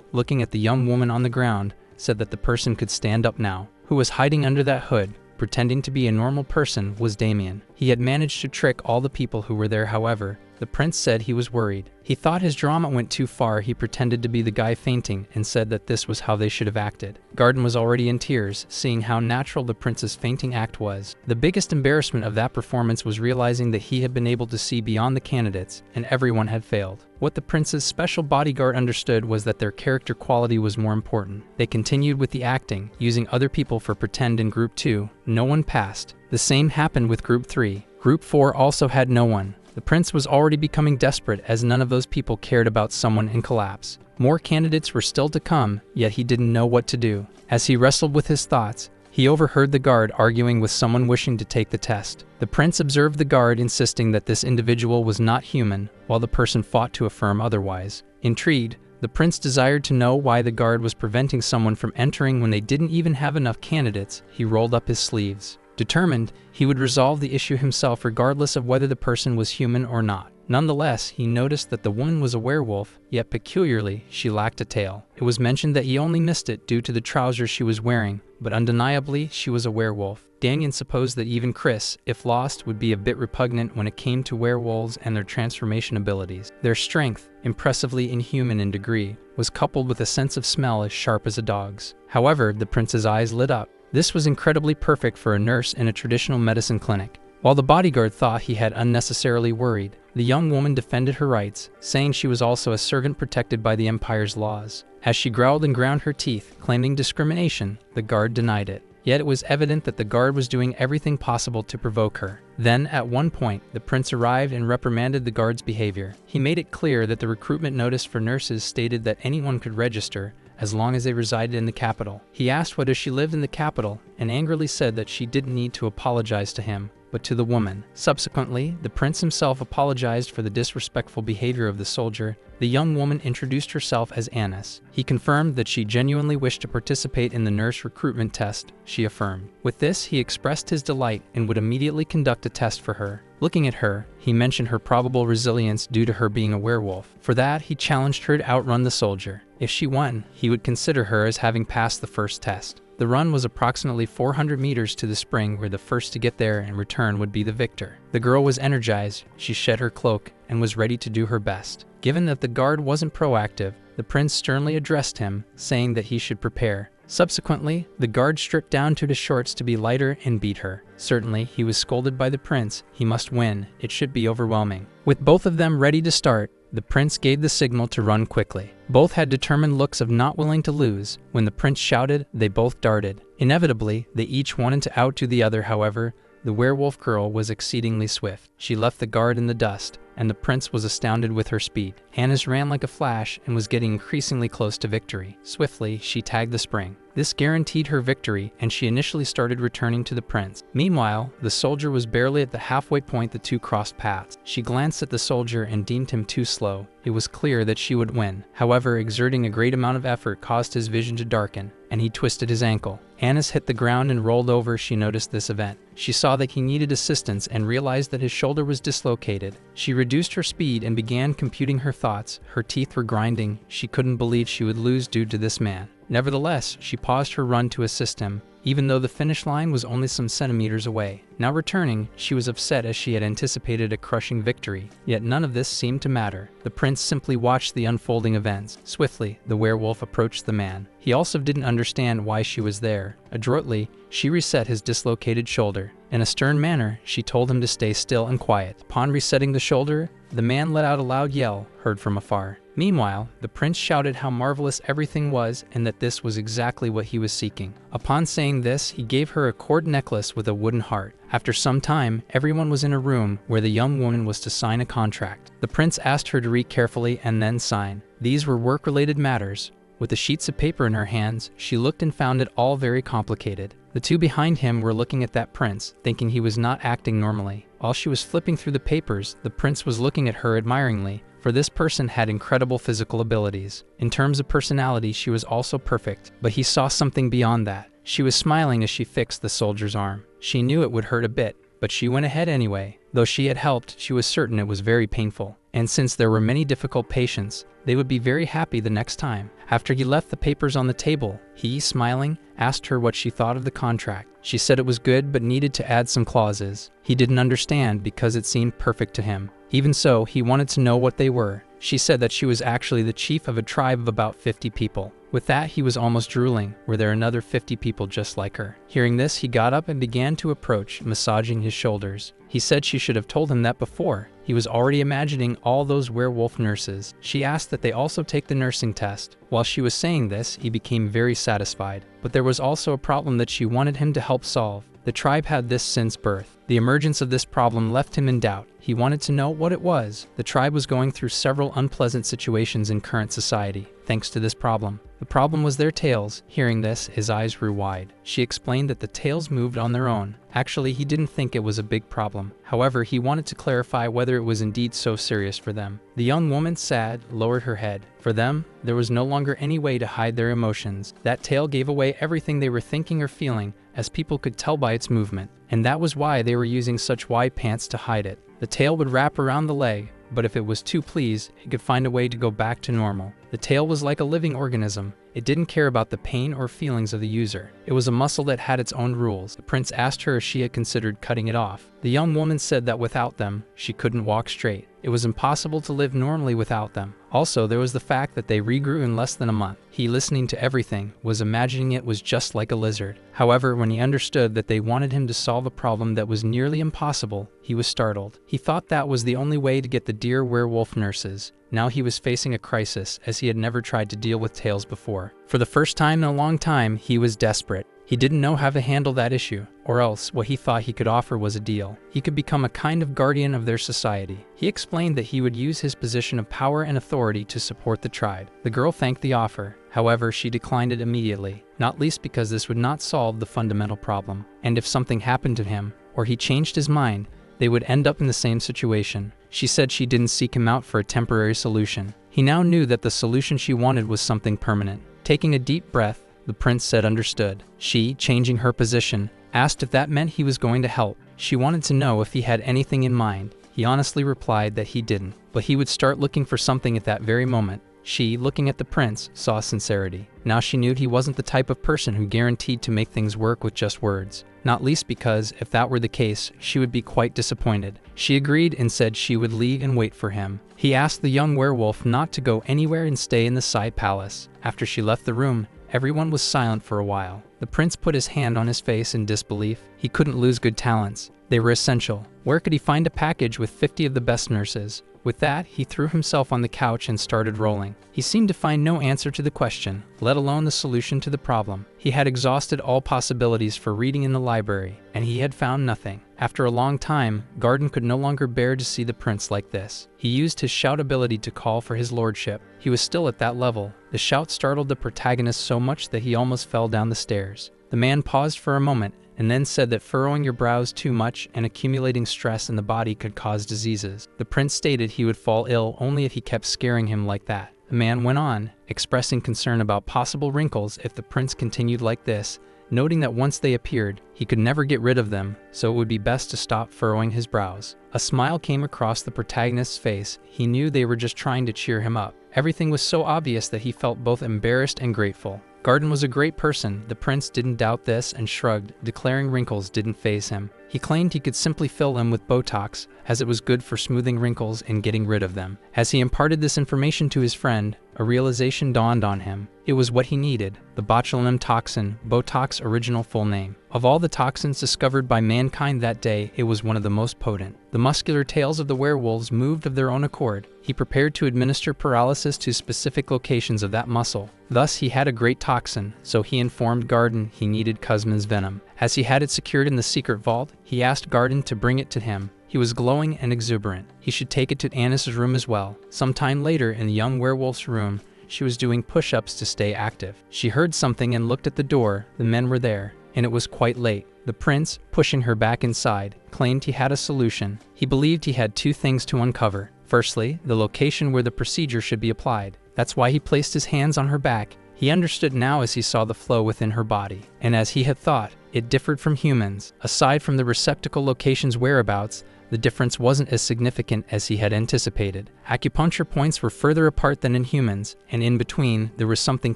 looking at the young woman on the ground, said that the person could stand up now. Who was hiding under that hood, pretending to be a normal person, was Damien. He had managed to trick all the people who were there. However, the prince said he was worried. He thought his drama went too far. He pretended to be the guy fainting and said that this was how they should have acted. Garden was already in tears, seeing how natural the prince's fainting act was. The biggest embarrassment of that performance was realizing that he had been able to see beyond the candidates, and everyone had failed. What the prince's special bodyguard understood was that their character quality was more important. They continued with the acting, using other people for pretend. In Group 2, no one passed. The same happened with Group 3. Group 4 also had no one. The prince was already becoming desperate, as none of those people cared about someone in collapse. More candidates were still to come, yet he didn't know what to do. As he wrestled with his thoughts, he overheard the guard arguing with someone wishing to take the test. The prince observed the guard insisting that this individual was not human, while the person fought to affirm otherwise. Intrigued, the prince desired to know why the guard was preventing someone from entering when they didn't even have enough candidates. He rolled up his sleeves. Determined, he would resolve the issue himself regardless of whether the person was human or not. Nonetheless, he noticed that the woman was a werewolf, yet peculiarly, she lacked a tail. It was mentioned that he only missed it due to the trousers she was wearing, but undeniably, she was a werewolf. Damien supposed that even Chris, if lost, would be a bit repugnant when it came to werewolves and their transformation abilities. Their strength, impressively inhuman in degree, was coupled with a sense of smell as sharp as a dog's. However, the prince's eyes lit up. This was incredibly perfect for a nurse in a traditional medicine clinic. While the bodyguard thought he had unnecessarily worried, the young woman defended her rights, saying she was also a servant protected by the Empire's laws. As she growled and ground her teeth, claiming discrimination, the guard denied it. Yet it was evident that the guard was doing everything possible to provoke her. Then, at one point, the prince arrived and reprimanded the guard's behavior. He made it clear that the recruitment notice for nurses stated that anyone could register, as long as they resided in the capital. He asked whether she lived in the capital, and angrily said that she didn't need to apologize to him. but to the woman. Subsequently, the prince himself apologized for the disrespectful behavior of the soldier. The young woman introduced herself as Annis. He confirmed that she genuinely wished to participate in the nurse recruitment test, she affirmed. With this, he expressed his delight and would immediately conduct a test for her. Looking at her, he mentioned her probable resilience due to her being a werewolf. For that, he challenged her to outrun the soldier. If she won, he would consider her as having passed the first test. The run was approximately 400 meters to the spring, where the first to get there and return would be the victor. The girl was energized, she shed her cloak, and was ready to do her best. Given that the guard wasn't proactive, the prince sternly addressed him, saying that he should prepare. Subsequently, the guard stripped down to his shorts to be lighter and beat her. Certainly, he was scolded by the prince. He must win. It should be overwhelming. With both of them ready to start, the prince gave the signal to run quickly. Both had determined looks of not willing to lose. When the prince shouted, they both darted. Inevitably, they each wanted to outdo the other. However, the werewolf girl was exceedingly swift. She left the guard in the dust, and the prince was astounded with her speed. Annis ran like a flash and was getting increasingly close to victory. Swiftly, she tagged the spring. This guaranteed her victory, and she initially started returning to the prince. Meanwhile, the soldier was barely at the halfway point the two crossed paths. She glanced at the soldier and deemed him too slow. It was clear that she would win. However, exerting a great amount of effort caused his vision to darken, and he twisted his ankle. Annis hit the ground and rolled over. She noticed this event. She saw that he needed assistance and realized that his shoulder was dislocated. She reduced her speed and began computing her thoughts. Her teeth were grinding. She couldn't believe she would lose due to this man. Nevertheless, she paused her run to assist him, even though the finish line was only some centimeters away. Now returning, she was upset as she had anticipated a crushing victory, yet none of this seemed to matter. The prince simply watched the unfolding events. Swiftly, the werewolf approached the man. He also didn't understand why she was there. Adroitly, she reset his dislocated shoulder. In a stern manner, she told him to stay still and quiet. Upon resetting the shoulder, the man let out a loud yell, heard from afar. Meanwhile, the prince shouted how marvelous everything was and that this was exactly what he was seeking. Upon saying this, he gave her a cord necklace with a wooden heart. After some time, everyone was in a room where the young woman was to sign a contract. The prince asked her to read carefully and then sign. These were work-related matters. With the sheets of paper in her hands, she looked and found it all very complicated. The two behind him were looking at that prince, thinking he was not acting normally. While she was flipping through the papers, the prince was looking at her admiringly, for this person had incredible physical abilities. In terms of personality, she was also perfect, but he saw something beyond that. She was smiling as she fixed the soldier's arm. She knew it would hurt a bit, but she went ahead anyway. Though she had helped, she was certain it was very painful. And since there were many difficult patients, they would be very happy the next time. After he left the papers on the table, he, smiling, asked her what she thought of the contract. She said it was good but needed to add some clauses. He didn't understand because it seemed perfect to him. Even so, he wanted to know what they were. She said that she was actually the chief of a tribe of about 50 people. With that, he was almost drooling. Were there another 50 people just like her? Hearing this, he got up and began to approach, massaging his shoulders. He said she should have told him that before. He was already imagining all those werewolf nurses. She asked that they also take the nursing test. While she was saying this, he became very satisfied. But there was also a problem that she wanted him to help solve. The tribe had this since birth. The emergence of this problem left him in doubt. He wanted to know what it was. The tribe was going through several unpleasant situations in current society, thanks to this problem. The problem was their tails. Hearing this, his eyes grew wide. She explained that the tails moved on their own. Actually, he didn't think it was a big problem. However, he wanted to clarify whether it was indeed so serious for them. The young woman, sad, lowered her head. For them, there was no longer any way to hide their emotions. That tail gave away everything they were thinking or feeling, as people could tell by its movement. And that was why they were using such wide pants to hide it. The tail would wrap around the leg, but if it was too pleased, it could find a way to go back to normal. The tail was like a living organism. It didn't care about the pain or feelings of the user. It was a muscle that had its own rules. The prince asked her if she had considered cutting it off. The young woman said that without them, she couldn't walk straight. It was impossible to live normally without them. Also, there was the fact that they regrew in less than a month. He, listening to everything, was imagining it was just like a lizard. However, when he understood that they wanted him to solve a problem that was nearly impossible, he was startled. He thought that was the only way to get the dear werewolf nurses. Now he was facing a crisis, as he had never tried to deal with tails before. For the first time in a long time, he was desperate. He didn't know how to handle that issue, or else what he thought he could offer was a deal. He could become a kind of guardian of their society. He explained that he would use his position of power and authority to support the tribe. The girl thanked the offer. However, she declined it immediately, not least because this would not solve the fundamental problem. And if something happened to him, or he changed his mind, they would end up in the same situation. She said she didn't seek him out for a temporary solution. He now knew that the solution she wanted was something permanent. Taking a deep breath, the prince said understood. She, changing her position, asked if that meant he was going to help. She wanted to know if he had anything in mind. He honestly replied that he didn't, but he would start looking for something at that very moment. She, looking at the prince, saw sincerity. Now she knew he wasn't the type of person who guaranteed to make things work with just words. Not least because, if that were the case, she would be quite disappointed. She agreed and said she would leave and wait for him. He asked the young werewolf not to go anywhere and stay in the side palace. After she left the room, everyone was silent for a while. The prince put his hand on his face in disbelief. He couldn't lose good talents. They were essential. Where could he find a package with 50 of the best nurses? With that, he threw himself on the couch and started rolling. He seemed to find no answer to the question, let alone the solution to the problem. He had exhausted all possibilities for reading in the library, and he had found nothing. After a long time, Garden could no longer bear to see the prince like this. He used his shout ability to call for his lordship. He was still at that level. The shout startled the protagonist so much that he almost fell down the stairs. The man paused for a moment and then said that furrowing your brows too much and accumulating stress in the body could cause diseases. The prince stated he would fall ill only if he kept scaring him like that. The man went on, expressing concern about possible wrinkles if the prince continued like this, noting that once they appeared, he could never get rid of them, so it would be best to stop furrowing his brows. A smile came across the protagonist's face. He knew they were just trying to cheer him up. Everything was so obvious that he felt both embarrassed and grateful. Garden was a great person. The prince didn't doubt this and shrugged, declaring wrinkles didn't faze him. He claimed he could simply fill them with Botox, as it was good for smoothing wrinkles and getting rid of them. As he imparted this information to his friend, a realization dawned on him. It was what he needed, the botulinum toxin, Botox original full name. Of all the toxins discovered by mankind that day, it was one of the most potent. The muscular tails of the werewolves moved of their own accord. He prepared to administer paralysis to specific locations of that muscle. Thus, he had a great toxin, so he informed Garden he needed Kuzma's venom. As he had it secured in the secret vault, he asked Garden to bring it to him. He was glowing and exuberant. He should take it to Anis's room as well. Sometime later, in the young werewolf's room, she was doing push-ups to stay active. She heard something and looked at the door. The men were there, and it was quite late. The prince, pushing her back inside, claimed he had a solution. He believed he had two things to uncover. Firstly, the location where the procedure should be applied. That's why he placed his hands on her back. He understood now as he saw the flow within her body. And as he had thought, it differed from humans. Aside from the receptacle location's whereabouts, the difference wasn't as significant as he had anticipated. Acupuncture points were further apart than in humans, and in between, there was something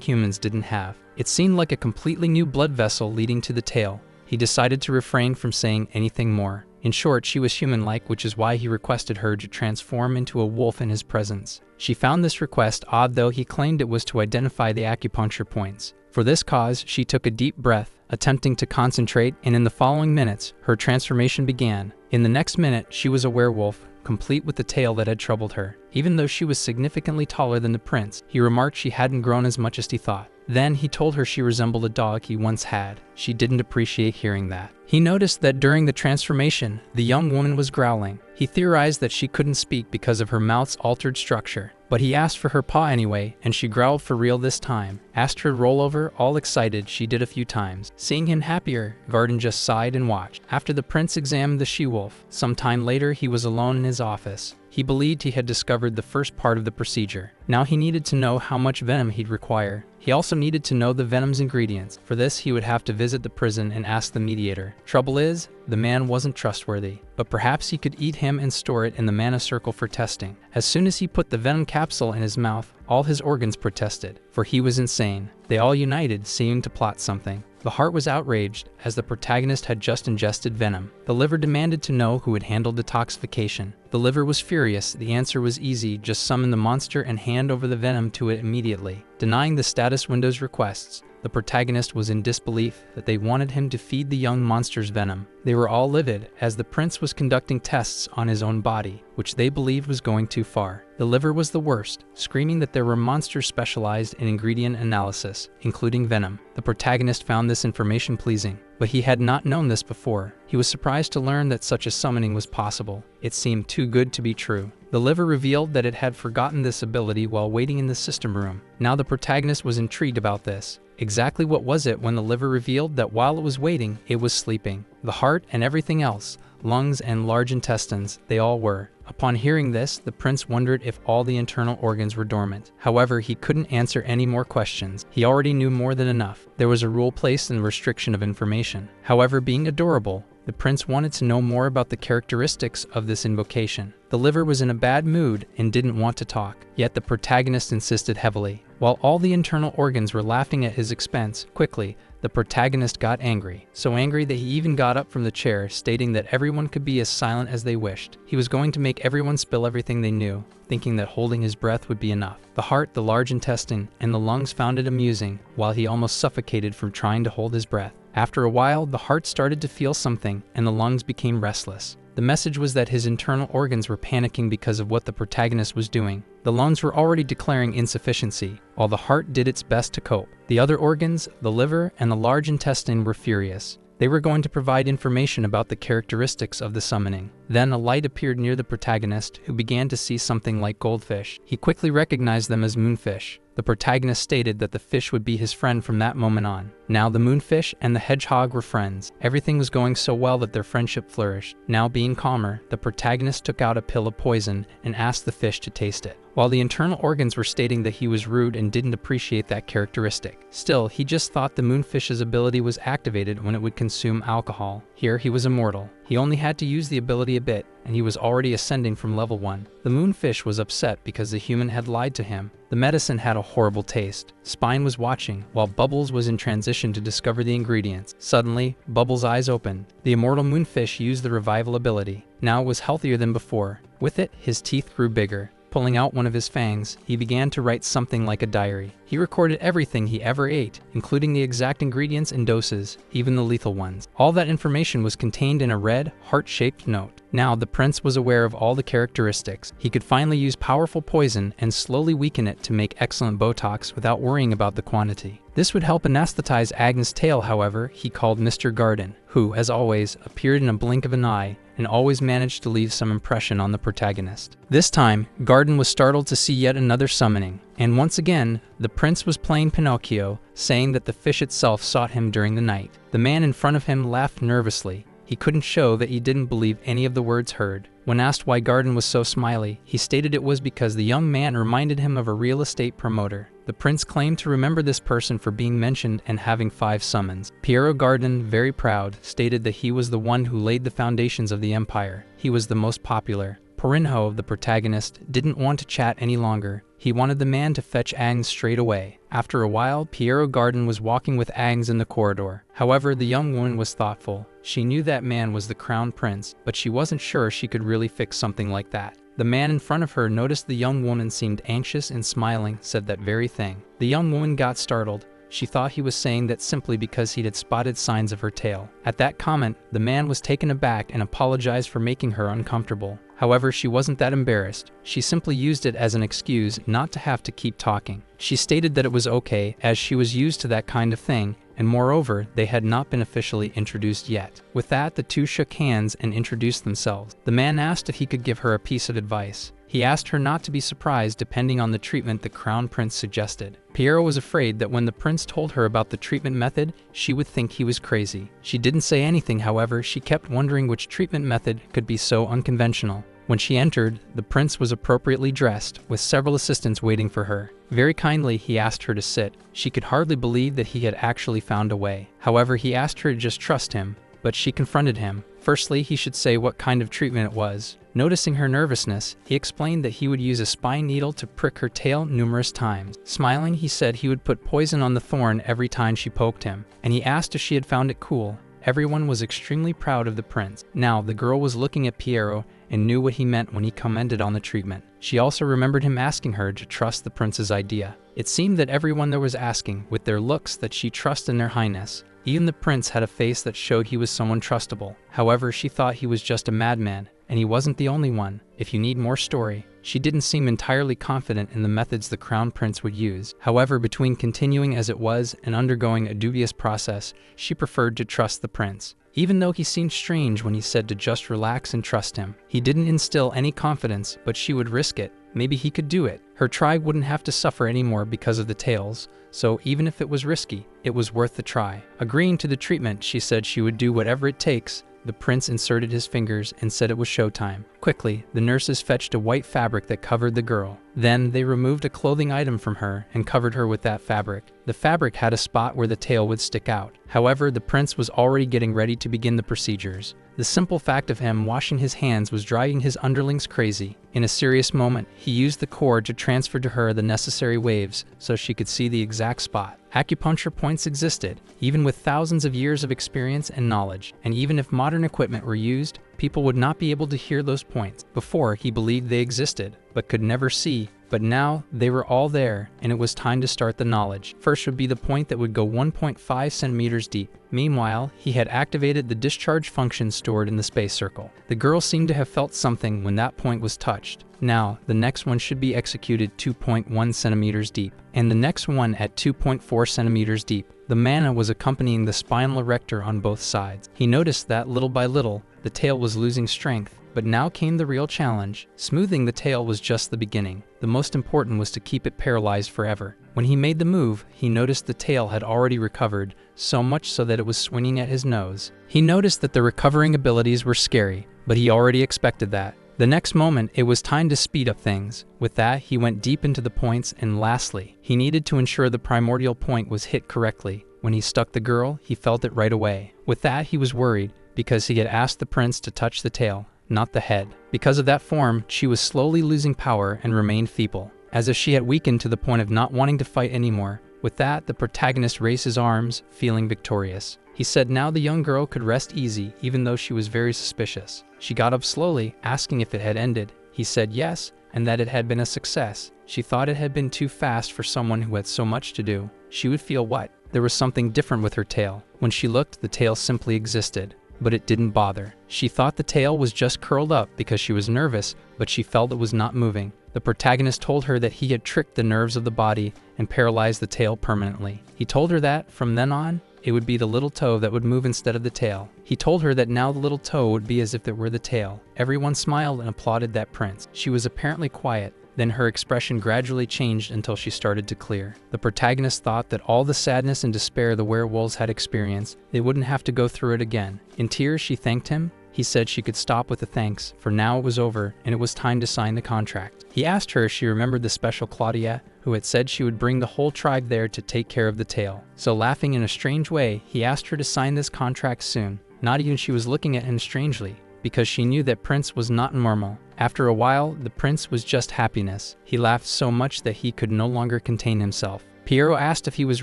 humans didn't have. It seemed like a completely new blood vessel leading to the tail. He decided to refrain from saying anything more. In short, she was human-like, which is why he requested her to transform into a wolf in his presence. She found this request odd, though he claimed it was to identify the acupuncture points. For this cause, she took a deep breath, attempting to concentrate, and in the following minutes, her transformation began. In the next minute, she was a werewolf, complete with the tail that had troubled her. Even though she was significantly taller than the prince, he remarked she hadn't grown as much as he thought. Then he told her she resembled a dog he once had. She didn't appreciate hearing that. He noticed that during the transformation, the young woman was growling. He theorized that she couldn't speak because of her mouth's altered structure. But he asked for her paw anyway, and she growled for real this time. Asked her to roll over, all excited, she did a few times. Seeing him happier, Garden just sighed and watched. After the prince examined the she-wolf, some time later he was alone in his office. He believed he had discovered the first part of the procedure. Now he needed to know how much venom he'd require. He also needed to know the venom's ingredients. For this, he would have to visit the prison and ask the mediator. Trouble is, the man wasn't trustworthy, but perhaps he could eat him and store it in the mana circle for testing. As soon as he put the venom capsule in his mouth, all his organs protested, for he was insane. They all united, seeming to plot something. The heart was outraged, as the protagonist had just ingested venom. The liver demanded to know who had handled detoxification. The liver was furious. The answer was easy, just summon the monster and hand over the venom to it immediately. Denying the status window's requests, the protagonist was in disbelief that they wanted him to feed the young monster's venom. They were all livid, as the prince was conducting tests on his own body, which they believed was going too far. The liver was the worst, screaming that there were monsters specialized in ingredient analysis, including venom. The protagonist found this information pleasing, but he had not known this before. He was surprised to learn that such a summoning was possible. It seemed too good to be true. The liver revealed that it had forgotten this ability while waiting in the system room. Now the protagonist was intrigued about this. Exactly what was it when the liver revealed that while it was waiting, it was sleeping? The heart and everything else, lungs and large intestines, they all were. Upon hearing this, the prince wondered if all the internal organs were dormant. However, he couldn't answer any more questions. He already knew more than enough. There was a rule placed in the restriction of information. However, being adorable, the prince wanted to know more about the characteristics of this invocation. The liver was in a bad mood and didn't want to talk, yet the protagonist insisted heavily. While all the internal organs were laughing at his expense, quickly, the protagonist got angry. So angry that he even got up from the chair, stating that everyone could be as silent as they wished. He was going to make everyone spill everything they knew, thinking that holding his breath would be enough. The heart, the large intestine, and the lungs found it amusing, while he almost suffocated from trying to hold his breath. After a while, the heart started to feel something, and the lungs became restless. The message was that his internal organs were panicking because of what the protagonist was doing. The lungs were already declaring insufficiency, while the heart did its best to cope. The other organs, the liver and the large intestine, were furious. They were going to provide information about the characteristics of the summoning. Then a light appeared near the protagonist, who began to see something like goldfish. He quickly recognized them as moonfish. The protagonist stated that the fish would be his friend from that moment on. Now the moonfish and the hedgehog were friends. Everything was going so well that their friendship flourished. Now being calmer, the protagonist took out a pill of poison and asked the fish to taste it. While the internal organs were stating that he was rude and didn't appreciate that characteristic. Still, he just thought the moonfish's ability was activated when it would consume alcohol. Here he was immortal. He only had to use the ability a bit, and he was already ascending from level 1. The moonfish was upset because the human had lied to him. The medicine had a horrible taste. Spine was watching, while Bubbles was in transition to discover the ingredients. Suddenly, Bubbles' eyes opened. The immortal moonfish used the revival ability. Now it was healthier than before. With it, his teeth grew bigger. Pulling out one of his fangs, he began to write something like a diary. He recorded everything he ever ate, including the exact ingredients and doses, even the lethal ones. All that information was contained in a red, heart-shaped note. Now the prince was aware of all the characteristics. He could finally use powerful poison and slowly weaken it to make excellent Botox without worrying about the quantity. This would help anesthetize Agnes' tail. However, he called Mr. Garden, who, as always, appeared in a blink of an eye and always managed to leave some impression on the protagonist. This time, Garden was startled to see yet another summoning, and once again, the prince was playing Pinocchio, saying that the fish itself sought him during the night. The man in front of him laughed nervously. He couldn't show that he didn't believe any of the words heard. When asked why Garden was so smiley, he stated it was because the young man reminded him of a real estate promoter. The prince claimed to remember this person for being mentioned and having 5 summons. Piero Garden, very proud, stated that he was the one who laid the foundations of the empire. He was the most popular. Porinho, the protagonist, didn't want to chat any longer. He wanted the man to fetch Agnes straight away. After a while, Piero Garden was walking with Agnes in the corridor. However, the young woman was thoughtful. She knew that man was the crown prince, but she wasn't sure she could really fix something like that. The man in front of her noticed the young woman seemed anxious and smiling, said that very thing. The young woman got startled. She thought he was saying that simply because he had spotted signs of her tail. At that comment, the man was taken aback and apologized for making her uncomfortable. However, she wasn't that embarrassed. She simply used it as an excuse not to have to keep talking. She stated that it was okay, as she was used to that kind of thing, and moreover, they had not been officially introduced yet. With that, the two shook hands and introduced themselves. The man asked if he could give her a piece of advice. He asked her not to be surprised depending on the treatment the crown prince suggested. Piero was afraid that when the prince told her about the treatment method, she would think he was crazy. She didn't say anything, however, she kept wondering which treatment method could be so unconventional. When she entered, the prince was appropriately dressed, with several assistants waiting for her. Very kindly, he asked her to sit. She could hardly believe that he had actually found a way. However, he asked her to just trust him, but she confronted him. Firstly, he should say what kind of treatment it was. Noticing her nervousness, he explained that he would use a spine needle to prick her tail numerous times. Smiling, he said he would put poison on the thorn every time she poked him, and he asked if she had found it cool. Everyone was extremely proud of the prince. Now, the girl was looking at Piero and knew what he meant when he commented on the treatment. She also remembered him asking her to trust the prince's idea. It seemed that everyone there was asking, with their looks, that she trust in their highness. Even the prince had a face that showed he was someone trustable. However, she thought he was just a madman, and he wasn't the only one. If you need more story, she didn't seem entirely confident in the methods the crown prince would use. However, between continuing as it was and undergoing a dubious process, she preferred to trust the prince. Even though he seemed strange when he said to just relax and trust him. He didn't instill any confidence, but she would risk it. maybe he could do it. Her tribe wouldn't have to suffer anymore because of the tails, so even if it was risky, it was worth the try. Agreeing to the treatment, she said she would do whatever it takes. The prince inserted his fingers and said it was showtime. Quickly, the nurses fetched a white fabric that covered the girl. Then they removed a clothing item from her and covered her with that fabric. The fabric had a spot where the tail would stick out. However, the prince was already getting ready to begin the procedures. The simple fact of him washing his hands was driving his underlings crazy. In a serious moment, he used the cord to transfer to her the necessary waves so she could see the exact spot. Acupuncture points existed, even with thousands of years of experience and knowledge, and even if modern equipment were used, people would not be able to hear those points. Before, he believed they existed, but could never see. But now, they were all there, and it was time to start the knowledge. First would be the point that would go 1.5 centimeters deep. Meanwhile, he had activated the discharge function stored in the space circle. The girl seemed to have felt something when that point was touched. Now, the next one should be executed 2.1 centimeters deep, and the next one at 2.4 centimeters deep. The manhwa was accompanying the spinal erector on both sides. He noticed that, little by little, the tail was losing strength. But now came the real challenge. Smoothing the tail was just the beginning. The most important was to keep it paralyzed forever. When he made the move, he noticed the tail had already recovered, so much so that it was swinging at his nose. He noticed that the recovering abilities were scary, but he already expected that. The next moment, it was time to speed up things. With that, he went deep into the points, and lastly, he needed to ensure the primordial point was hit correctly. When he stuck the girl, he felt it right away. With that, he was worried, because he had asked the prince to touch the tail, not the head. Because of that form, she was slowly losing power and remained feeble, as if she had weakened to the point of not wanting to fight anymore. With that, the protagonist raised his arms, feeling victorious. He said now the young girl could rest easy, even though she was very suspicious. She got up slowly, asking if it had ended. He said yes, and that it had been a success. She thought it had been too fast for someone who had so much to do. She would feel what? There was something different with her tail. When she looked, the tail simply existed. But it didn't bother. She thought the tail was just curled up because she was nervous, but she felt it was not moving. The protagonist told her that he had tricked the nerves of the body and paralyzed the tail permanently. He told her that, from then on, it would be the little toe that would move instead of the tail. He told her that now the little toe would be as if it were the tail. Everyone smiled and applauded that prince. She was apparently quiet. Then her expression gradually changed until she started to clear. The protagonist thought that all the sadness and despair the werewolves had experienced, they wouldn't have to go through it again. In tears, she thanked him. He said she could stop with the thanks, for now it was over, and it was time to sign the contract. He asked her if she remembered the special Claudia, who had said she would bring the whole tribe there to take care of the tail. So laughing in a strange way, he asked her to sign this contract soon. Not even she was looking at him strangely, because she knew that Prince was not normal. After a while, the prince was just happiness. He laughed so much that he could no longer contain himself. Piero asked if he was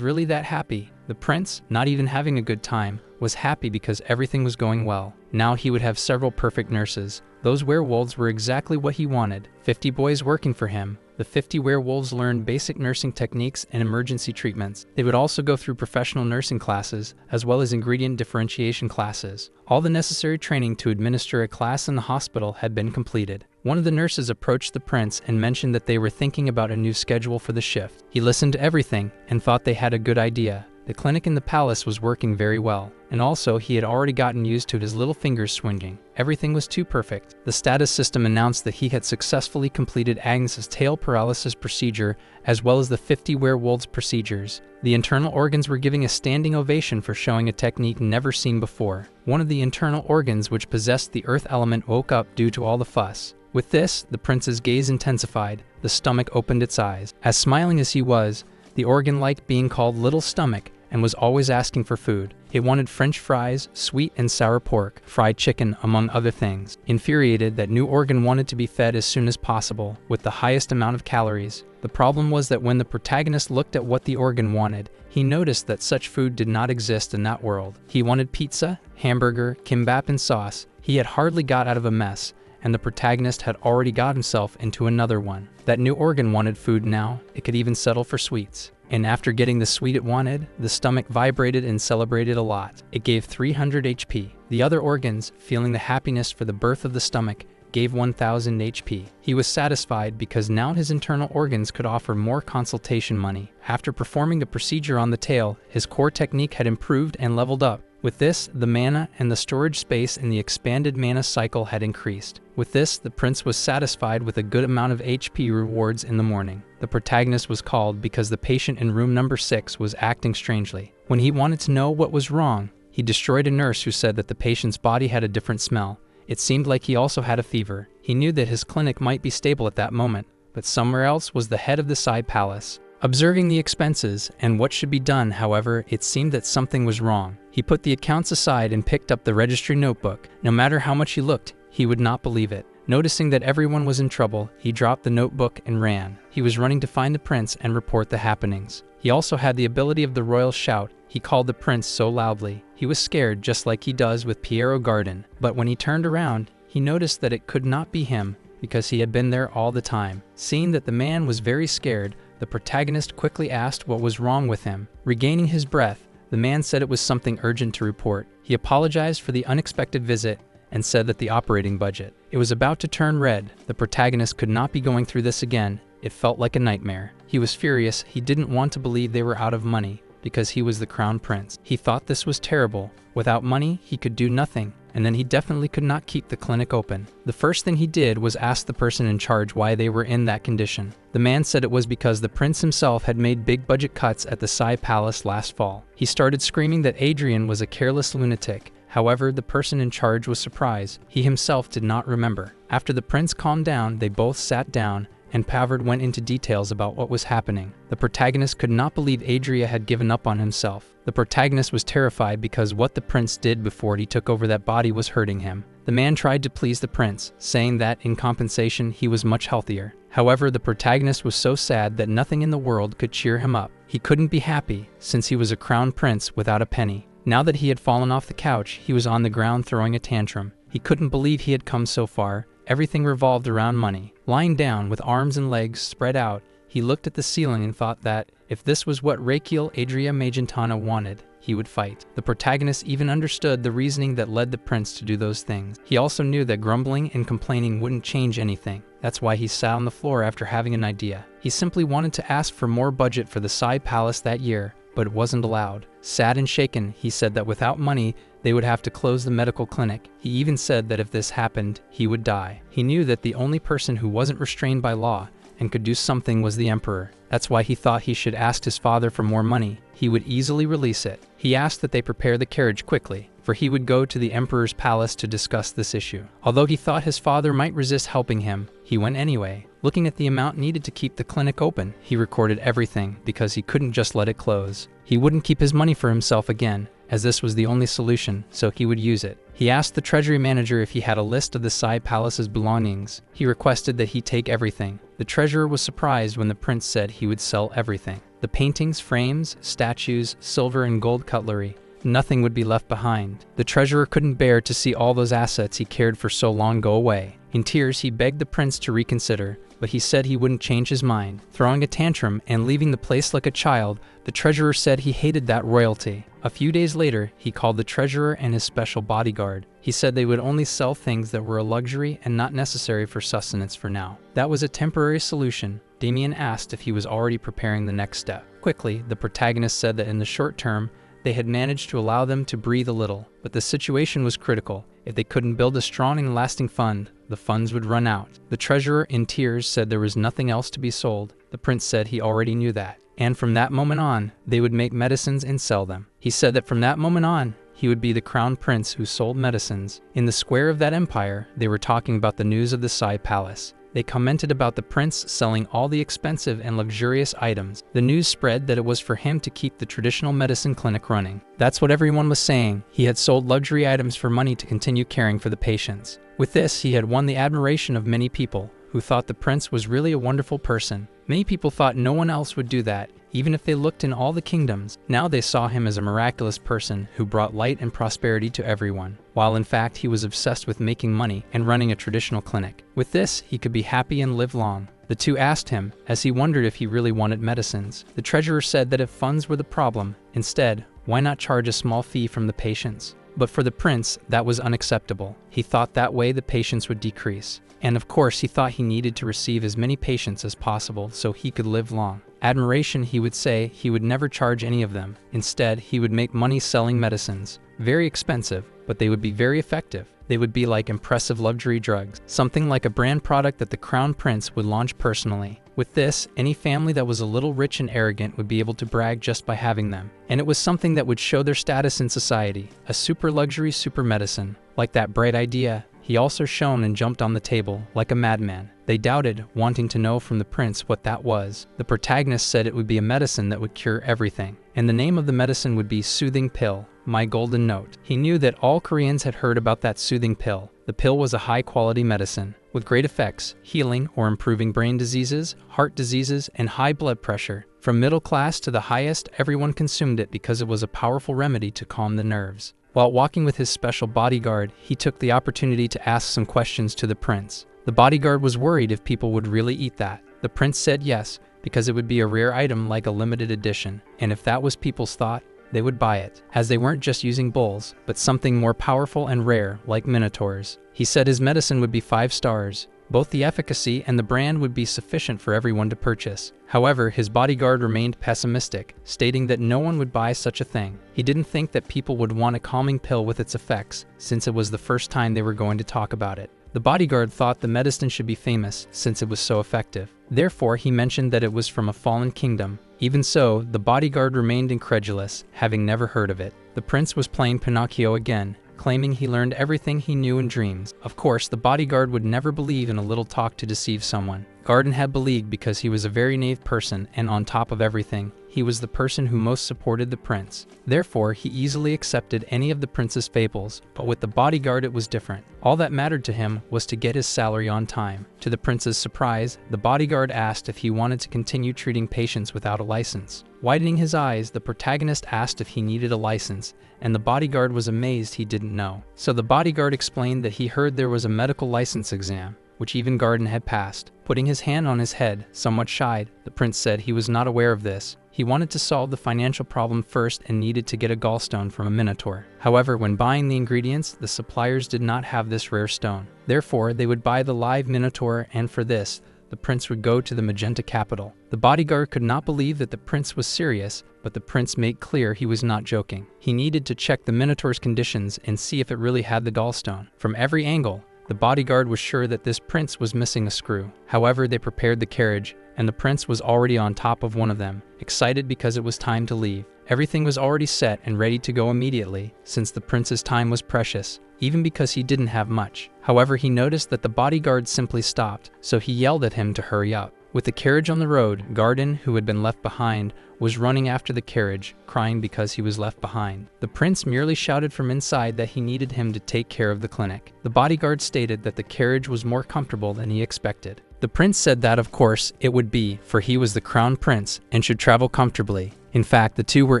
really that happy. The prince, not even having a good time, was happy because everything was going well. Now he would have several perfect nurses. Those werewolves were exactly what he wanted. 50 boys working for him. The 50 werewolves learned basic nursing techniques and emergency treatments. They would also go through professional nursing classes, as well as ingredient differentiation classes. All the necessary training to administer a class in the hospital had been completed. One of the nurses approached the prince and mentioned that they were thinking about a new schedule for the shift. He listened to everything and thought they had a good idea. The clinic in the palace was working very well, and also he had already gotten used to his little fingers swinging. Everything was too perfect. The status system announced that he had successfully completed Agnes's tail paralysis procedure, as well as the 50 werewolves procedures. The internal organs were giving a standing ovation for showing a technique never seen before. One of the internal organs, which possessed the earth element, woke up due to all the fuss. With this, the prince's gaze intensified. The stomach opened its eyes. As smiling as he was, the organ liked being called Little Stomach and was always asking for food. It wanted French fries, sweet and sour pork, fried chicken, among other things. Infuriated, that new organ wanted to be fed as soon as possible, with the highest amount of calories. The problem was that when the protagonist looked at what the organ wanted, he noticed that such food did not exist in that world. He wanted pizza, hamburger, kimbap and sauce. He had hardly got out of a mess, and the protagonist had already got himself into another one. That new organ wanted food now. It could even settle for sweets. And after getting the sweet it wanted, the stomach vibrated and celebrated a lot. It gave 300 HP. The other organs, feeling the happiness for the birth of the stomach, gave 1000 HP. He was satisfied because now his internal organs could offer more consultation money. After performing the procedure on the tail, his core technique had improved and leveled up. With this, the mana and the storage space in the expanded mana cycle had increased. With this, the prince was satisfied with a good amount of HP rewards in the morning. The protagonist was called because the patient in room number 6 was acting strangely. When he wanted to know what was wrong, he destroyed a nurse who said that the patient's body had a different smell. It seemed like he also had a fever. He knew that his clinic might be stable at that moment, but somewhere else was the head of the Sai Palace. Observing the expenses and what should be done, however, it seemed that something was wrong. He put the accounts aside and picked up the registry notebook. No matter how much he looked, he would not believe it. Noticing that everyone was in trouble, he dropped the notebook and ran. He was running to find the prince and report the happenings. He also had the ability of the royal shout. He called the prince so loudly. He was scared, just like he does with Piero Garden. But when he turned around, he noticed that it could not be him, because he had been there all the time. Seeing that the man was very scared, the protagonist quickly asked what was wrong with him. Regaining his breath, the man said it was something urgent to report. He apologized for the unexpected visit and said that the operating budget. It was about to turn red. The protagonist could not be going through this again. It felt like a nightmare. He was furious. He didn't want to believe they were out of money because he was the crown prince. He thought this was terrible. Without money, he could do nothing, and then he definitely could not keep the clinic open. The first thing he did was ask the person in charge why they were in that condition. The man said it was because the prince himself had made big budget cuts at the Sai Palace last fall. He started screaming that Adrian was a careless lunatic. However, the person in charge was surprised. He himself did not remember. After the prince calmed down, they both sat down, and Pavard went into details about what was happening. The protagonist could not believe Adria had given up on himself. The protagonist was terrified because what the prince did before he took over that body was hurting him. The man tried to please the prince, saying that, in compensation, he was much healthier. However, the protagonist was so sad that nothing in the world could cheer him up. He couldn't be happy, since he was a crown prince without a penny. Now that he had fallen off the couch, he was on the ground throwing a tantrum. He couldn't believe he had come so far. Everything revolved around money. Lying down with arms and legs spread out, he looked at the ceiling and thought that, if this was what Raquel Adria Magentana wanted, he would fight. The protagonist even understood the reasoning that led the prince to do those things. He also knew that grumbling and complaining wouldn't change anything. That's why he sat on the floor after having an idea. He simply wanted to ask for more budget for the Sai Palace that year, but it wasn't allowed. Sad and shaken, he said that without money, they would have to close the medical clinic. He even said that if this happened, he would die. He knew that the only person who wasn't restrained by law and could do something was the emperor. That's why he thought he should ask his father for more money. He would easily release it. He asked that they prepare the carriage quickly, for he would go to the emperor's palace to discuss this issue. Although he thought his father might resist helping him, he went anyway. Looking at the amount needed to keep the clinic open, he recorded everything because he couldn't just let it close. He wouldn't keep his money for himself again, as this was the only solution, so he would use it. He asked the treasury manager if he had a list of the Sai Palace's belongings. He requested that he take everything. The treasurer was surprised when the prince said he would sell everything. The paintings, frames, statues, silver and gold cutlery. Nothing would be left behind. The treasurer couldn't bear to see all those assets he cared for so long go away. In tears, he begged the prince to reconsider, but he said he wouldn't change his mind. Throwing a tantrum and leaving the place like a child, the treasurer said he hated that royalty. A few days later, he called the treasurer and his special bodyguard. He said they would only sell things that were a luxury and not necessary for sustenance for now. That was a temporary solution. Damien asked if he was already preparing the next step. Quickly, the protagonist said that in the short term, they had managed to allow them to breathe a little, but the situation was critical. If they couldn't build a strong and lasting fund, the funds would run out. The treasurer, in tears, said there was nothing else to be sold. The prince said he already knew that. And from that moment on, they would make medicines and sell them. He said that from that moment on, he would be the crown prince who sold medicines. In the square of that empire, they were talking about the news of the Sai Palace. They commented about the prince selling all the expensive and luxurious items. The news spread that it was for him to keep the traditional medicine clinic running. That's what everyone was saying. He had sold luxury items for money to continue caring for the patients. With this, he had won the admiration of many people, who thought the prince was really a wonderful person. Many people thought no one else would do that, even if they looked in all the kingdoms. Now they saw him as a miraculous person who brought light and prosperity to everyone, while in fact he was obsessed with making money and running a traditional clinic. With this, he could be happy and live long. The two asked him, as he wondered if he really wanted medicines. The treasurer said that if funds were the problem, instead, why not charge a small fee from the patients? But for the prince, that was unacceptable. He thought that way the patients would decrease. And of course, he thought he needed to receive as many patients as possible so he could live long. admiration, he would say he would never charge any of them. Instead, he would make money selling medicines. Very expensive, but they would be very effective. They would be like impressive luxury drugs, something like a brand product that the crown prince would launch personally. With this, any family that was a little rich and arrogant would be able to brag just by having them. And it was something that would show their status in society, a super luxury super medicine. Like that bright idea, he also shone and jumped on the table, like a madman. They doubted, wanting to know from the prince what that was. The protagonist said it would be a medicine that would cure everything. And the name of the medicine would be Soothing Pill, My Golden Note. He knew that all Koreans had heard about that soothing pill. The pill was a high-quality medicine, with great effects, healing or improving brain diseases, heart diseases, and high blood pressure. From middle class to the highest, everyone consumed it because it was a powerful remedy to calm the nerves. While walking with his special bodyguard, he took the opportunity to ask some questions to the prince. The bodyguard was worried if people would really eat that. The prince said yes, because it would be a rare item like a limited edition, and if that was people's thought, they would buy it, as they weren't just using bulls, but something more powerful and rare, like minotaurs. He said his medicine would be 5 stars. Both the efficacy and the brand would be sufficient for everyone to purchase. However, his bodyguard remained pessimistic, stating that no one would buy such a thing. He didn't think that people would want a calming pill with its effects, since it was the first time they were going to talk about it. The bodyguard thought the medicine should be famous, since it was so effective. Therefore, he mentioned that it was from a fallen kingdom. Even so, the bodyguard remained incredulous, having never heard of it. The prince was playing Pinocchio again, claiming he learned everything he knew in dreams. Of course, the bodyguard would never believe in a little talk to deceive someone. Garden had believed because he was a very naive person, and on top of everything, he was the person who most supported the prince. Therefore, he easily accepted any of the prince's fables, but with the bodyguard it was different. All that mattered to him was to get his salary on time. To the prince's surprise, the bodyguard asked if he wanted to continue treating patients without a license. Widening his eyes, the protagonist asked if he needed a license, and the bodyguard was amazed he didn't know. So the bodyguard explained that he heard there was a medical license exam, which even Garden had passed. Putting his hand on his head, somewhat shied, the prince said he was not aware of this. He wanted to solve the financial problem first and needed to get a gallstone from a minotaur. However, when buying the ingredients, the suppliers did not have this rare stone. Therefore, they would buy the live minotaur, and for this, the prince would go to the magenta capital. The bodyguard could not believe that the prince was serious, but the prince made clear he was not joking. He needed to check the minotaur's conditions and see if it really had the gallstone. From every angle, the bodyguard was sure that this prince was missing a screw. However, they prepared the carriage, and the prince was already on top of one of them, excited because it was time to leave. Everything was already set and ready to go immediately, since the prince's time was precious, even because he didn't have much. However, he noticed that the bodyguard simply stopped, so he yelled at him to hurry up. With the carriage on the road, Garden, who had been left behind, was running after the carriage, crying because he was left behind. The prince merely shouted from inside that he needed him to take care of the clinic. The bodyguard stated that the carriage was more comfortable than he expected. The prince said that of course it would be, for he was the crown prince and should travel comfortably. In fact, the two were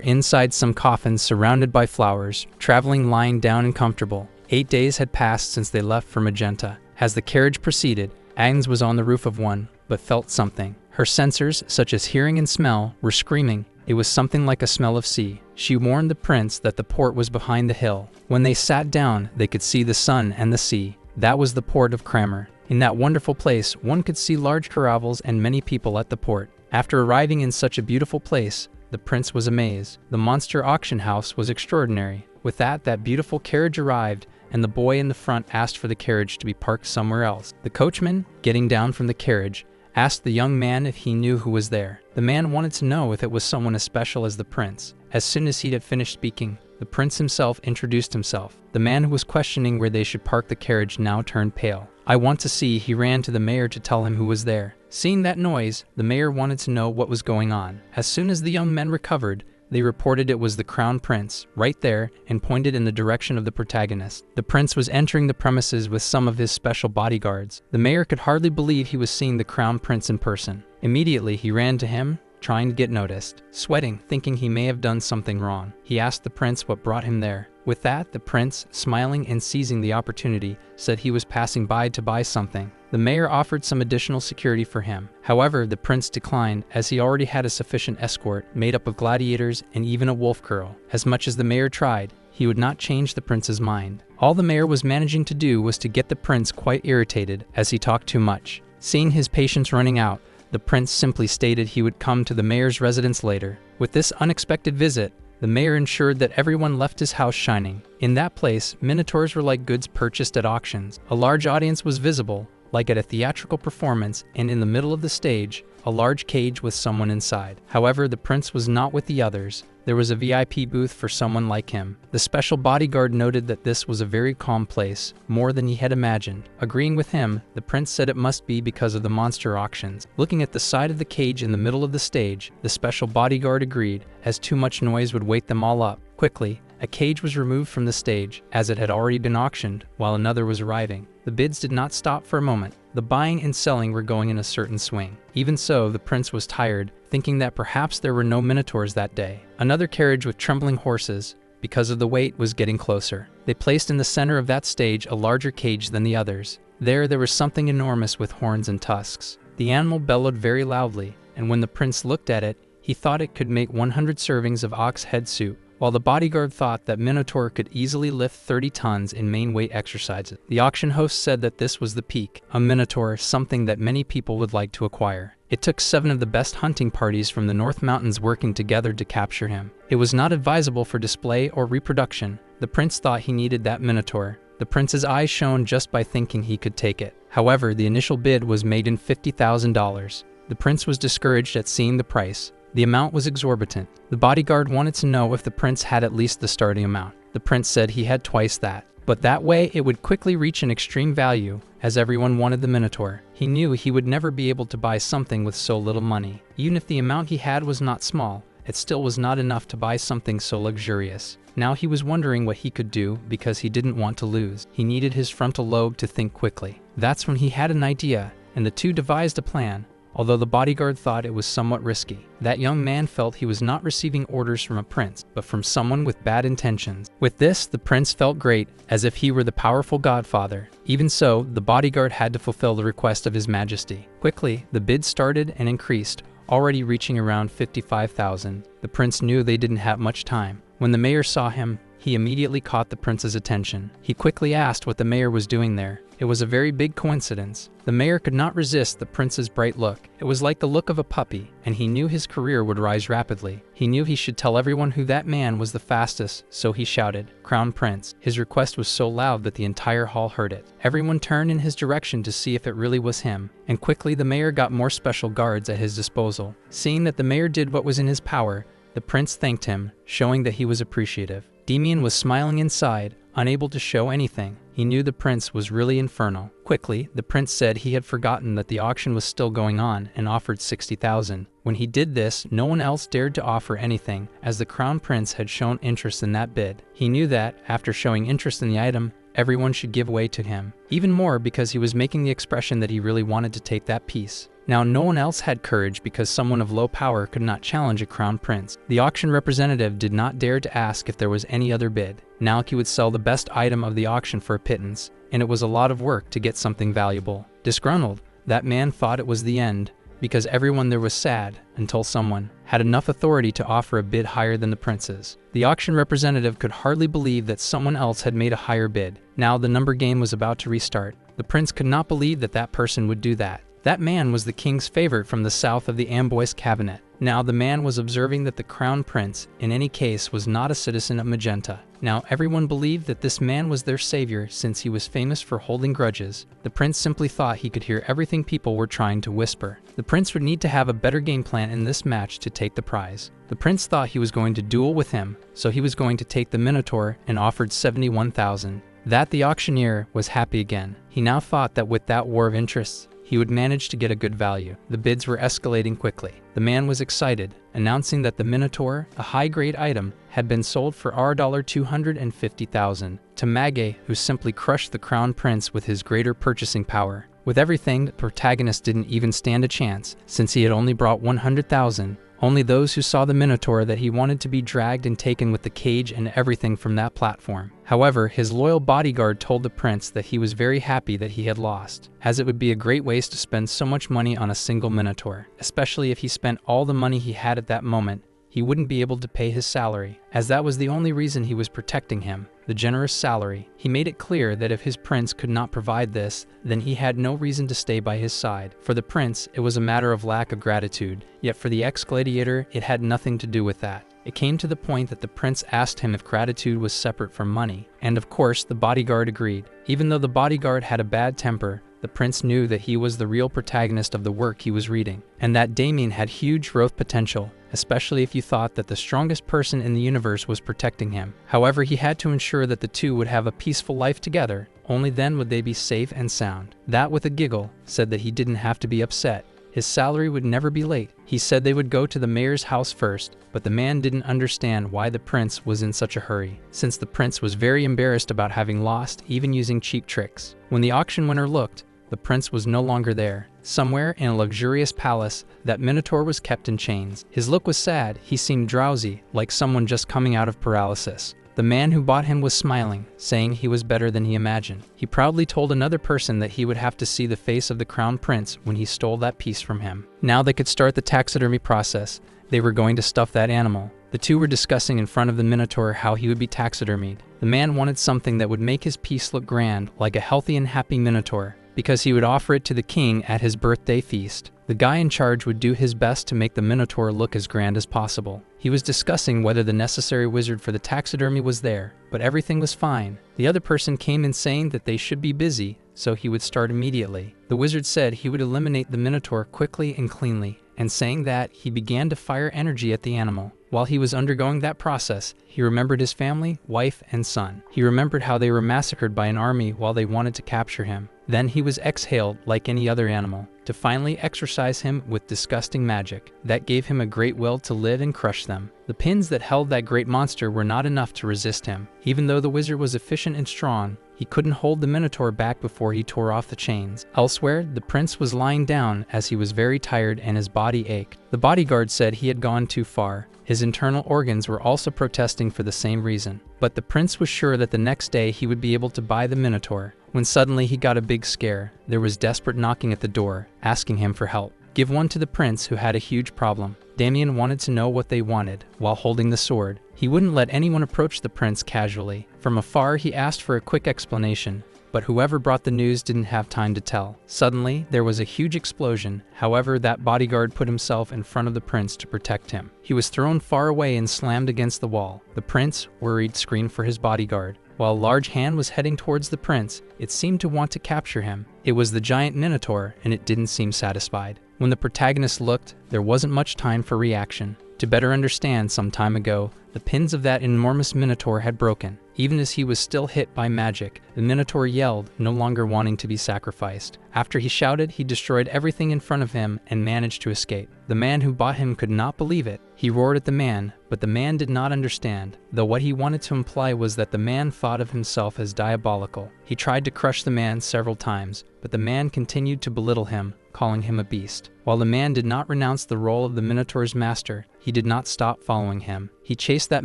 inside some coffins surrounded by flowers, traveling lying down and comfortable. 8 days had passed since they left for Magenta. As the carriage proceeded, Agnes was on the roof of one, but felt something. Her sensors, such as hearing and smell, were screaming. It was something like a smell of sea. She warned the prince that the port was behind the hill. When they sat down, they could see the sun and the sea. That was the port of Kramer. In that wonderful place, one could see large caravels and many people at the port. After arriving in such a beautiful place, the prince was amazed. The monster auction house was extraordinary. With that beautiful carriage arrived, and the boy in the front asked for the carriage to be parked somewhere else. The coachman, getting down from the carriage, asked the young man if he knew who was there. The man wanted to know if it was someone as special as the prince. As soon as he had finished speaking, the prince himself introduced himself. The man who was questioning where they should park the carriage now turned pale. "I want to see," he ran to the mayor to tell him who was there. Seeing that noise, the mayor wanted to know what was going on. As soon as the young men recovered, they reported it was the crown prince, right there, and pointed in the direction of the protagonist. The prince was entering the premises with some of his special bodyguards. The mayor could hardly believe he was seeing the crown prince in person. Immediately, he ran to him, trying to get noticed. Sweating, thinking he may have done something wrong, he asked the prince what brought him there. With that, the prince, smiling and seizing the opportunity, said he was passing by to buy something. The mayor offered some additional security for him. However, the prince declined, as he already had a sufficient escort, made up of gladiators and even a wolf girl. As much as the mayor tried, he would not change the prince's mind. All the mayor was managing to do was to get the prince quite irritated, as he talked too much. Seeing his patience running out, The prince simply stated he would come to the mayor's residence later. With this unexpected visit, the mayor ensured that everyone left his house shining. In that place, minotaurs were like goods purchased at auctions. A large audience was visible, like at a theatrical performance, and in the middle of the stage, a large cage with someone inside. However, the prince was not with the others. There was a VIP booth for someone like him. The special bodyguard noted that this was a very calm place, more than he had imagined. Agreeing with him, the prince said it must be because of the monster auctions. Looking at the side of the cage in the middle of the stage, the special bodyguard agreed, as too much noise would wake them all up. Quickly, a cage was removed from the stage, as it had already been auctioned, while another was arriving. The bids did not stop for a moment. The buying and selling were going in a certain swing. Even so, the prince was tired, thinking that perhaps there were no minotaurs that day. Another carriage with trembling horses, because of the weight, was getting closer. They placed in the center of that stage a larger cage than the others. There was something enormous with horns and tusks. The animal bellowed very loudly, and when the prince looked at it, he thought it could make 100 servings of ox head soup, while the bodyguard thought that Minotaur could easily lift 30 tons in main weight exercises. The auction host said that this was the peak. A Minotaur, something that many people would like to acquire. It took 7 of the best hunting parties from the North Mountains working together to capture him. It was not advisable for display or reproduction. The prince thought he needed that Minotaur. The prince's eyes shone just by thinking he could take it. However, the initial bid was made in $50,000. The prince was discouraged at seeing the price. The amount was exorbitant. The bodyguard wanted to know if the prince had at least the starting amount. The prince said he had twice that. But that way it would quickly reach an extreme value, as everyone wanted the Minotaur. He knew he would never be able to buy something with so little money. Even if the amount he had was not small, it still was not enough to buy something so luxurious. Now he was wondering what he could do because he didn't want to lose. He needed his frontal lobe to think quickly. That's when he had an idea, and the two devised a plan. Although the bodyguard thought it was somewhat risky, that young man felt he was not receiving orders from a prince, but from someone with bad intentions. With this, the prince felt great, as if he were the powerful godfather. Even so, the bodyguard had to fulfill the request of his majesty. Quickly, the bid started and increased, already reaching around 55,000. The prince knew they didn't have much time. When the mayor saw him, he immediately caught the prince's attention. He quickly asked what the mayor was doing there. It was a very big coincidence. The mayor could not resist the prince's bright look. It was like the look of a puppy, and he knew his career would rise rapidly. He knew he should tell everyone who that man was the fastest, so he shouted, "Crown Prince." His request was so loud that the entire hall heard it. Everyone turned in his direction to see if it really was him, and quickly the mayor got more special guards at his disposal. Seeing that the mayor did what was in his power, the prince thanked him, showing that he was appreciative. Demian was smiling inside, unable to show anything. He knew the prince was really infernal. Quickly, the prince said he had forgotten that the auction was still going on and offered 60,000. When he did this, no one else dared to offer anything, as the crown prince had shown interest in that bid. He knew that, after showing interest in the item, everyone should give way to him. Even more because he was making the expression that he really wanted to take that piece. Now no one else had courage because someone of low power could not challenge a crown prince. The auction representative did not dare to ask if there was any other bid. Now he would sell the best item of the auction for a pittance, and it was a lot of work to get something valuable. Disgruntled, that man thought it was the end, because everyone there was sad, until someone had enough authority to offer a bid higher than the prince's. The auction representative could hardly believe that someone else had made a higher bid. Now the number game was about to restart. The prince could not believe that that person would do that. That man was the king's favorite from the south of the Amboise cabinet. Now the man was observing that the crown prince, in any case, was not a citizen of Magenta. Now everyone believed that this man was their savior since he was famous for holding grudges. The prince simply thought he could hear everything people were trying to whisper. The prince would need to have a better game plan in this match to take the prize. The prince thought he was going to duel with him, so he was going to take the Minotaur and offered 71,000. That the auctioneer was happy again. He now thought that with that war of interests, he would manage to get a good value. The bids were escalating quickly. The man was excited, announcing that the Minotaur, a high-grade item, had been sold for $250,000 to Mage, who simply crushed the crown prince with his greater purchasing power. With everything, the protagonist didn't even stand a chance, since he had only brought 100,000. Only those who saw the Minotaur that he wanted to be dragged and taken with the cage and everything from that platform. However, his loyal bodyguard told the prince that he was very happy that he had lost, as it would be a great waste to spend so much money on a single Minotaur. Especially if he spent all the money he had at that moment, he wouldn't be able to pay his salary, as that was the only reason he was protecting him, the generous salary. He made it clear that if his prince could not provide this, then he had no reason to stay by his side. For the prince, it was a matter of lack of gratitude, yet for the ex-gladiator, it had nothing to do with that. It came to the point that the prince asked him if gratitude was separate from money, and of course the bodyguard agreed. Even though the bodyguard had a bad temper, the prince knew that he was the real protagonist of the work he was reading, and that Damien had huge growth potential, especially if you thought that the strongest person in the universe was protecting him. However, he had to ensure that the two would have a peaceful life together. Only then would they be safe and sound. That, with a giggle, said that he didn't have to be upset. His salary would never be late. He said they would go to the mayor's house first, but the man didn't understand why the prince was in such a hurry, since the prince was very embarrassed about having lost, even using cheap tricks. When the auction winner looked, the prince was no longer there. Somewhere in a luxurious palace, that minotaur was kept in chains. His look was sad. He seemed drowsy, like someone just coming out of paralysis. The man who bought him was smiling, saying he was better than he imagined. He proudly told another person that he would have to see the face of the crown prince when he stole that piece from him. Now they could start the taxidermy process. They were going to stuff that animal. The two were discussing in front of the minotaur how he would be taxidermied. The man wanted something that would make his piece look grand, like a healthy and happy minotaur, because he would offer it to the king at his birthday feast. The guy in charge would do his best to make the minotaur look as grand as possible. He was discussing whether the necessary wizard for the taxidermy was there, but everything was fine. The other person came in saying that they should be busy, so he would start immediately. The wizard said he would eliminate the minotaur quickly and cleanly, and saying that, he began to fire energy at the animal. While he was undergoing that process, he remembered his family, wife, and son. He remembered how they were massacred by an army while they wanted to capture him. Then he was exhaled like any other animal, to finally exorcise him with disgusting magic. That gave him a great will to live and crush them. The pins that held that great monster were not enough to resist him. Even though the wizard was efficient and strong, he couldn't hold the minotaur back before he tore off the chains. Elsewhere, the prince was lying down as he was very tired and his body ached. The bodyguard said he had gone too far. His internal organs were also protesting for the same reason. But the prince was sure that the next day he would be able to buy the minotaur. When suddenly he got a big scare. There was desperate knocking at the door, asking him for help. Give one to the prince, who had a huge problem. Damien wanted to know what they wanted, while holding the sword. He wouldn't let anyone approach the prince casually. From afar he asked for a quick explanation, but whoever brought the news didn't have time to tell. Suddenly, there was a huge explosion. However, that bodyguard put himself in front of the prince to protect him. He was thrown far away and slammed against the wall. The prince, worried, screamed for his bodyguard. While a large hand was heading towards the prince, it seemed to want to capture him. It was the giant minotaur, and it didn't seem satisfied. When the protagonist looked, there wasn't much time for reaction. To better understand, some time ago, the pins of that enormous minotaur had broken. Even as he was still hit by magic, the minotaur yelled, no longer wanting to be sacrificed. After he shouted, he destroyed everything in front of him and managed to escape. The man who bought him could not believe it. He roared at the man, but the man did not understand, though what he wanted to imply was that the man thought of himself as diabolical. He tried to crush the man several times, but the man continued to belittle him, calling him a beast. While the man did not renounce the role of the minotaur's master, he did not stop following him. He chased that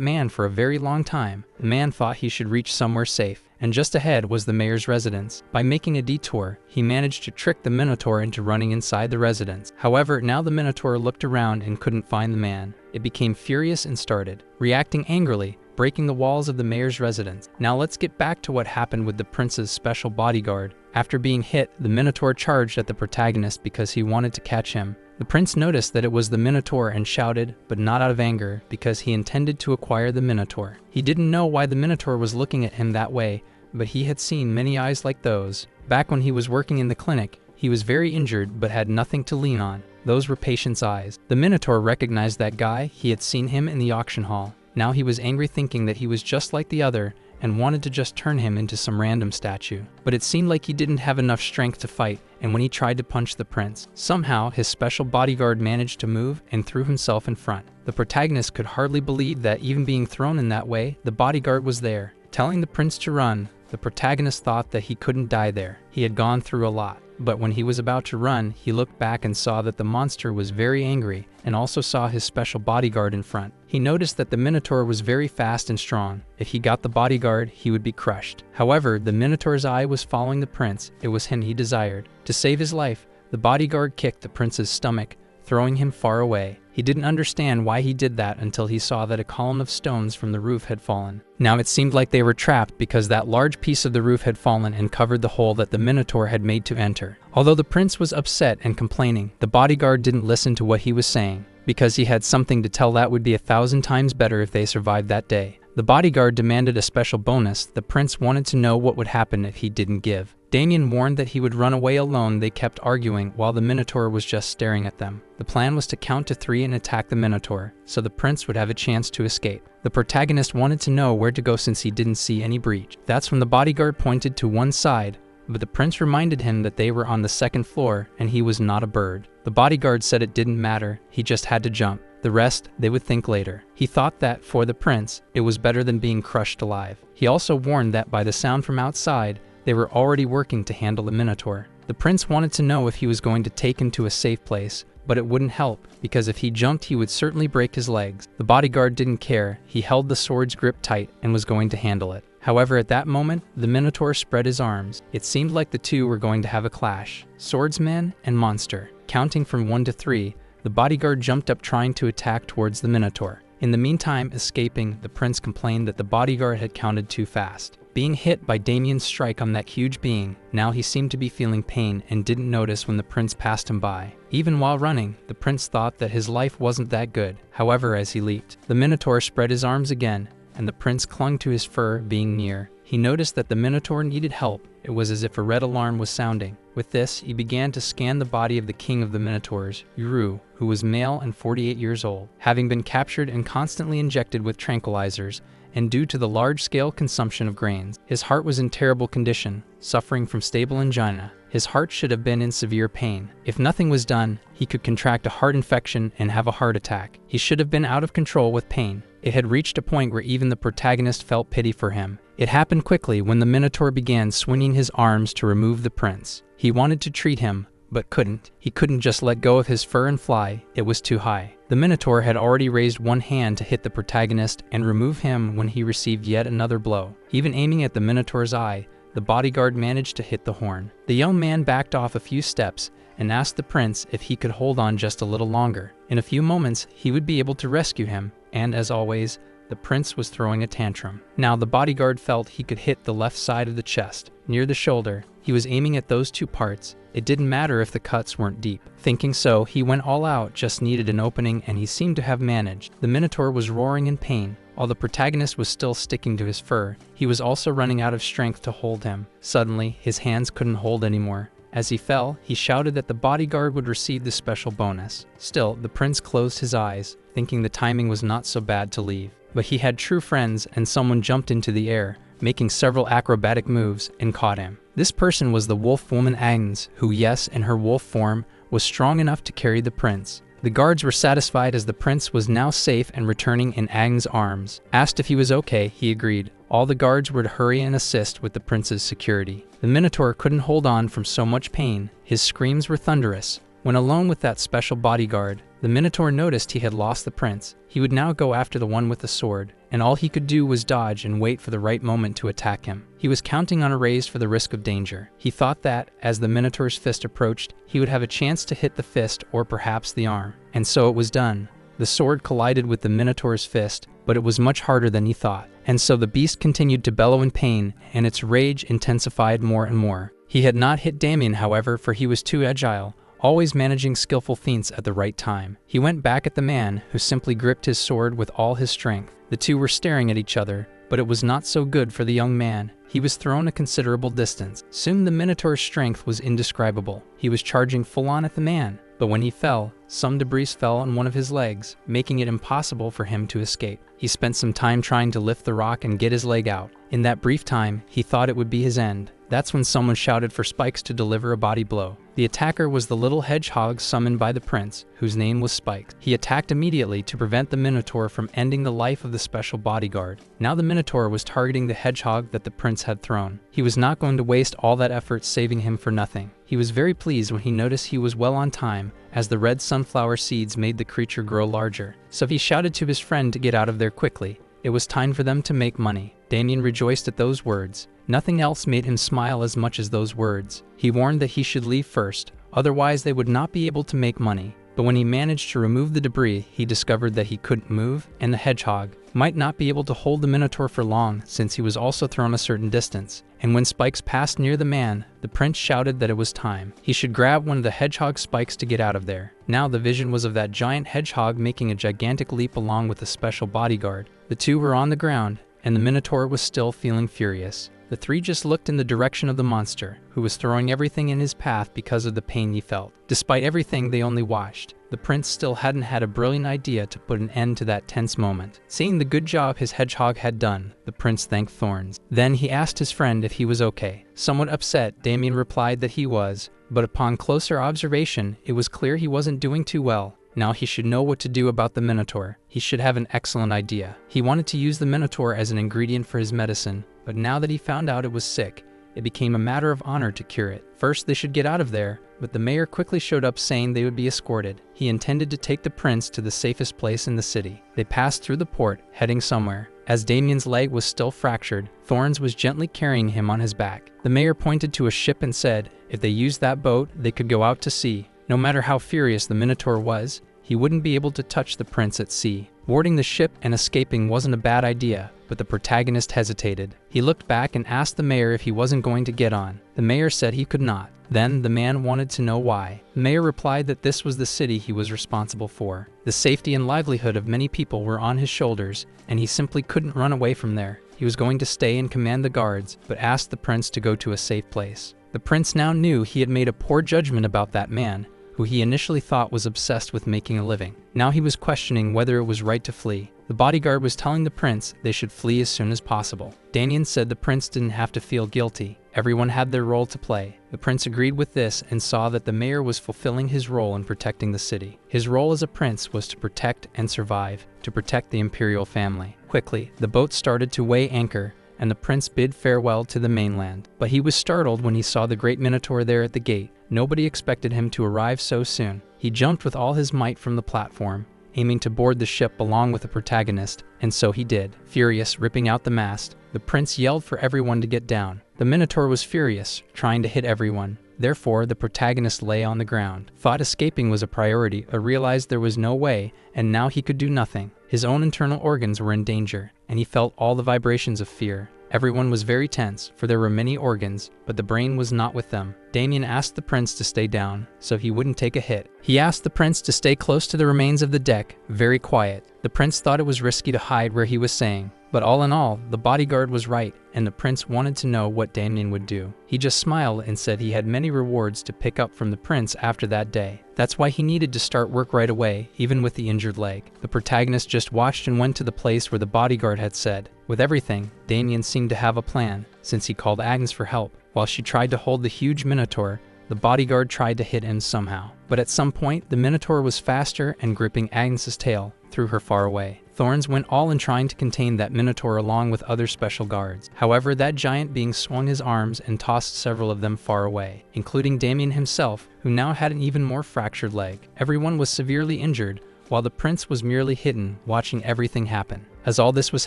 man for a very long time. The man thought he should reach somewhere safe, and just ahead was the mayor's residence. By making a detour, he managed to trick the minotaur into running inside the residence. However, now the minotaur looked around and couldn't find the man. It became furious and started reacting angrily, breaking the walls of the mayor's residence. Now let's get back to what happened with the prince's special bodyguard. After being hit, the minotaur charged at the protagonist because he wanted to catch him. The prince noticed that it was the minotaur and shouted, but not out of anger, because he intended to acquire the minotaur. He didn't know why the minotaur was looking at him that way, but he had seen many eyes like those. Back when he was working in the clinic, he was very injured but had nothing to lean on. Those were patients' eyes. The minotaur recognized that guy. He had seen him in the auction hall. Now he was angry, thinking that he was just like the other and wanted to just turn him into some random statue. But it seemed like he didn't have enough strength to fight, and when he tried to punch the prince, somehow his special bodyguard managed to move and threw himself in front. The protagonist could hardly believe that even being thrown in that way, the bodyguard was there. Telling the prince to run, the protagonist thought that he couldn't die there. He had gone through a lot. But when he was about to run, he looked back and saw that the monster was very angry, and also saw his special bodyguard in front. He noticed that the minotaur was very fast and strong. If he got the bodyguard, he would be crushed. However, the minotaur's eye was following the prince. It was him he desired. To save his life, the bodyguard kicked the prince's stomach, throwing him far away. He He didn't understand why he did that until he saw that a column of stones from the roof had fallen. Now it seemed like they were trapped because that large piece of the roof had fallen and covered the hole that the Minotaur had made to enter. Although the prince was upset and complaining, the bodyguard didn't listen to what he was saying, because he had something to tell that would be 1,000 times better if they survived that day. The bodyguard demanded a special bonus. The prince wanted to know what would happen if he didn't give. Damien warned that he would run away alone. They kept arguing while the Minotaur was just staring at them. The plan was to count to 3 and attack the Minotaur, so the prince would have a chance to escape. The protagonist wanted to know where to go since he didn't see any breach. That's when the bodyguard pointed to one side, but the prince reminded him that they were on the 2nd floor and he was not a bird. The bodyguard said it didn't matter, he just had to jump. The rest, they would think later. He thought that, for the prince, it was better than being crushed alive. He also warned that by the sound from outside, they were already working to handle the Minotaur. The prince wanted to know if he was going to take him to a safe place, but it wouldn't help, because if he jumped he would certainly break his legs. The bodyguard didn't care. He held the sword's grip tight and was going to handle it. However, at that moment, the Minotaur spread his arms. It seemed like the two were going to have a clash. Swordsman and monster. Counting from 1 to 3, the bodyguard jumped up trying to attack towards the Minotaur. In the meantime, escaping, the prince complained that the bodyguard had counted too fast. Being hit by Damien's strike on that huge being, now he seemed to be feeling pain and didn't notice when the prince passed him by. Even while running, the prince thought that his life wasn't that good. However, as he leaped, the Minotaur spread his arms again, and the prince clung to his fur, being near. He noticed that the Minotaur needed help. It was as if a red alarm was sounding. With this, he began to scan the body of the king of the Minotaurs, Uru, who was male and 48 years old. Having been captured and constantly injected with tranquilizers, and due to the large-scale consumption of grains, his heart was in terrible condition, suffering from stable angina. His heart should have been in severe pain. If nothing was done, he could contract a heart infection and have a heart attack. He should have been out of control with pain. It had reached a point where even the protagonist felt pity for him. It happened quickly when the Minotaur began swinging his arms to remove the prince. He wanted to treat him, but couldn't. He couldn't just let go of his fur and fly. It was too high. The Minotaur had already raised one hand to hit the protagonist and remove him when he received yet another blow. Even aiming at the Minotaur's eye, the bodyguard managed to hit the horn. The young man backed off a few steps and asked the prince if he could hold on just a little longer. In a few moments, he would be able to rescue him, and as always, the prince was throwing a tantrum. Now the bodyguard felt he could hit the left side of the chest, near the shoulder. He was aiming at those two parts. It didn't matter if the cuts weren't deep. Thinking so, he went all out, just needed an opening, and he seemed to have managed. The Minotaur was roaring in pain. While the protagonist was still sticking to his fur, he was also running out of strength to hold him. Suddenly, his hands couldn't hold anymore. As he fell, he shouted that the bodyguard would receive the special bonus. Still, the prince closed his eyes, thinking the timing was not so bad to leave. But he had true friends, and someone jumped into the air, making several acrobatic moves, and caught him. This person was the wolf woman Agnes, who, yes, in her wolf form, was strong enough to carry the prince. The guards were satisfied as the prince was now safe and returning in Agnes' arms. Asked if he was okay, he agreed. All the guards were to hurry and assist with the prince's security. The Minotaur couldn't hold on from so much pain. His screams were thunderous. When alone with that special bodyguard, the Minotaur noticed he had lost the prince. He would now go after the one with the sword, and all he could do was dodge and wait for the right moment to attack him. He was counting on a raise for the risk of danger. He thought that, as the Minotaur's fist approached, he would have a chance to hit the fist or perhaps the arm. And so it was done. The sword collided with the Minotaur's fist, but it was much harder than he thought. And so the beast continued to bellow in pain, and its rage intensified more and more. He had not hit Damien, however, for he was too agile, always managing skillful feints at the right time. He went back at the man, who simply gripped his sword with all his strength. The two were staring at each other, but it was not so good for the young man. He was thrown a considerable distance. Soon the Minotaur's strength was indescribable. He was charging full-on at the man, but when he fell, some debris fell on one of his legs, making it impossible for him to escape. He spent some time trying to lift the rock and get his leg out. In that brief time, he thought it would be his end. That's when someone shouted for Spikes to deliver a body blow. The attacker was the little hedgehog summoned by the prince, whose name was Spikes. He attacked immediately to prevent the Minotaur from ending the life of the special bodyguard. Now the Minotaur was targeting the hedgehog that the prince had thrown. He was not going to waste all that effort saving him for nothing. He was very pleased when he noticed he was well on time, as the red sunflower seeds made the creature grow larger. So he shouted to his friend to get out of there quickly. It was time for them to make money. Damien rejoiced at those words. Nothing else made him smile as much as those words. He warned that he should leave first, otherwise they would not be able to make money. But when he managed to remove the debris, he discovered that he couldn't move, and the hedgehog might not be able to hold the Minotaur for long since he was also thrown a certain distance. And when spikes passed near the man, the prince shouted that it was time. He should grab one of the hedgehog's spikes to get out of there. Now the vision was of that giant hedgehog making a gigantic leap along with a special bodyguard. The two were on the ground, and the Minotaur was still feeling furious. The three just looked in the direction of the monster, who was throwing everything in his path because of the pain he felt. Despite everything, they only watched. The prince still hadn't had a brilliant idea to put an end to that tense moment. Seeing the good job his hedgehog had done, the prince thanked Thorns. Then he asked his friend if he was okay. Somewhat upset, Damien replied that he was, but upon closer observation, it was clear he wasn't doing too well. Now he should know what to do about the Minotaur. He should have an excellent idea. He wanted to use the Minotaur as an ingredient for his medicine, but now that he found out it was sick, it became a matter of honor to cure it. First, they should get out of there, but the mayor quickly showed up saying they would be escorted. He intended to take the prince to the safest place in the city. They passed through the port, heading somewhere. As Damien's leg was still fractured, Thorns was gently carrying him on his back. The mayor pointed to a ship and said, if they used that boat, they could go out to sea. No matter how furious the Minotaur was, he wouldn't be able to touch the prince at sea. Boarding the ship and escaping wasn't a bad idea, but the protagonist hesitated. He looked back and asked the mayor if he wasn't going to get on. The mayor said he could not. Then the man wanted to know why. The mayor replied that this was the city he was responsible for. The safety and livelihood of many people were on his shoulders, and he simply couldn't run away from there. He was going to stay and command the guards, but asked the prince to go to a safe place. The prince now knew he had made a poor judgment about that man, who he initially thought was obsessed with making a living. Now he was questioning whether it was right to flee. The bodyguard was telling the prince they should flee as soon as possible. Damien said the prince didn't have to feel guilty. Everyone had their role to play. The prince agreed with this and saw that the mayor was fulfilling his role in protecting the city. His role as a prince was to protect and survive, to protect the imperial family. Quickly, the boat started to weigh anchor, and the prince bid farewell to the mainland. But he was startled when he saw the great Minotaur there at the gate. Nobody expected him to arrive so soon. He jumped with all his might from the platform, aiming to board the ship along with the protagonist, and so he did. Furious, ripping out the mast, the prince yelled for everyone to get down. The Minotaur was furious, trying to hit everyone. Therefore, the protagonist lay on the ground. Thought escaping was a priority, but realized there was no way, and now he could do nothing. His own internal organs were in danger, and he felt all the vibrations of fear. Everyone was very tense, for there were many organs, but the brain was not with them. Damien asked the prince to stay down, so he wouldn't take a hit. He asked the prince to stay close to the remains of the deck, very quiet. The prince thought it was risky to hide where he was staying. But all in all, the bodyguard was right, and the prince wanted to know what Damien would do. He just smiled and said he had many rewards to pick up from the prince after that day. That's why he needed to start work right away, even with the injured leg. The protagonist just watched and went to the place where the bodyguard had said. With everything, Damien seemed to have a plan, since he called Agnes for help. While she tried to hold the huge Minotaur, the bodyguard tried to hit him somehow. But at some point, the Minotaur was faster and gripping Agnes's tail, threw her far away. Thorns went all in trying to contain that Minotaur along with other special guards. However, that giant being swung his arms and tossed several of them far away, including Damien himself, who now had an even more fractured leg. Everyone was severely injured, while the prince was merely hidden, watching everything happen. As all this was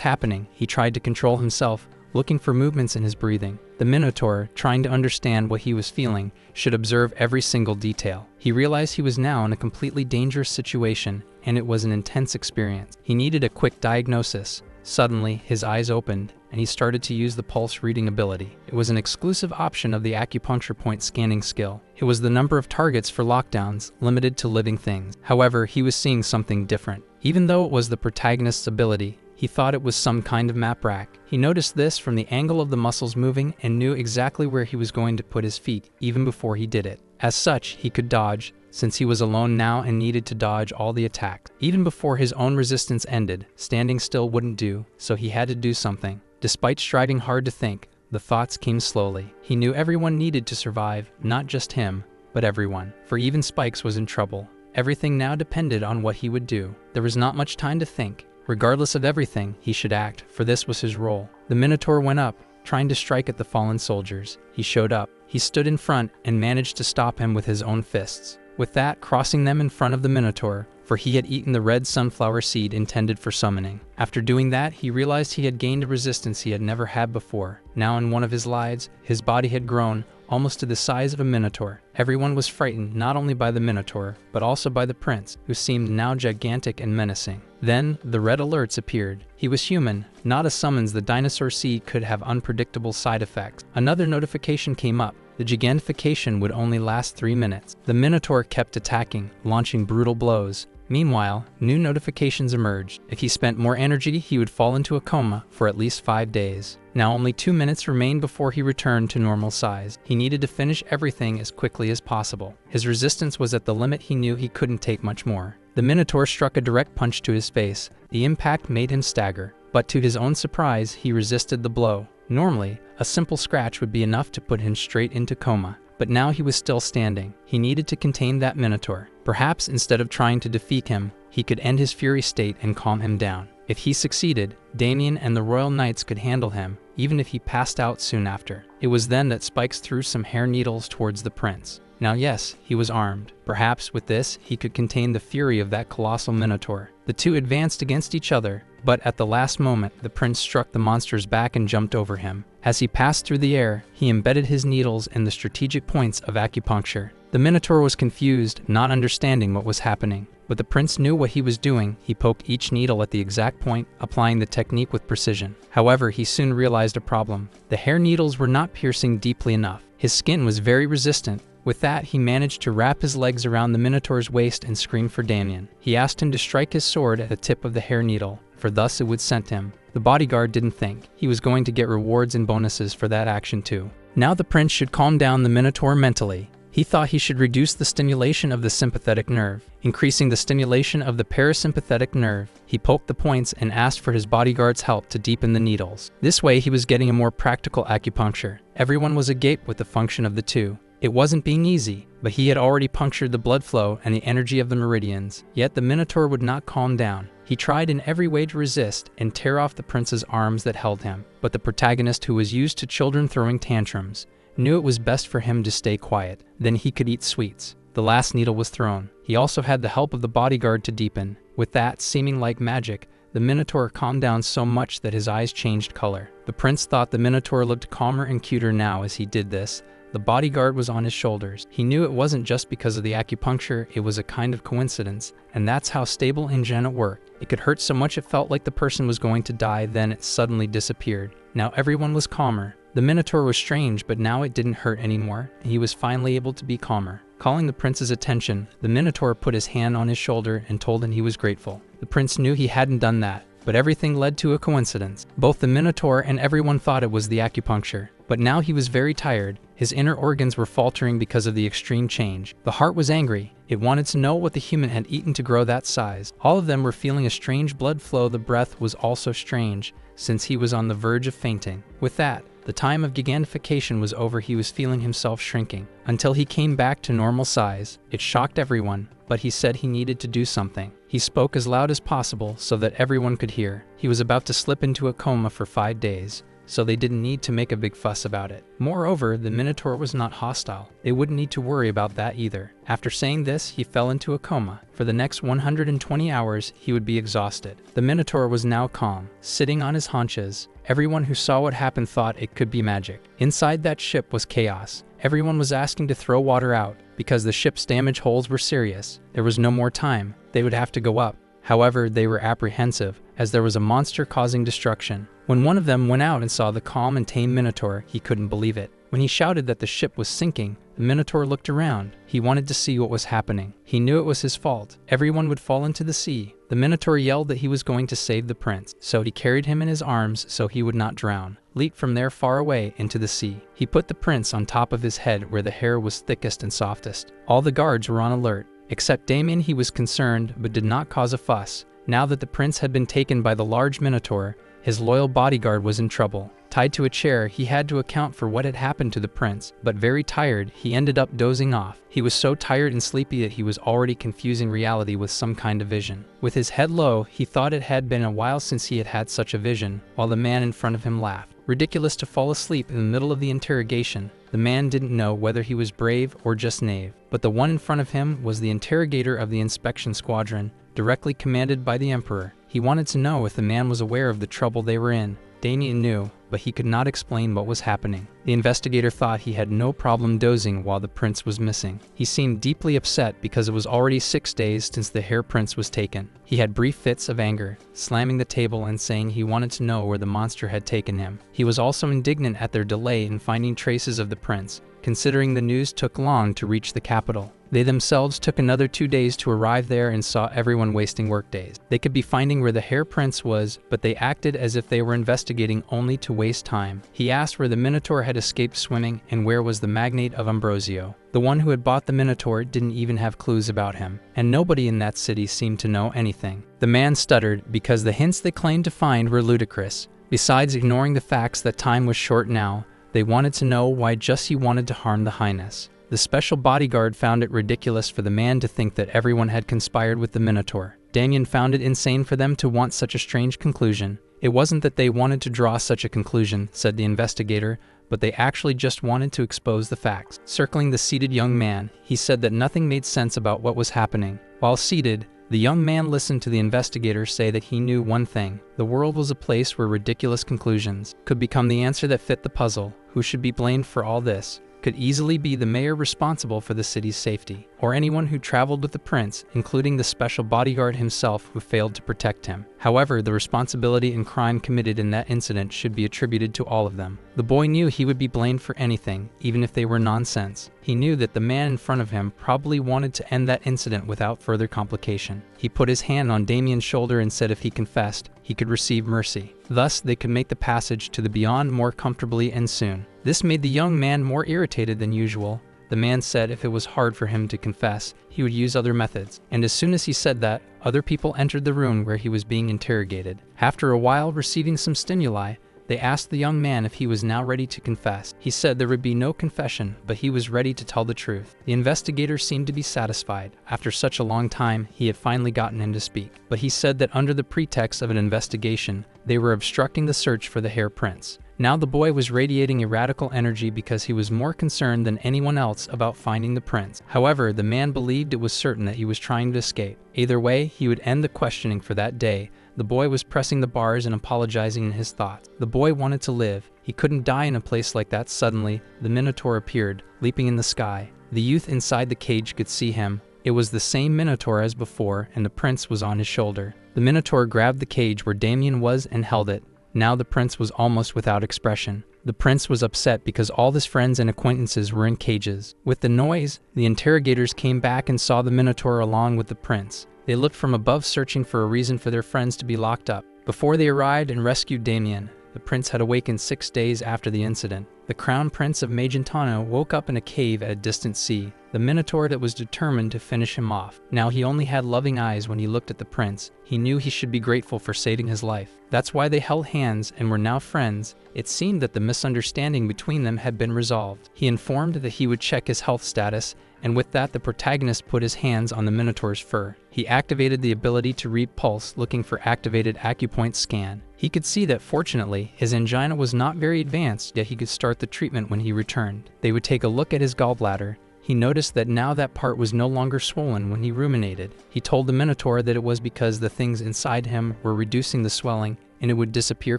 happening, he tried to control himself, looking for movements in his breathing. The Minotaur, trying to understand what he was feeling, should observe every single detail. He realized he was now in a completely dangerous situation, and it was an intense experience. He needed a quick diagnosis. Suddenly, his eyes opened, and he started to use the pulse reading ability. It was an exclusive option of the acupuncture point scanning skill. It was the number of targets for lockdowns, limited to living things. However, he was seeing something different. Even though it was the protagonist's ability, he thought it was some kind of map rack. He noticed this from the angle of the muscles moving and knew exactly where he was going to put his feet, even before he did it. As such, he could dodge, since he was alone now and needed to dodge all the attacks. Even before his own resistance ended, standing still wouldn't do, so he had to do something. Despite striving hard to think, the thoughts came slowly. He knew everyone needed to survive, not just him, but everyone. For even Spikes was in trouble. Everything now depended on what he would do. There was not much time to think. Regardless of everything, he should act, for this was his role. The Minotaur went up, trying to strike at the fallen soldiers. He showed up. He stood in front and managed to stop him with his own fists. With that, crossing them in front of the Minotaur, for he had eaten the red sunflower seed intended for summoning. After doing that, he realized he had gained a resistance he had never had before. Now in one of his lives, his body had grown, almost to the size of a minotaur. Everyone was frightened not only by the minotaur, but also by the prince, who seemed now gigantic and menacing. Then, the red alerts appeared. He was human, not a summons the dinosaur seed could have unpredictable side effects. Another notification came up. The gigantification would only last 3 minutes. The minotaur kept attacking, launching brutal blows. Meanwhile, new notifications emerged. If he spent more energy, he would fall into a coma for at least 5 days. Now only 2 minutes remained before he returned to normal size. He needed to finish everything as quickly as possible. His resistance was at the limit. He knew he couldn't take much more. The minotaur struck a direct punch to his face. The impact made him stagger, but to his own surprise, he resisted the blow. Normally, a simple scratch would be enough to put him straight into coma. But now he was still standing. He needed to contain that minotaur. Perhaps instead of trying to defeat him, he could end his fury state and calm him down. If he succeeded, Damien and the royal knights could handle him, even if he passed out soon after. It was then that Spikes threw some hair needles towards the prince. Now yes, he was armed. Perhaps with this, he could contain the fury of that colossal minotaur. The two advanced against each other, but at the last moment, the prince struck the monster's back and jumped over him. As he passed through the air, he embedded his needles in the strategic points of acupuncture. The minotaur was confused, not understanding what was happening. But the prince knew what he was doing. He poked each needle at the exact point, applying the technique with precision. However, he soon realized a problem. The hair needles were not piercing deeply enough. His skin was very resistant. With that, he managed to wrap his legs around the minotaur's waist and scream for Damien. He asked him to strike his sword at the tip of the hair needle, for thus it would scent him. The bodyguard didn't think. He was going to get rewards and bonuses for that action too. Now the prince should calm down the minotaur mentally. He thought he should reduce the stimulation of the sympathetic nerve, increasing the stimulation of the parasympathetic nerve. He poked the points and asked for his bodyguard's help to deepen the needles. This way he was getting a more practical acupuncture. Everyone was agape with the function of the two. It wasn't being easy, but he had already punctured the blood flow and the energy of the meridians. Yet the minotaur would not calm down. He tried in every way to resist and tear off the prince's arms that held him. But the protagonist, who was used to children throwing tantrums, knew it was best for him to stay quiet. Then he could eat sweets. The last needle was thrown. He also had the help of the bodyguard to deepen. With that, seeming like magic, the minotaur calmed down so much that his eyes changed color. The prince thought the minotaur looked calmer and cuter now as he did this. The bodyguard was on his shoulders. He knew it wasn't just because of the acupuncture, it was a kind of coincidence, and that's how stable and Janet worked. It could hurt so much it felt like the person was going to die, then it suddenly disappeared. Now everyone was calmer. The minotaur was strange, but now it didn't hurt anymore, and he was finally able to be calmer. Calling the prince's attention, the minotaur put his hand on his shoulder and told him he was grateful. The prince knew he hadn't done that, but everything led to a coincidence. Both the minotaur and everyone thought it was the acupuncture. But now he was very tired. His inner organs were faltering because of the extreme change. The heart was angry. It wanted to know what the human had eaten to grow that size. All of them were feeling a strange blood flow. The breath was also strange, since he was on the verge of fainting. With that, the time of gigantification was over. He was feeling himself shrinking, until he came back to normal size. It shocked everyone, but he said he needed to do something. He spoke as loud as possible so that everyone could hear. He was about to slip into a coma for 5 days, so they didn't need to make a big fuss about it. Moreover, the minotaur was not hostile. They wouldn't need to worry about that either. After saying this, he fell into a coma. For the next 120 hours, he would be exhausted. The minotaur was now calm, sitting on his haunches. Everyone who saw what happened thought it could be magic. Inside that ship was chaos. Everyone was asking to throw water out, because the ship's damage holes were serious. There was no more time. They would have to go up. However, they were apprehensive, as there was a monster causing destruction. When one of them went out and saw the calm and tame minotaur, he couldn't believe it. When he shouted that the ship was sinking, the minotaur looked around. He wanted to see what was happening. He knew it was his fault. Everyone would fall into the sea. The minotaur yelled that he was going to save the prince, so he carried him in his arms so he would not drown. Leaped from there far away into the sea. He put the prince on top of his head where the hair was thickest and softest. All the guards were on alert. Except Damien. He was concerned, but did not cause a fuss. Now that the prince had been taken by the large minotaur, his loyal bodyguard was in trouble. Tied to a chair, he had to account for what had happened to the prince, but very tired, he ended up dozing off. He was so tired and sleepy that he was already confusing reality with some kind of vision. With his head low, he thought it had been a while since he had had such a vision, while the man in front of him laughed. Ridiculous to fall asleep in the middle of the interrogation. The man didn't know whether he was brave or just knave, but the one in front of him was the interrogator of the inspection squadron, directly commanded by the emperor. He wanted to know if the man was aware of the trouble they were in. Damien knew, but he could not explain what was happening. The investigator thought he had no problem dozing while the prince was missing. He seemed deeply upset because it was already 6 days since the hair prince was taken. He had brief fits of anger, slamming the table and saying he wanted to know where the monster had taken him. He was also indignant at their delay in finding traces of the prince, considering the news took long to reach the capital. They themselves took another 2 days to arrive there and saw everyone wasting workdays. They could be finding where the hair prince was, but they acted as if they were investigating only to waste time. He asked where the Minotaur had escaped swimming and where was the magnate of Ambrosio. The one who had bought the Minotaur didn't even have clues about him, and nobody in that city seemed to know anything. The man stuttered because the hints they claimed to find were ludicrous. Besides ignoring the facts that time was short now, they wanted to know why just he wanted to harm the Highness. The special bodyguard found it ridiculous for the man to think that everyone had conspired with the Minotaur. Damien found it insane for them to want such a strange conclusion. It wasn't that they wanted to draw such a conclusion, said the investigator, but they actually just wanted to expose the facts. Circling the seated young man, he said that nothing made sense about what was happening. While seated, the young man listened to the investigator say that he knew one thing. The world was a place where ridiculous conclusions could become the answer that fit the puzzle. Who should be blamed for all this? Could easily be the mayor responsible for the city's safety, or anyone who traveled with the prince, including the special bodyguard himself who failed to protect him. However, the responsibility and crime committed in that incident should be attributed to all of them. The boy knew he would be blamed for anything, even if they were nonsense. He knew that the man in front of him probably wanted to end that incident without further complication. He put his hand on Damien's shoulder and said if he confessed, he could receive mercy. Thus, they could make the passage to the beyond more comfortably and soon. This made the young man more irritated than usual. The man said if it was hard for him to confess, he would use other methods. And as soon as he said that, other people entered the room where he was being interrogated. After a while receiving some stimuli, they asked the young man if he was now ready to confess. He said there would be no confession, but he was ready to tell the truth. The investigator seemed to be satisfied. After such a long time, he had finally gotten him to speak. But he said that under the pretext of an investigation, they were obstructing the search for the hair prince. Now the boy was radiating a radical energy because he was more concerned than anyone else about finding the prince. However, the man believed it was certain that he was trying to escape. Either way, he would end the questioning for that day. The boy was pressing the bars and apologizing in his thoughts. The boy wanted to live. He couldn't die in a place like that. Suddenly, the Minotaur appeared, leaping in the sky. The youth inside the cage could see him. It was the same Minotaur as before, and the prince was on his shoulder. The Minotaur grabbed the cage where Damien was and held it. Now the prince was almost without expression. The prince was upset because all his friends and acquaintances were in cages. With the noise, the interrogators came back and saw the Minotaur along with the prince. They looked from above searching for a reason for their friends to be locked up. Before they arrived and rescued Damien, the prince had awakened 6 days after the incident. The crown prince of Magentano woke up in a cave at a distant sea, the Minotaur that was determined to finish him off. Now he only had loving eyes when he looked at the prince. He knew he should be grateful for saving his life. That's why they held hands and were now friends. It seemed that the misunderstanding between them had been resolved. He informed that he would check his health status, and with that the protagonist put his hands on the Minotaur's fur. He activated the ability to read pulse, looking for activated acupoint scan. He could see that fortunately, his angina was not very advanced, yet he could start the treatment when he returned. They would take a look at his gallbladder. He noticed that now that part was no longer swollen when he ruminated. He told the Minotaur that it was because the things inside him were reducing the swelling and it would disappear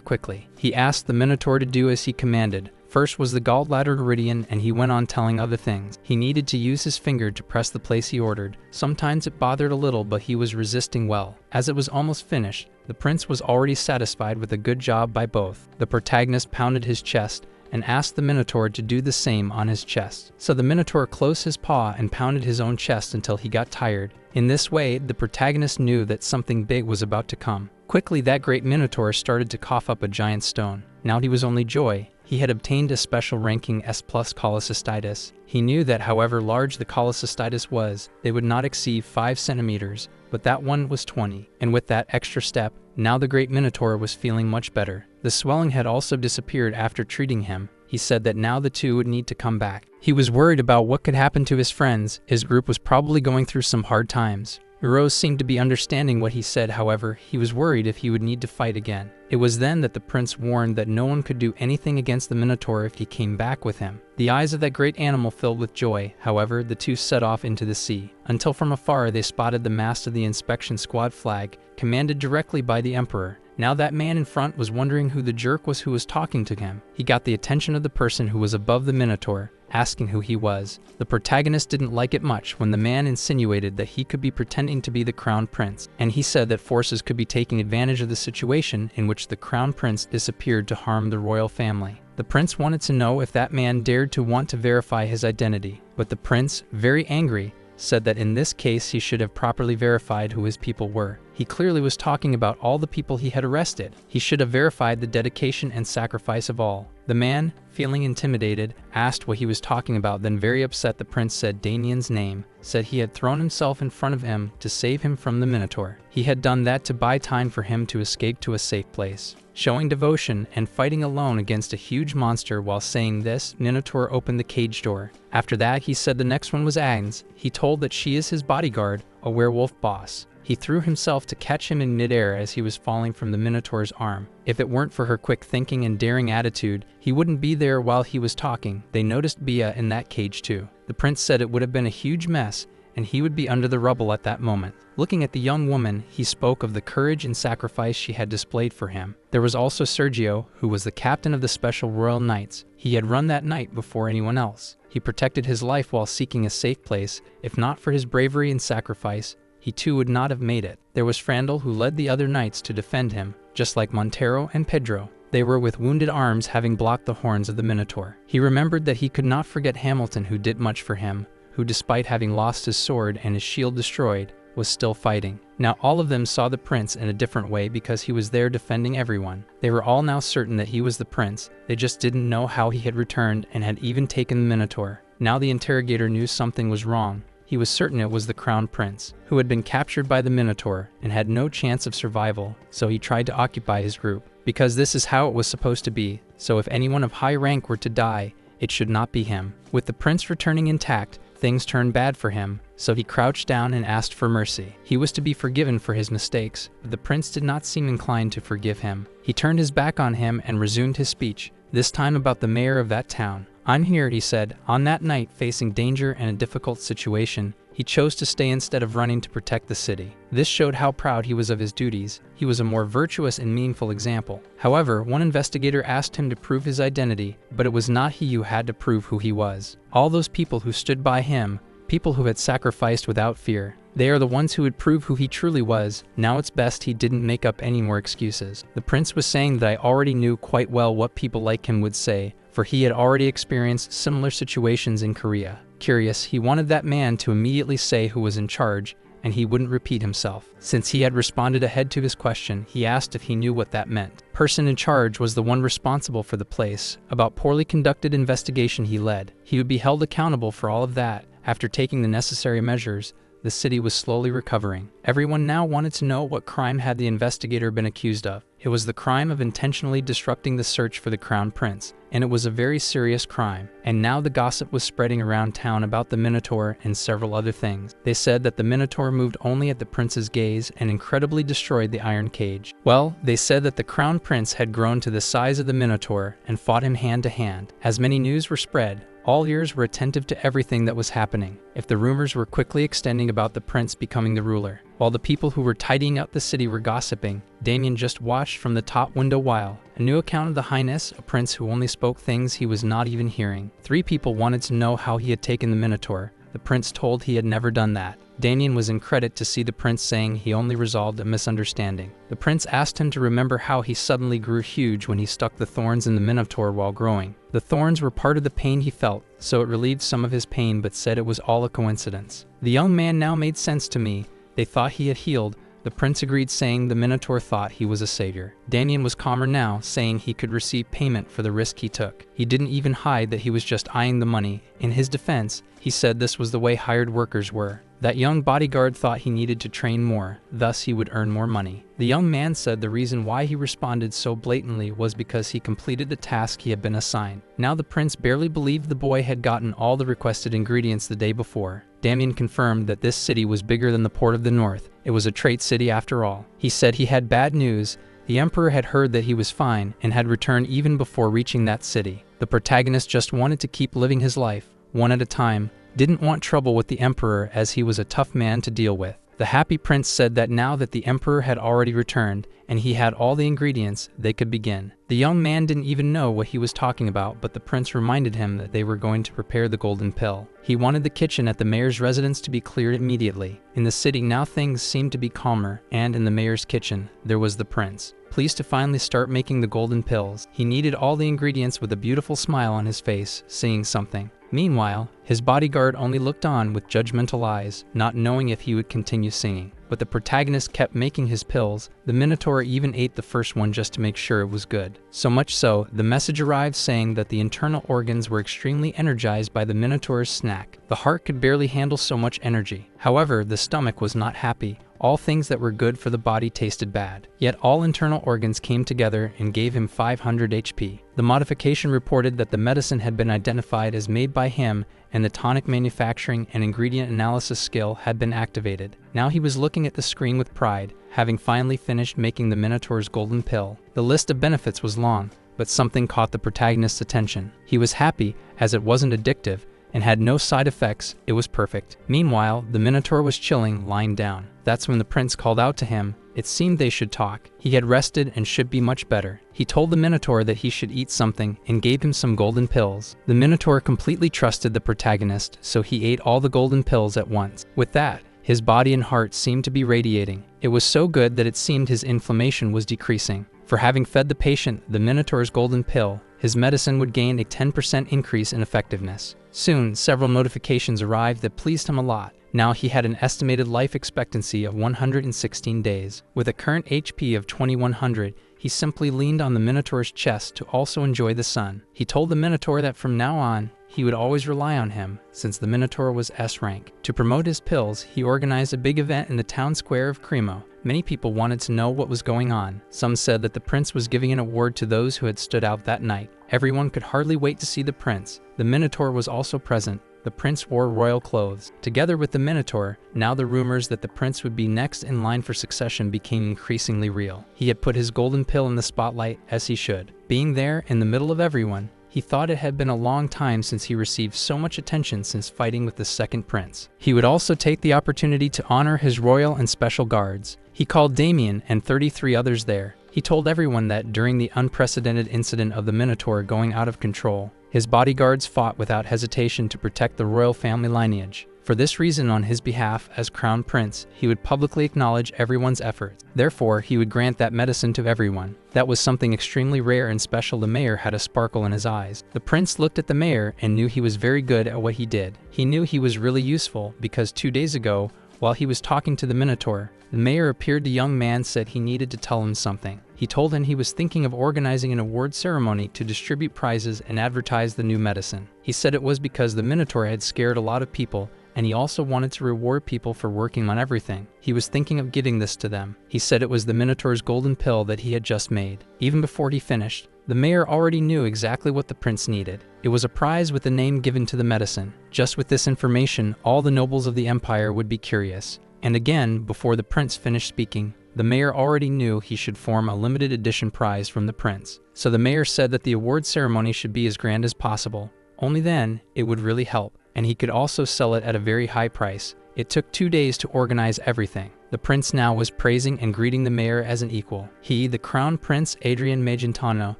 quickly. He asked the Minotaur to do as he commanded. First was the gallbladder meridian, and he went on telling other things. He needed to use his finger to press the place he ordered. Sometimes it bothered a little, but he was resisting well. As it was almost finished, the prince was already satisfied with a good job by both. The protagonist pounded his chest and asked the Minotaur to do the same on his chest. So the Minotaur closed his paw and pounded his own chest until he got tired. In this way, the protagonist knew that something big was about to come. Quickly, that great Minotaur started to cough up a giant stone. Now he was only joy. He had obtained a special ranking S+ cholecystitis. He knew that however large the cholecystitis was, they would not exceed 5 centimeters, but that one was 20. And with that extra step, now the great Minotaur was feeling much better. The swelling had also disappeared after treating him. He said that now the two would need to come back. He was worried about what could happen to his friends. His group was probably going through some hard times. Rose seemed to be understanding what he said, however, he was worried if he would need to fight again. It was then that the prince warned that no one could do anything against the Minotaur if he came back with him. The eyes of that great animal filled with joy. However, the two set off into the sea, until from afar they spotted the mast of the inspection squad flag, commanded directly by the emperor. Now that man in front was wondering who the jerk was who was talking to him. He got the attention of the person who was above the Minotaur, asking who he was. The protagonist didn't like it much when the man insinuated that he could be pretending to be the crown prince, and he said that forces could be taking advantage of the situation in which the crown prince disappeared to harm the royal family. The prince wanted to know if that man dared to want to verify his identity, but the prince, very angry, said that in this case he should have properly verified who his people were. He clearly was talking about all the people he had arrested. He should have verified the dedication and sacrifice of all. The man, feeling intimidated, asked what he was talking about, then very upset the prince said Damien's name, said he had thrown himself in front of him to save him from the Minotaur. He had done that to buy time for him to escape to a safe place. Showing devotion and fighting alone against a huge monster. While saying this, Minotaur opened the cage door. After that, he said the next one was Agnes. He told that she is his bodyguard, a werewolf boss. He threw himself to catch him in midair as he was falling from the Minotaur's arm. If it weren't for her quick thinking and daring attitude, he wouldn't be there while he was talking. They noticed Bia in that cage too. The prince said it would have been a huge mess, and he would be under the rubble at that moment. Looking at the young woman, he spoke of the courage and sacrifice she had displayed for him. There was also Sergio, who was the captain of the Special Royal Knights. He had run that night before anyone else. He protected his life while seeking a safe place. If not for his bravery and sacrifice, he too would not have made it. There was Frandl, who led the other knights to defend him, just like Montero and Pedro. They were with wounded arms, having blocked the horns of the Minotaur. He remembered that he could not forget Hamilton, who did much for him, who despite having lost his sword and his shield destroyed, was still fighting. Now all of them saw the prince in a different way because he was there defending everyone. They were all now certain that he was the prince. They just didn't know how he had returned and had even taken the Minotaur. Now the interrogator knew something was wrong. He was certain it was the crown prince, who had been captured by the Minotaur and had no chance of survival, so he tried to occupy his group. Because this is how it was supposed to be, so if anyone of high rank were to die, it should not be him. With the prince returning intact, things turned bad for him, so he crouched down and asked for mercy. He was to be forgiven for his mistakes, but the prince did not seem inclined to forgive him. He turned his back on him and resumed his speech, this time about the mayor of that town. "I'm here," he said. On that night, facing danger and a difficult situation, he chose to stay instead of running to protect the city. This showed how proud he was of his duties. He was a more virtuous and meaningful example. However, one investigator asked him to prove his identity, but it was not he who had to prove who he was. All those people who stood by him, people who had sacrificed without fear, they are the ones who would prove who he truly was. Now it's best he didn't make up any more excuses. The prince was saying that I already knew quite well what people like him would say, for he had already experienced similar situations in Korea. Curious, he wanted that man to immediately say who was in charge, and he wouldn't repeat himself. Since he had responded ahead to his question, he asked if he knew what that meant. Person in charge was the one responsible for the place. About poorly conducted investigation he led. He would be held accountable for all of that. After taking the necessary measures, the city was slowly recovering. Everyone now wanted to know what crime had the investigator been accused of. It was the crime of intentionally disrupting the search for the crown prince, and it was a very serious crime. And now the gossip was spreading around town about the Minotaur and several other things. They said that the Minotaur moved only at the prince's gaze and incredibly destroyed the iron cage. Well, they said that the crown prince had grown to the size of the Minotaur and fought him hand to hand. As many news were spread, all ears were attentive to everything that was happening. If the rumors were quickly extending about the prince becoming the ruler, while the people who were tidying up the city were gossiping, Damien just watched from the top window while a new account of the Highness, a prince who only spoke things he was not even hearing. 3 people wanted to know how he had taken the Minotaur. The prince told he had never done that. Damien was in credit to see the prince saying he only resolved a misunderstanding. The prince asked him to remember how he suddenly grew huge when he stuck the thorns in the Minotaur while growing. The thorns were part of the pain he felt, so it relieved some of his pain, but said it was all a coincidence. The young man now made sense to me. They thought he had healed. The prince agreed, saying the Minotaur thought he was a savior. Damien was calmer now, saying he could receive payment for the risk he took. He didn't even hide that he was just eyeing the money. In his defense, he said this was the way hired workers were. That young bodyguard thought he needed to train more, thus he would earn more money. The young man said the reason why he responded so blatantly was because he completed the task he had been assigned. Now the prince barely believed the boy had gotten all the requested ingredients the day before. Damien confirmed that this city was bigger than the Port of the North. It was a trade city after all. He said he had bad news. The emperor had heard that he was fine and had returned even before reaching that city. The protagonist just wanted to keep living his life, one at a time, didn't want trouble with the emperor as he was a tough man to deal with. The happy prince said that now that the emperor had already returned, and he had all the ingredients, they could begin. The young man didn't even know what he was talking about, but the prince reminded him that they were going to prepare the golden pill. He wanted the kitchen at the mayor's residence to be cleared immediately. In the city now things seemed to be calmer, and in the mayor's kitchen, there was the prince, pleased to finally start making the golden pills. He needed all the ingredients with a beautiful smile on his face, saying something. Meanwhile, his bodyguard only looked on with judgmental eyes, not knowing if he would continue singing. But the protagonist kept making his pills. The Minotaur even ate the first one just to make sure it was good. So much so, the message arrived saying that the internal organs were extremely energized by the Minotaur's snack. The heart could barely handle so much energy. However, the stomach was not happy. All things that were good for the body tasted bad. Yet all internal organs came together and gave him 500 HP. The modification reported that the medicine had been identified as made by him, and the tonic manufacturing and ingredient analysis skill had been activated. Now he was looking at the screen with pride, having finally finished making the Minotaur's golden pill. The list of benefits was long, but something caught the protagonist's attention. He was happy, as it wasn't addictive, and had no side effects. It was perfect. Meanwhile, the Minotaur was chilling, lying down. That's when the prince called out to him. It seemed they should talk. He had rested and should be much better. He told the Minotaur that he should eat something and gave him some golden pills. The Minotaur completely trusted the protagonist, so he ate all the golden pills at once. With that, his body and heart seemed to be radiating. It was so good that it seemed his inflammation was decreasing. For having fed the patient the Minotaur's golden pill, his medicine would gain a 10% increase in effectiveness. Soon, several notifications arrived that pleased him a lot. Now he had an estimated life expectancy of 116 days. With a current HP of 2100, he simply leaned on the Minotaur's chest to also enjoy the sun. He told the Minotaur that from now on, he would always rely on him, since the Minotaur was S rank. To promote his pills, he organized a big event in the town square of Cremo. Many people wanted to know what was going on. Some said that the prince was giving an award to those who had stood out that night. Everyone could hardly wait to see the prince. The Minotaur was also present. The prince wore royal clothes. Together with the Minotaur, now the rumors that the prince would be next in line for succession became increasingly real. He had put his golden pill in the spotlight, as he should. Being there in the middle of everyone, he thought it had been a long time since he received so much attention since fighting with the second prince. He would also take the opportunity to honor his royal and special guards. He called Damien and 33 others there. He told everyone that during the unprecedented incident of the Minotaur going out of control, his bodyguards fought without hesitation to protect the royal family lineage. For this reason, on his behalf as crown prince, he would publicly acknowledge everyone's efforts. Therefore, he would grant that medicine to everyone. That was something extremely rare and special. The mayor had a sparkle in his eyes. The prince looked at the mayor and knew he was very good at what he did. He knew he was really useful because 2 days ago, while he was talking to the Minotaur, the mayor appeared. The young man said he needed to tell him something. He told him he was thinking of organizing an award ceremony to distribute prizes and advertise the new medicine. He said it was because the Minotaur had scared a lot of people, and he also wanted to reward people for working on everything. He was thinking of giving this to them. He said it was the Minotaur's golden pill that he had just made. Even before he finished, the mayor already knew exactly what the prince needed. It was a prize with the name given to the medicine. Just with this information, all the nobles of the empire would be curious. And again, before the prince finished speaking, the mayor already knew he should form a limited edition prize from the prince. So the mayor said that the award ceremony should be as grand as possible. Only then, it would really help. And he could also sell it at a very high price. It took 2 days to organize everything. The prince now was praising and greeting the mayor as an equal. He, the crown prince Adrian Magentano,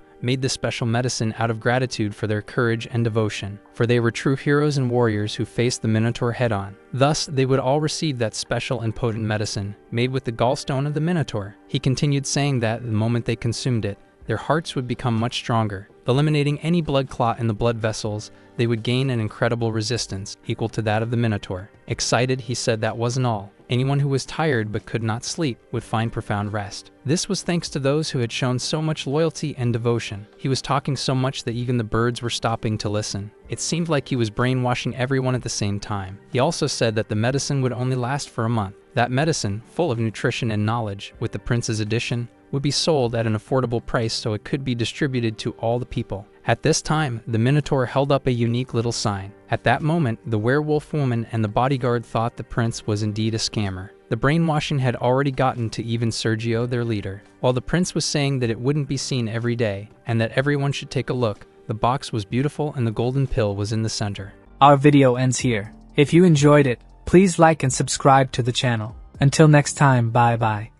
made the special medicine out of gratitude for their courage and devotion, for they were true heroes and warriors who faced the Minotaur head-on. Thus, they would all receive that special and potent medicine, made with the gallstone of the Minotaur. He continued saying that, the moment they consumed it, their hearts would become much stronger. Eliminating any blood clot in the blood vessels, they would gain an incredible resistance, equal to that of the Minotaur. Excited, he said that wasn't all. Anyone who was tired but could not sleep would find profound rest. This was thanks to those who had shown so much loyalty and devotion. He was talking so much that even the birds were stopping to listen. It seemed like he was brainwashing everyone at the same time. He also said that the medicine would only last for a month. That medicine, full of nutrition and knowledge, with the prince's addition, would be sold at an affordable price so it could be distributed to all the people. At this time, the Minotaur held up a unique little sign. At that moment, the werewolf woman and the bodyguard thought the prince was indeed a scammer. The brainwashing had already gotten to even Sergio, their leader. While the prince was saying that it wouldn't be seen every day, and that everyone should take a look, the box was beautiful and the golden pill was in the center. Our video ends here. If you enjoyed it, please like and subscribe to the channel. Until next time, bye bye.